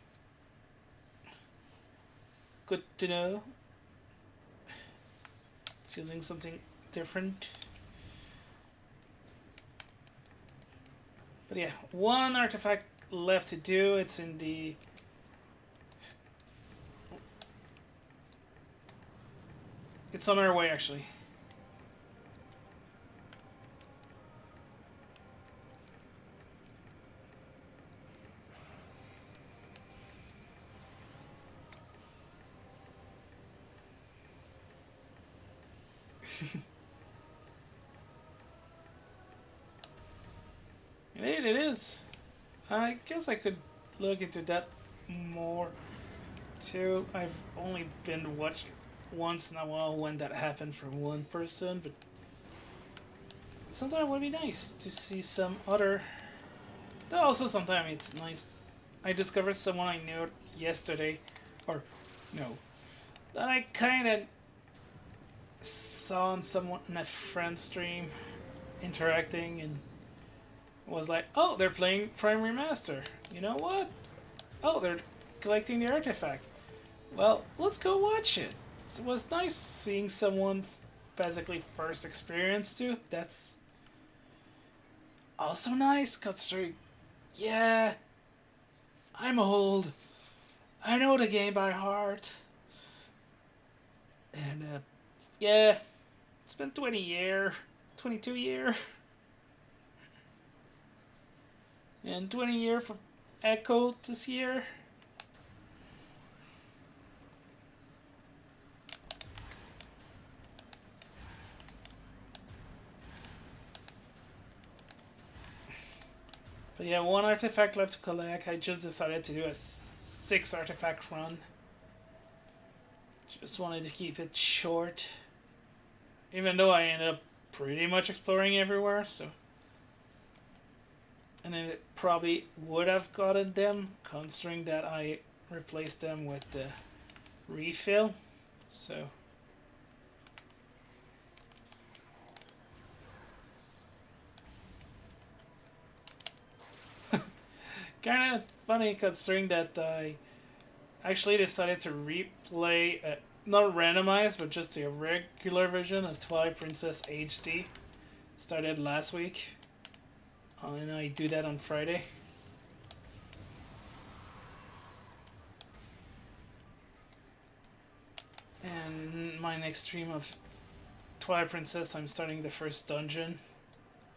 A: good to know. It's using something different. But yeah, one artifact left to do. It's in the... It's on our way, actually. Indeed, it is. I guess I could look into that more too. I've only been watching once in a while when that happened for one person, but sometimes it would be nice to see some other. Though also sometimes it's nice. I discovered someone I knew yesterday, or no, that I kind of saw on someone in a friend stream interacting and was like, oh, they're playing Prime Remaster. You know what? Oh, they're collecting the artifact. Well, let's go watch it. It was nice seeing someone basically first experience too. That's also nice, considering, yeah, I'm old. I know the game by heart. And, yeah, it's been 20 year, 22 year. And 20 year for Echo this year. But yeah, one artifact left to collect. I just decided to do a 6 artifact run. Just wanted to keep it short. Even though I ended up pretty much exploring everywhere, so. And then it probably would have gotten them, considering that I replaced them with the refill. So. Kind of funny considering that I actually decided to replay, not randomized, but just a regular version of Twilight Princess HD. Started last week. And I do that on Friday. And my next stream of Twilight Princess, I'm starting the first dungeon.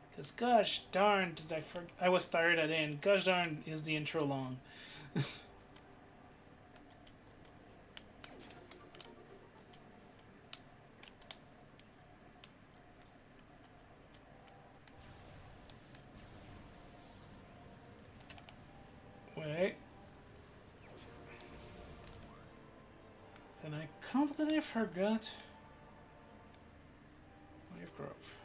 A: Because gosh darn, did I was tired at the end. Gosh darn, is the intro long. Wait. Then I completely forgot. Wave Grove.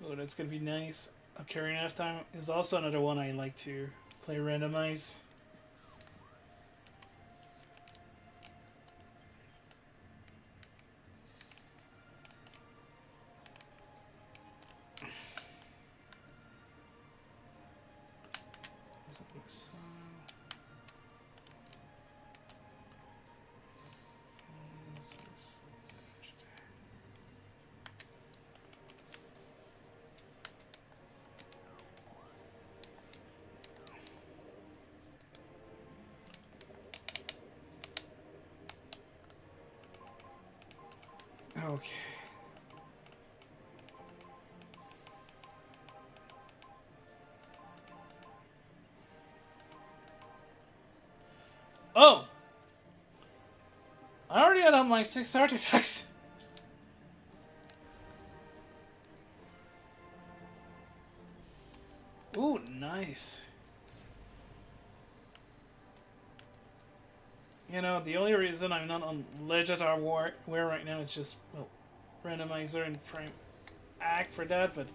A: Oh, that's gonna be nice. Ocarina of Time is also another one I like to play randomize. Okay. Oh! I already had on my 6 artifacts. Ooh, nice. You know, the only reason I'm not on Legend or War right now is just, well, Randomizer and Prime Act for that, but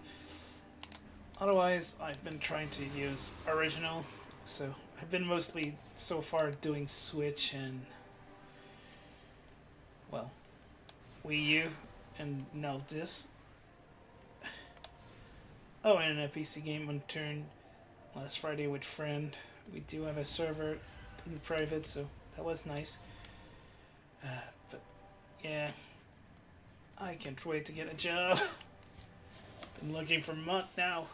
A: otherwise I've been trying to use original, so I've been mostly so far doing Switch and, well, Wii U, and now this. Oh, and a PC game on turn last Friday with friend. We do have a server in private, so that was nice. But yeah, I can't wait to get a job. Been looking for a month now.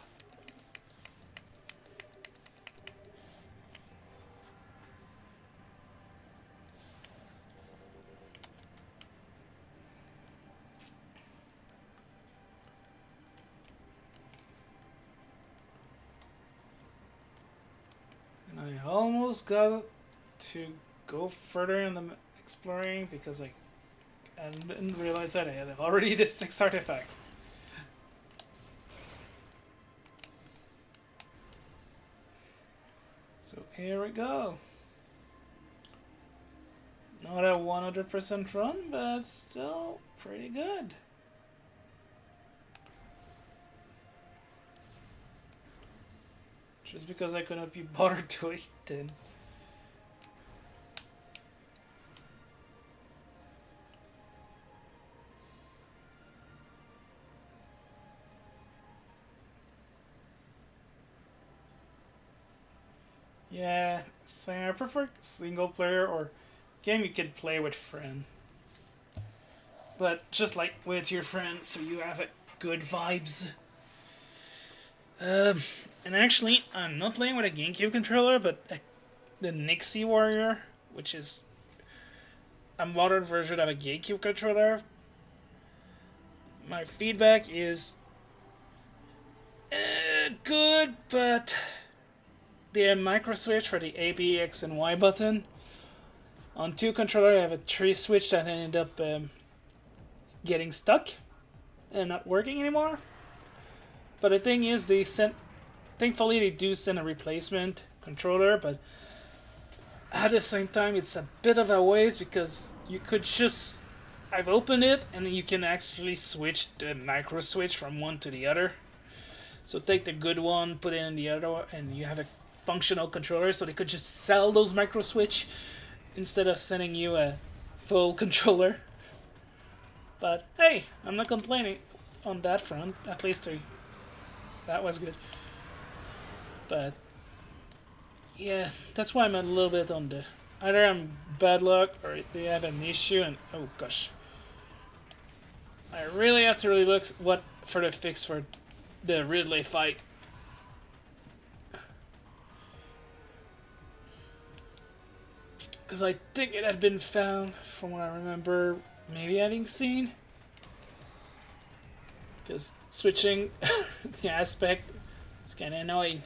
A: And I almost got to go further in the exploring because I didn't realize that I had already the 6 artifacts. So here we go. Not a 100% run, but still pretty good. Just because I couldn't be bothered to it then. Yeah, so I prefer single player or game you can play with friend. But just like with your friends, so you have good vibes. And actually, I'm not playing with a GameCube controller, but the Nixie Warrior, which is a modern version of a GameCube controller. My feedback is good, but the micro switch for the A, B, X, and Y button. On 2 controller, I have a 3 switch that ended up getting stuck and not working anymore. But the thing is, thankfully they do send a replacement controller, but at the same time it's a bit of a waste because you could just, I've opened it and you can actually switch the micro switch from one to the other. So take the good one, put it in the other one, and you have a functional controller. So they could just sell those micro switch instead of sending you a full controller. But hey, I'm not complaining on that front. At least that was good. But yeah, that's why I'm a little bit on the, either I'm bad luck or they have an issue, and oh gosh, I really have to really look what for the fix for the Ridley fight. Because I think it had been found, from what I remember, maybe having seen. Because switching the aspect is kind of annoying.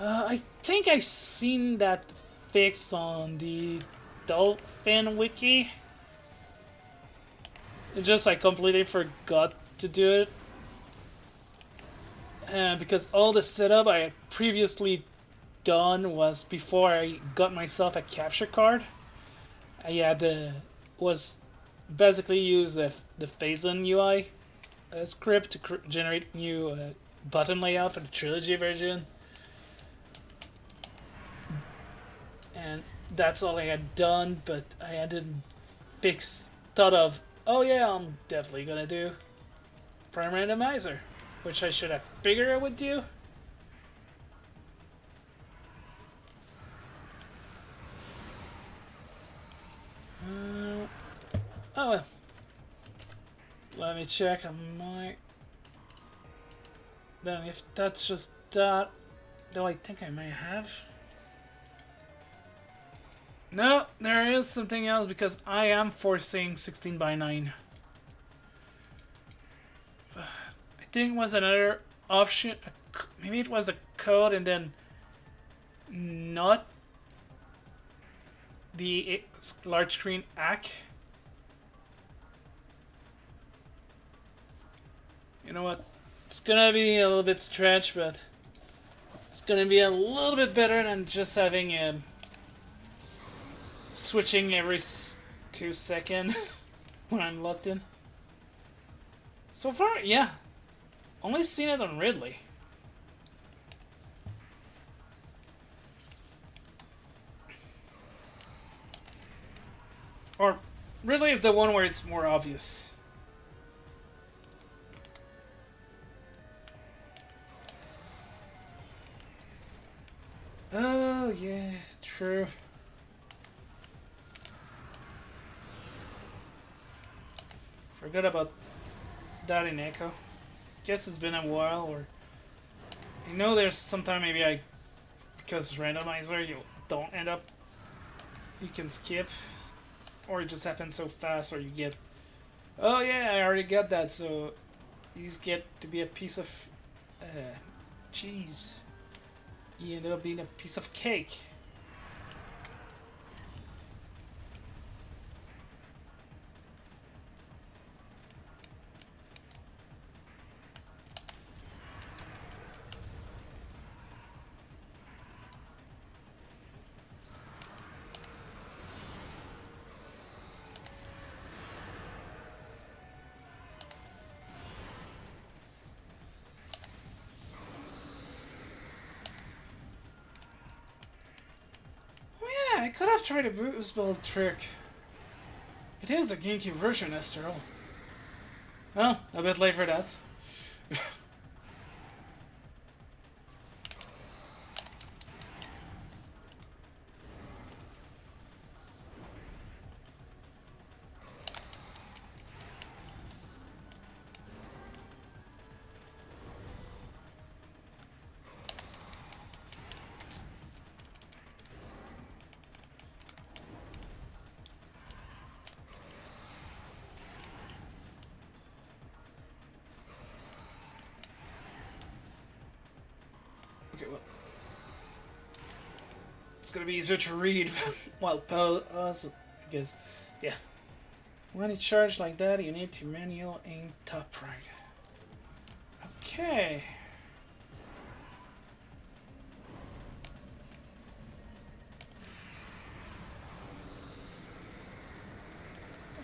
A: I think I've seen that fix on the Dolphin wiki. It just I completely forgot to do it. Because all the setup I had previously done was before I got myself a capture card. I had was basically use the Phazon UI script to generate new button layout for the trilogy version. And that's all I had done, but I hadn't thought of, oh yeah, I'm definitely gonna do. Prime Randomizer, which I should have figured I would do. Oh well. Let me check on my... Then if that's just that... Though I think I may have... No, there is something else because I am forcing 16 by 9. I think it was another option. Maybe it was a code and then not the large screen AC. You know what? It's gonna be a little bit stretch, but it's gonna be a little bit better than just having a switching every 2 seconds when I'm locked in. So far, yeah. Only seen it on Ridley. Or Ridley is the one where it's more obvious. Oh, yeah, true. Forgot about that in Echo. Guess it's been a while, or... I know there's sometime maybe because randomizer, you don't end up... You can skip, or it just happens so fast, or you get... Oh yeah, I already got that, so... You just get to be a piece of... cheese. You end up being a piece of cake. I could have tried a boost build trick. It is a GameCube version after all. Well, a bit late for that. Okay, well. It's gonna be easier to read while also because, yeah. When it's charged like that, you need to manual aim top right. Okay.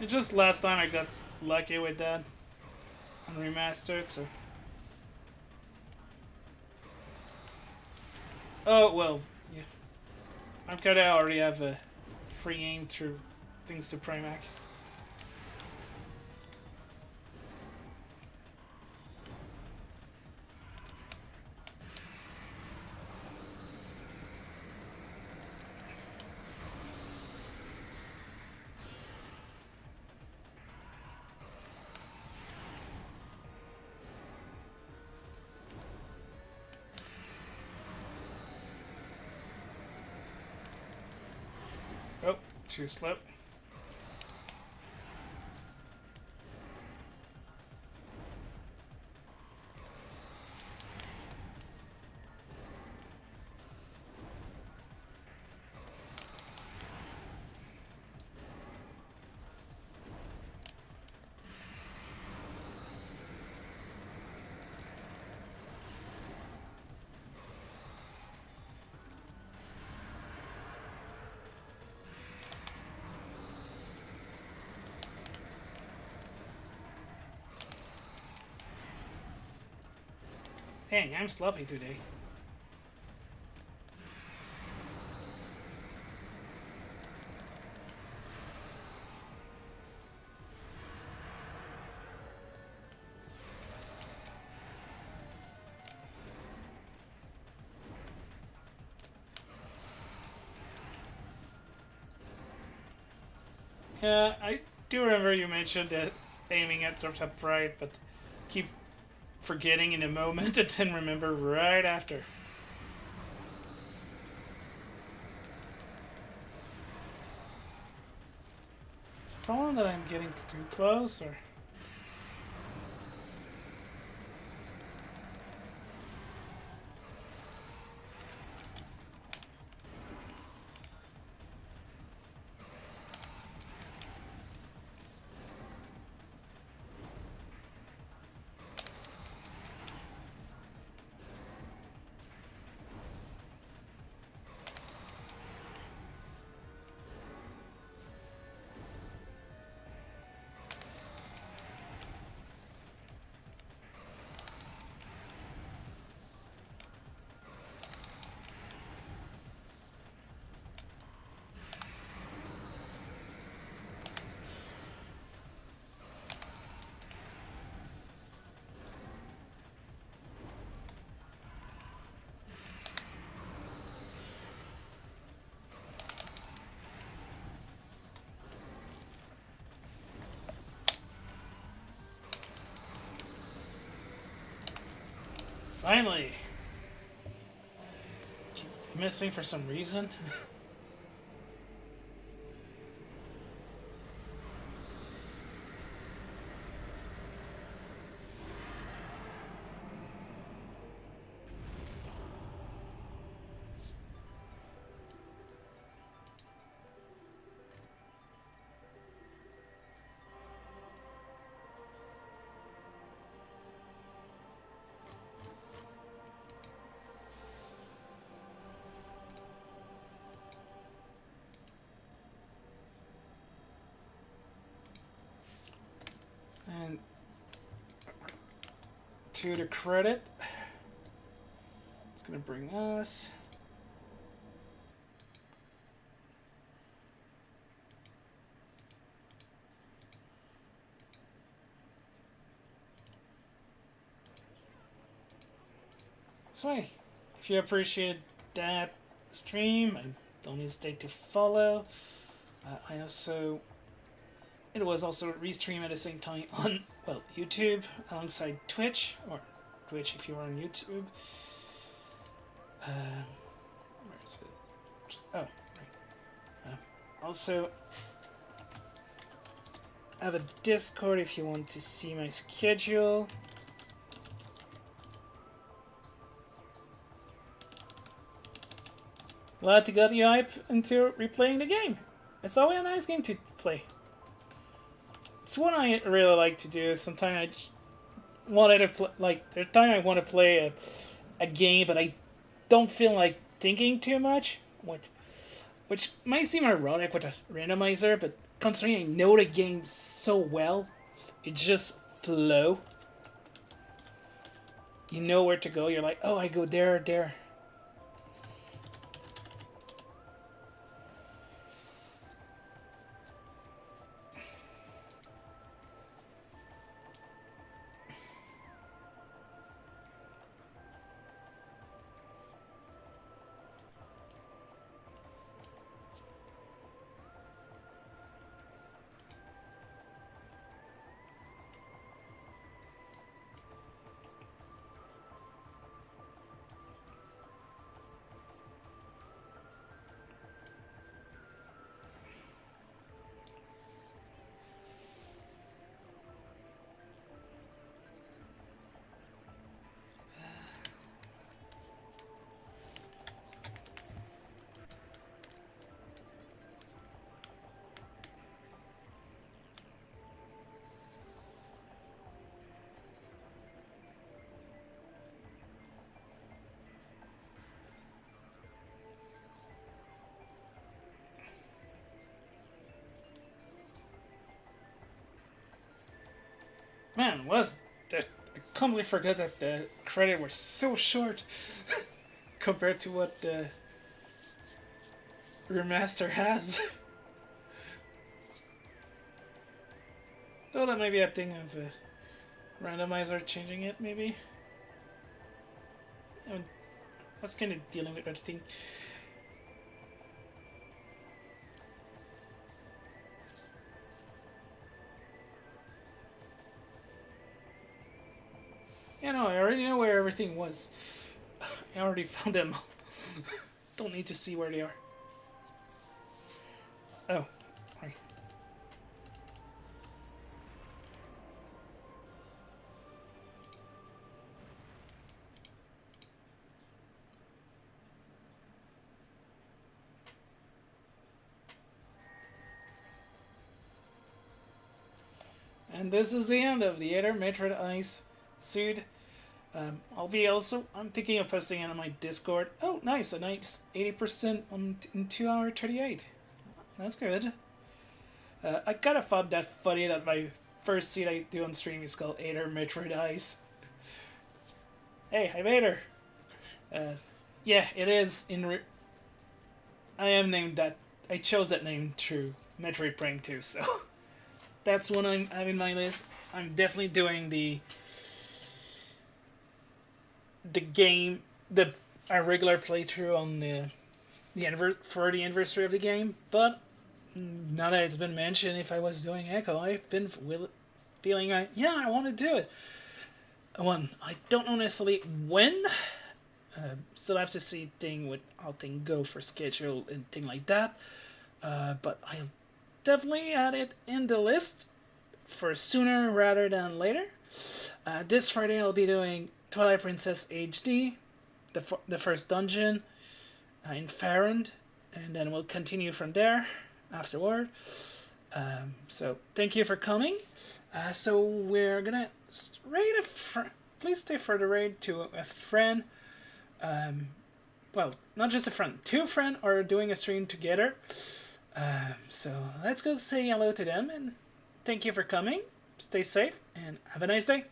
A: Just last time I got lucky with that on remastered, so. Oh, well, yeah. I'm kinda already have a free aim through things to Primac. Oh, too slow. Dang, I'm sloppy today. Yeah, I do remember you mentioned that aiming at the top right, but keep forgetting in a moment and then remember right after. It's a problem that I'm getting too close, or... Finally! Keep missing for some reason. And to the credit, it's gonna bring us... So hey, if you appreciate that stream, and don't hesitate to follow. I also... It was also restreamed at the same time on, well, YouTube alongside Twitch, or Twitch if you are on YouTube. Where is it? Oh, right. Also, I have a Discord if you want to see my schedule. Glad to get you hype into replaying the game. It's always a nice game to play. It's one I really like to do. Sometimes I wanted to play, like, there's time I want to play a game, but I don't feel like thinking too much, which might seem ironic with a randomizer, but considering I know the game so well, it just flow. You know where to go. You're like, oh, I go there, there. Man, was that... I completely forgot that the credit was so short compared to what the remaster has. Though that might be a thing of randomizer changing it, maybe. I was kind of dealing with other thing. Yeah, no, I already know where everything was. I already found them. Don't need to see where they are. Oh, right. And this is the end of the Aether Metroid Ice suit. I'm thinking of posting it on my Discord. Oh, nice, a nice 80% in 2 hour 38. That's good. I kind of found that funny that my first suit I do on stream is called Aether Metroid Ice. Hey, I'm Aether. Uh, yeah, it is I am named that. I chose that name through Metroid Prime 2, so that's one I'm having my list. I'm definitely doing the game the a regular playthrough on for the anniversary of the game. But now that it's been mentioned, if I was doing Echo, I've been feeling yeah, I want to do it. One, I don't know necessarily when. Still have to see how things go for schedule and thing like that. But I'll definitely add it in the list for sooner rather than later. This Friday I'll be doing Twilight Princess HD, the first dungeon in Farron, and then we'll continue from there afterward. So thank you for coming. So we're gonna raid please stay for the raid to a friend. Well, not just a friend, two friends are doing a stream together. So let's go say hello to them and thank you for coming. Stay safe and have a nice day.